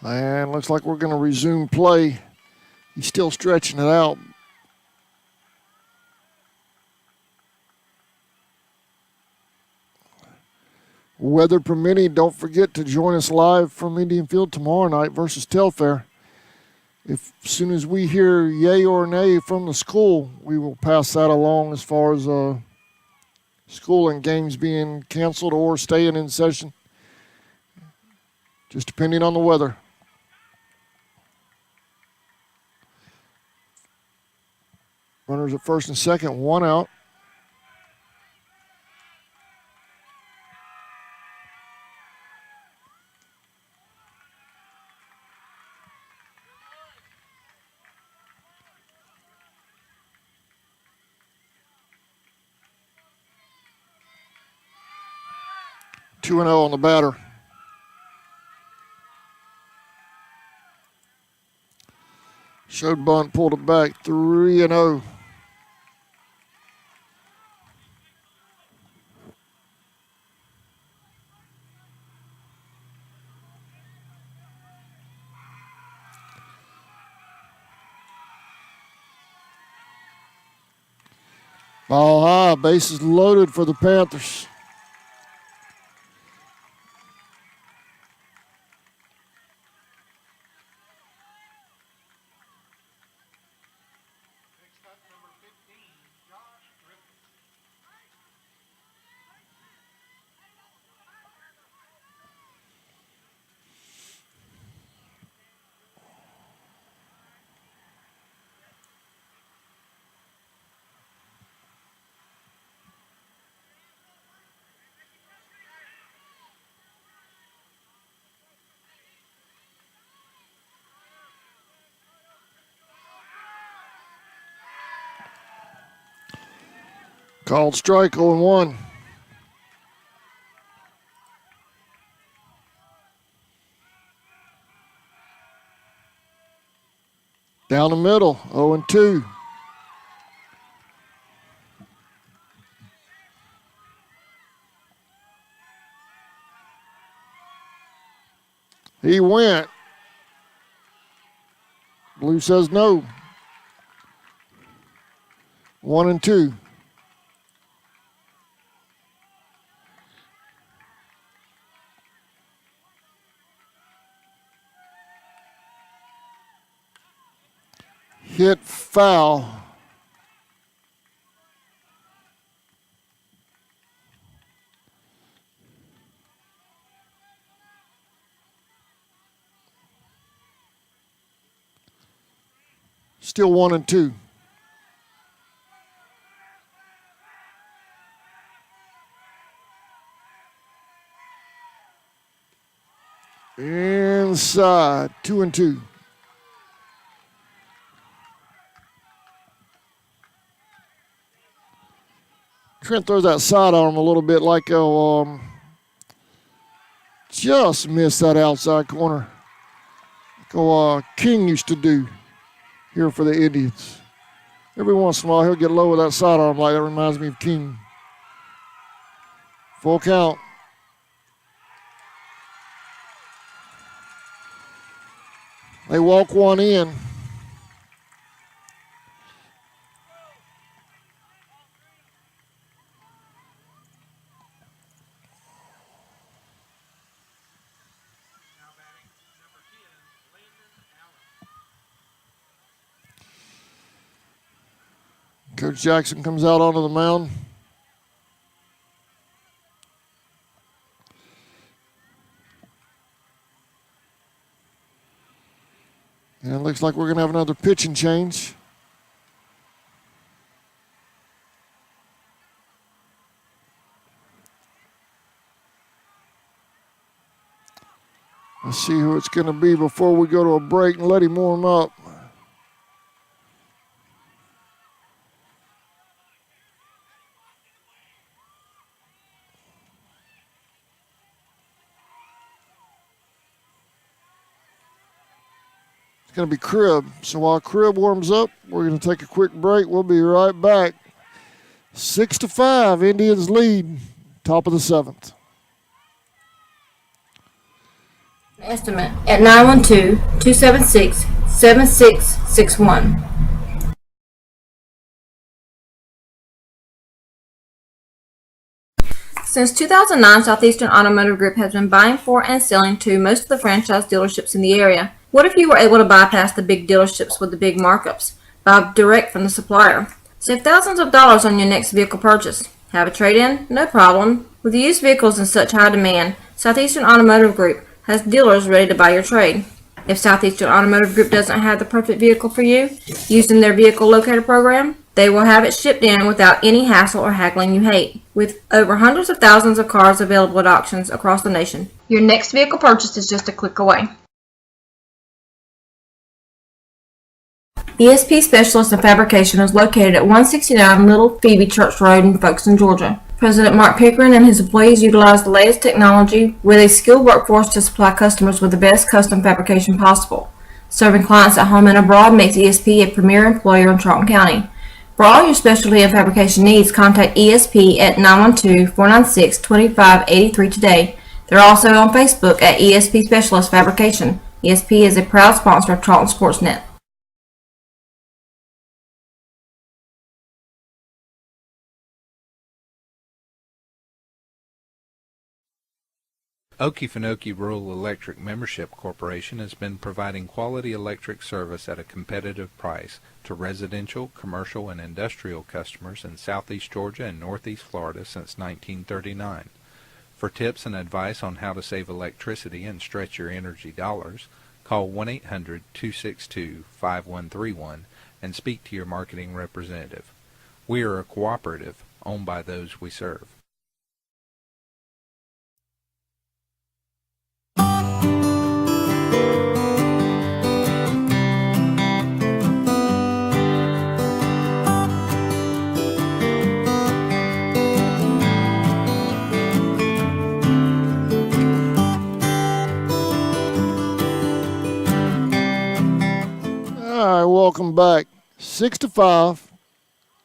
And looks like we're going to resume play. He's still stretching it out. Weather permitting, don't forget to join us live from Indian Field tomorrow night versus Telfair. If as soon as we hear yay or nay from the school, we will pass that along as far as school and games being canceled or staying in session, just depending on the weather. Runners at first and second, one out. Two and 0 on the batter. Showed bunt, pulled it back, 3-0. Ball high, bases loaded for the Panthers. Called strike, 0-1. Down the middle, 0-2. He went. Blue says no. 1-2. Hit foul. Still 1-2. Inside, 2-2. Trent throws that side arm a little bit like just missed that outside corner. Like King used to do here for the Indians. Every once in a while he'll get low with that side arm like that. Reminds me of King. Full count. They walk one in. Coach Jackson comes out onto the mound. And it looks like we're going to have another pitching change. Let's see who it's going to be before we go to a break and let him warm up. Going to be Cribb. So while Cribb warms up, we're going to take a quick break. We'll be right back. 6-5, Indians lead, top of the seventh. Estimate at 912-276-7661. Since 2009, Southeastern Automotive Group has been buying for and selling to most of the franchise dealerships in the area. What if you were able to bypass the big dealerships with the big markups? Buy direct from the supplier. Save thousands of dollars on your next vehicle purchase. Have a trade-in? No problem. With used vehicles in such high demand, Southeastern Automotive Group has dealers ready to buy your trade. If Southeastern Automotive Group doesn't have the perfect vehicle for you, using their vehicle locator program, they will have it shipped in without any hassle or haggling you hate. With over hundreds of thousands of cars available at auctions across the nation, your next vehicle purchase is just a click away. ESP Specialist in Fabrication is located at 169 Little Phoebe Church Road in Folkestone, Georgia. President Mark Pickering and his employees utilize the latest technology with a skilled workforce to supply customers with the best custom fabrication possible. Serving clients at home and abroad makes ESP a premier employer in Charlton County. For all your specialty and fabrication needs, contact ESP at 912-496-2583 today. They're also on Facebook at ESP Specialist Fabrication. ESP is a proud sponsor of Charlton Sportsnet. Okefenokee Rural Electric Membership Corporation has been providing quality electric service at a competitive price to residential, commercial, and industrial customers in southeast Georgia and northeast Florida since 1939. For tips and advice on how to save electricity and stretch your energy dollars, call 1-800-262-5131 and speak to your marketing representative. We are a cooperative owned by those we serve. All right, welcome back. 6-5,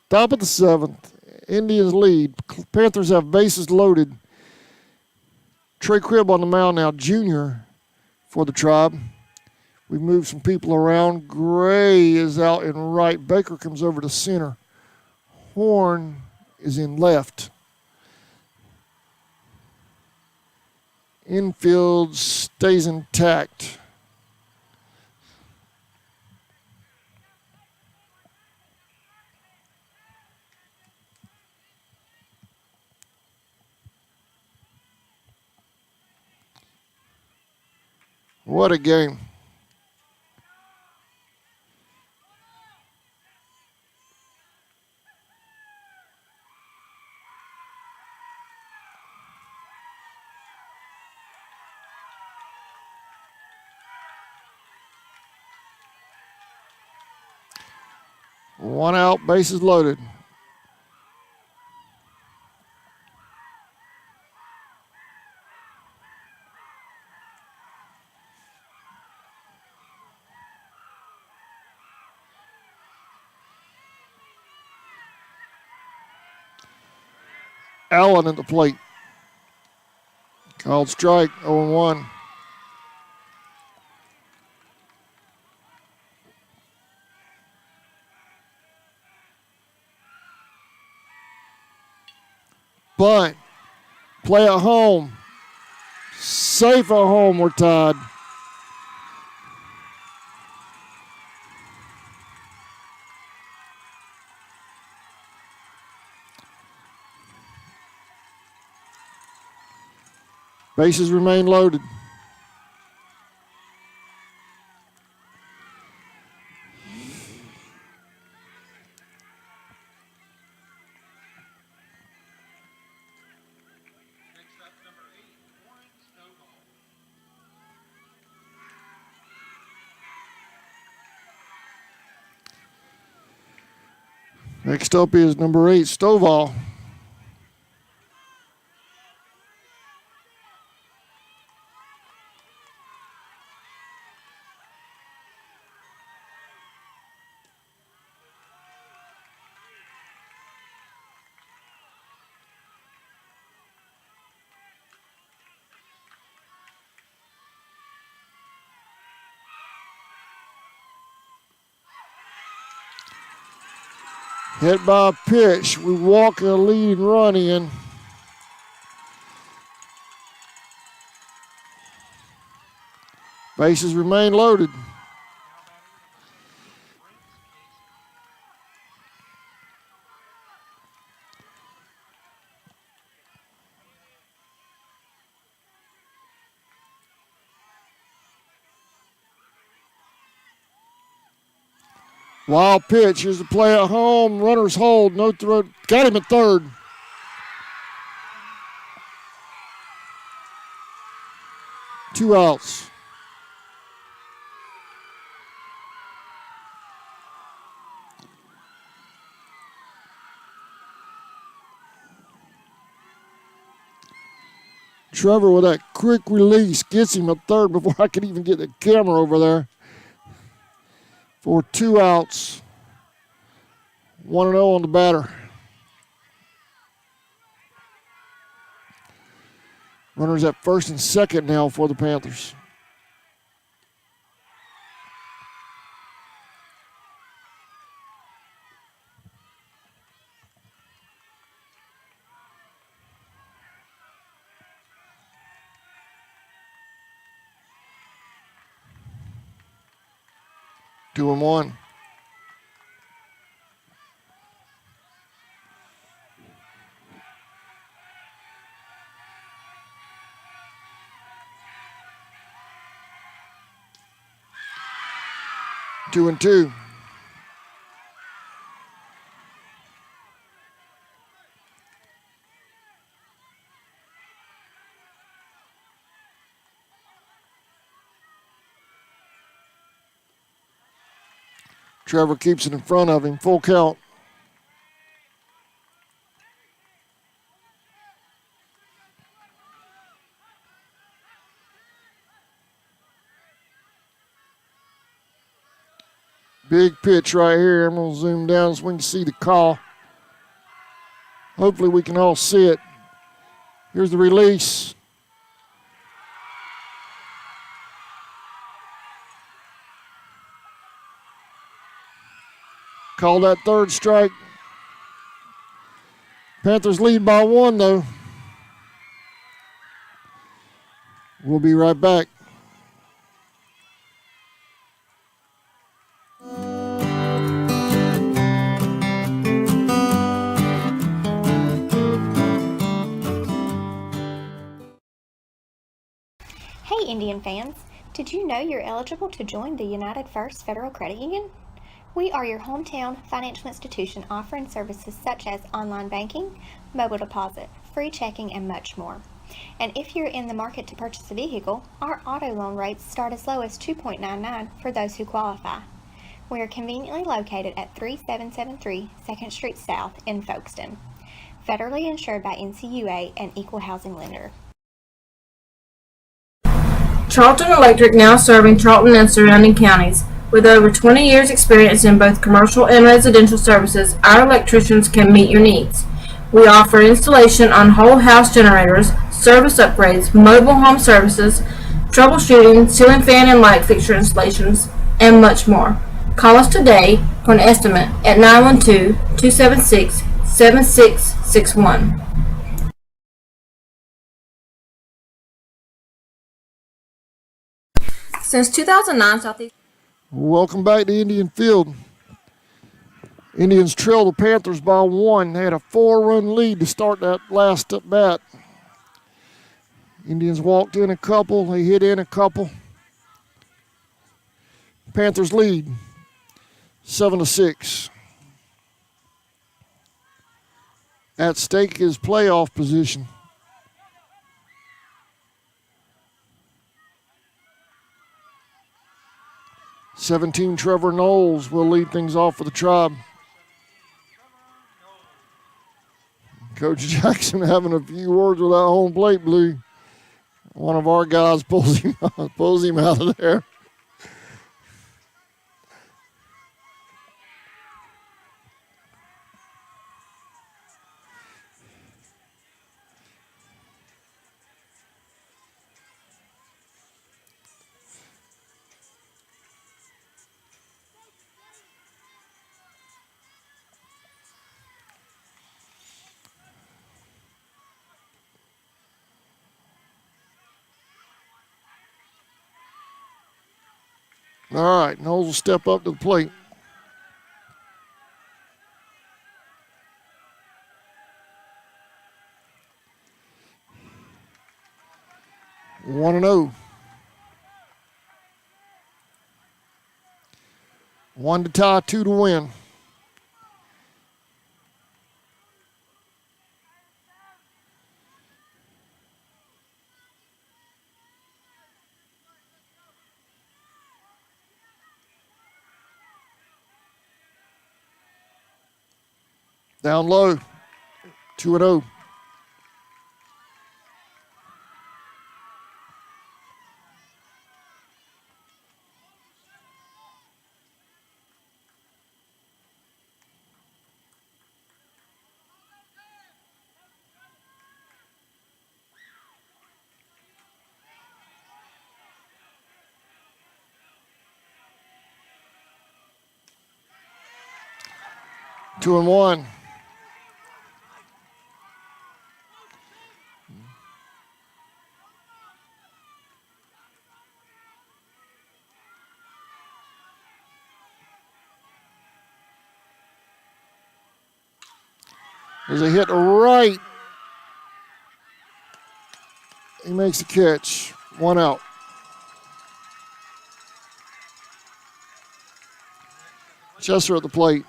top of the seventh. Indians lead. Panthers have bases loaded. Trey Cribb on the mound now, junior for the Tribe. We moved some people around. Gray is out in right. Baker comes over to center. Horn is in left. Infield stays intact. What a game. One out, bases loaded. Allen at the plate. Called strike, 0-1. Bunt. Play at home. Safe at home, we're tied. Bases remain loaded. Next up is number 8, Stovall. Hit by a pitch. We walk a leading run in. Bases remain loaded. Wild pitch. Here's the play at home. Runners hold. No throw. Got him at third. Two outs. Trevor with that quick release gets him at third before I could even get the camera over there. For two outs. 1-0 on the batter. Runners at first and second now for the Panthers. Two and one. Two and two. Trevor keeps it in front of him. Full count. Big pitch right here. I'm going to zoom down so we can see the call. Hopefully we can all see it. Here's the release. Call that third strike. Panthers lead by one, though. We'll be right back. Hey Indian fans, did you know you're eligible to join the United First Federal Credit Union? We are your hometown financial institution offering services such as online banking, mobile deposit, free checking, and much more. And if you're in the market to purchase a vehicle, our auto loan rates start as low as 2.99 for those who qualify. We are conveniently located at 3773 2nd Street South in Folkestone. Federally insured by NCUA and equal housing lender. Charlton Electric now serving Charlton and surrounding counties. With over 20 years experience in both commercial and residential services, our electricians can meet your needs. We offer installation on whole house generators, service upgrades, mobile home services, troubleshooting, ceiling fan and light fixture installations, and much more. Call us today for an estimate at 912-276-7661. Since 2009, Southeast. Welcome back to Indian Field. Indians trail the Panthers by one. They had a 4-run lead to start that last at bat. Indians walked in a couple. They hit in a couple. Panthers lead 7-6. At stake is playoff position. '17 Trevor Knowles will lead things off for the Tribe. Coach Jackson having a few words with that home plate blue. One of our guys pulls him out of there. All right, Knowles will step up to the plate. One and 0. 1 to tie, 2 to win. Down low, 2 and 0. Two and 1. There's a hit right. He makes the catch. 1 out. Chester at the plate.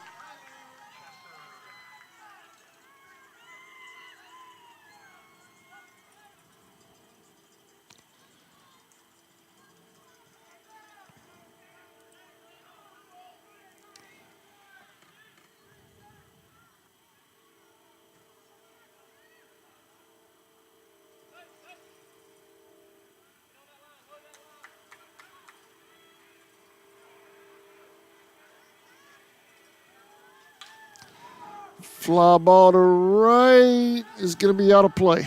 Fly ball to right is going to be out of play.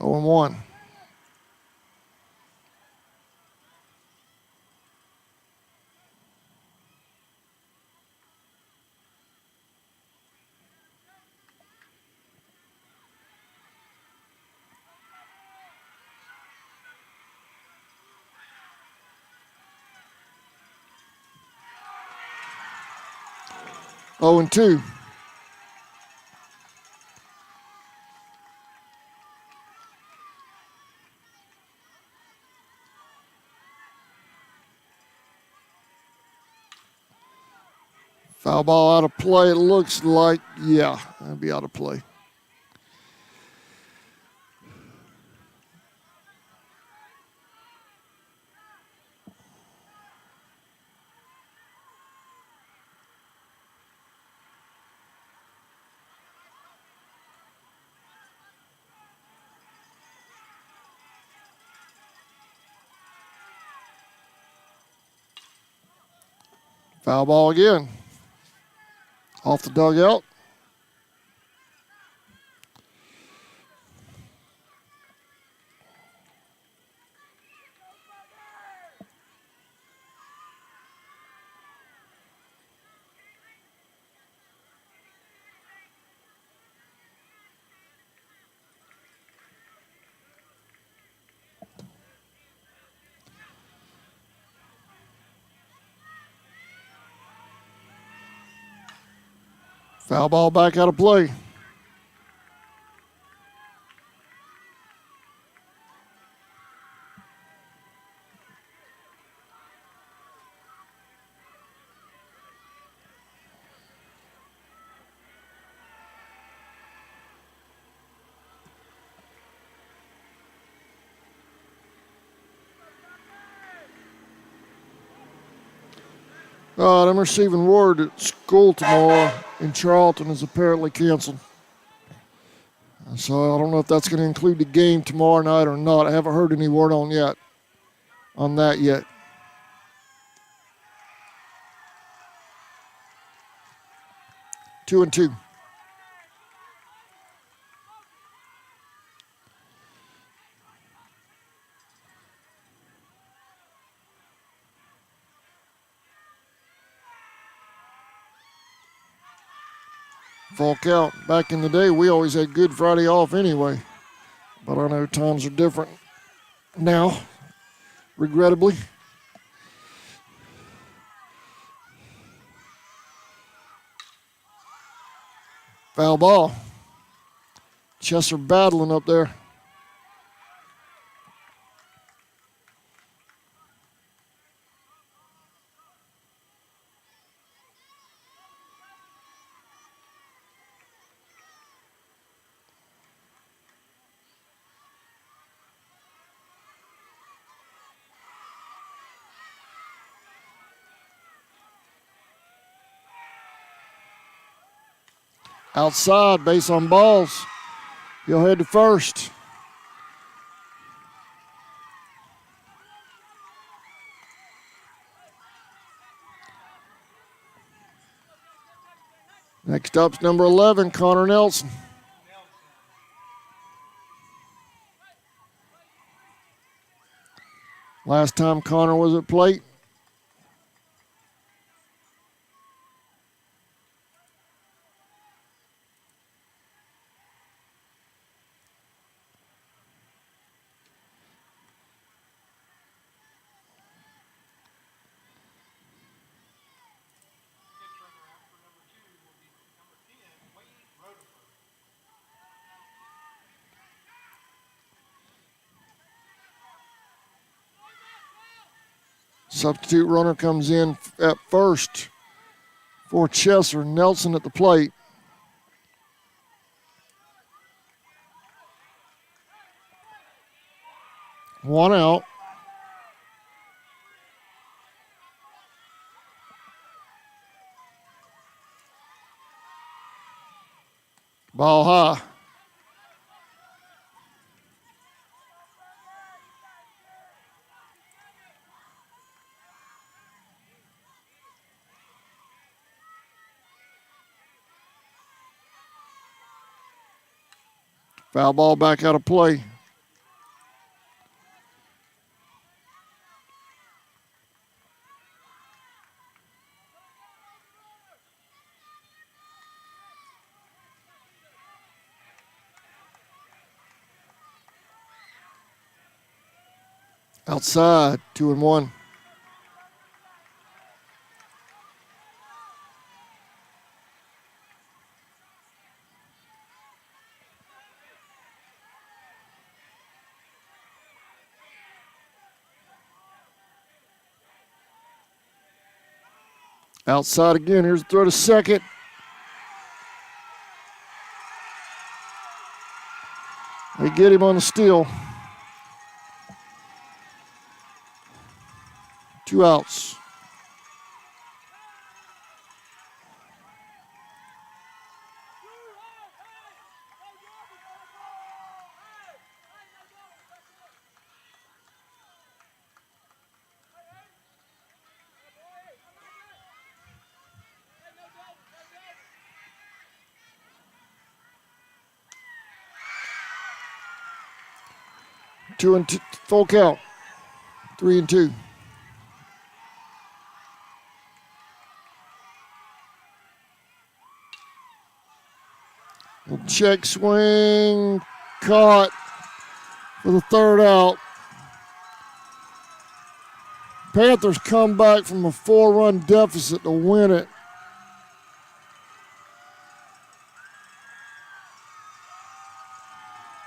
Oh and 1. Oh and 2. Foul ball out of play. It looks like, yeah, that'll be out of play. Foul ball again. Off the dugout. Foul ball back out of play. I'm receiving word that school tomorrow in Charlton is apparently canceled. So I don't know if that's going to include the game tomorrow night or not. I haven't heard any word on that yet. Two and 2. Full count. Back in the day, we always had Good Friday off anyway. But I know times are different now, regrettably. Foul ball. Chester battling up there. Outside, base on balls. He'll head to first. Next up's number 11, Connor Nelson. Last time Connor was at plate, substitute runner comes in at first for Chester. Nelson at the plate. One out. Ball high. Foul ball back out of play. Outside, 2-1. Outside again. Here's the throw to second. They get him on the steal. 2 outs. Two and two, full count. 3-2. Check swing, caught for the third out. Panthers come back from a 4-run deficit to win it.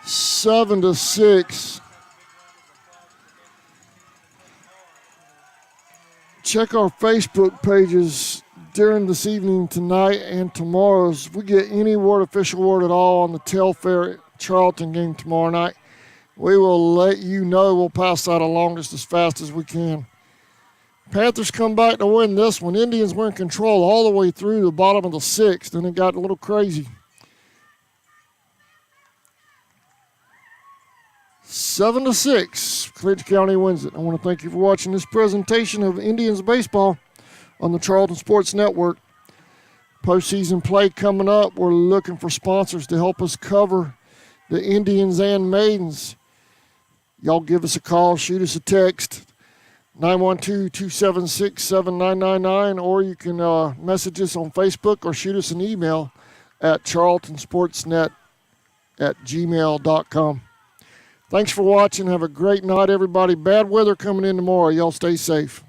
Seven to 6. Check our Facebook pages during this evening, tonight, and tomorrow. If we get any word, official word at all on the Telfair Charlton game tomorrow night, we will let you know. We'll pass that along just as fast as we can. Panthers come back to win this one. Indians were in control all the way through the bottom of the 6th, and it got a little crazy. 7 to 6. Clinch County wins it. I want to thank you for watching this presentation of Indians baseball on the Charlton Sports Network. Postseason play coming up. We're looking for sponsors to help us cover the Indians and Maidens. Y'all give us a call, shoot us a text, 912-276-7999, or you can message us on Facebook or shoot us an email at charltonsportsnet@gmail.com. Thanks for watching. Have a great night, everybody. Bad weather coming in tomorrow. Y'all stay safe.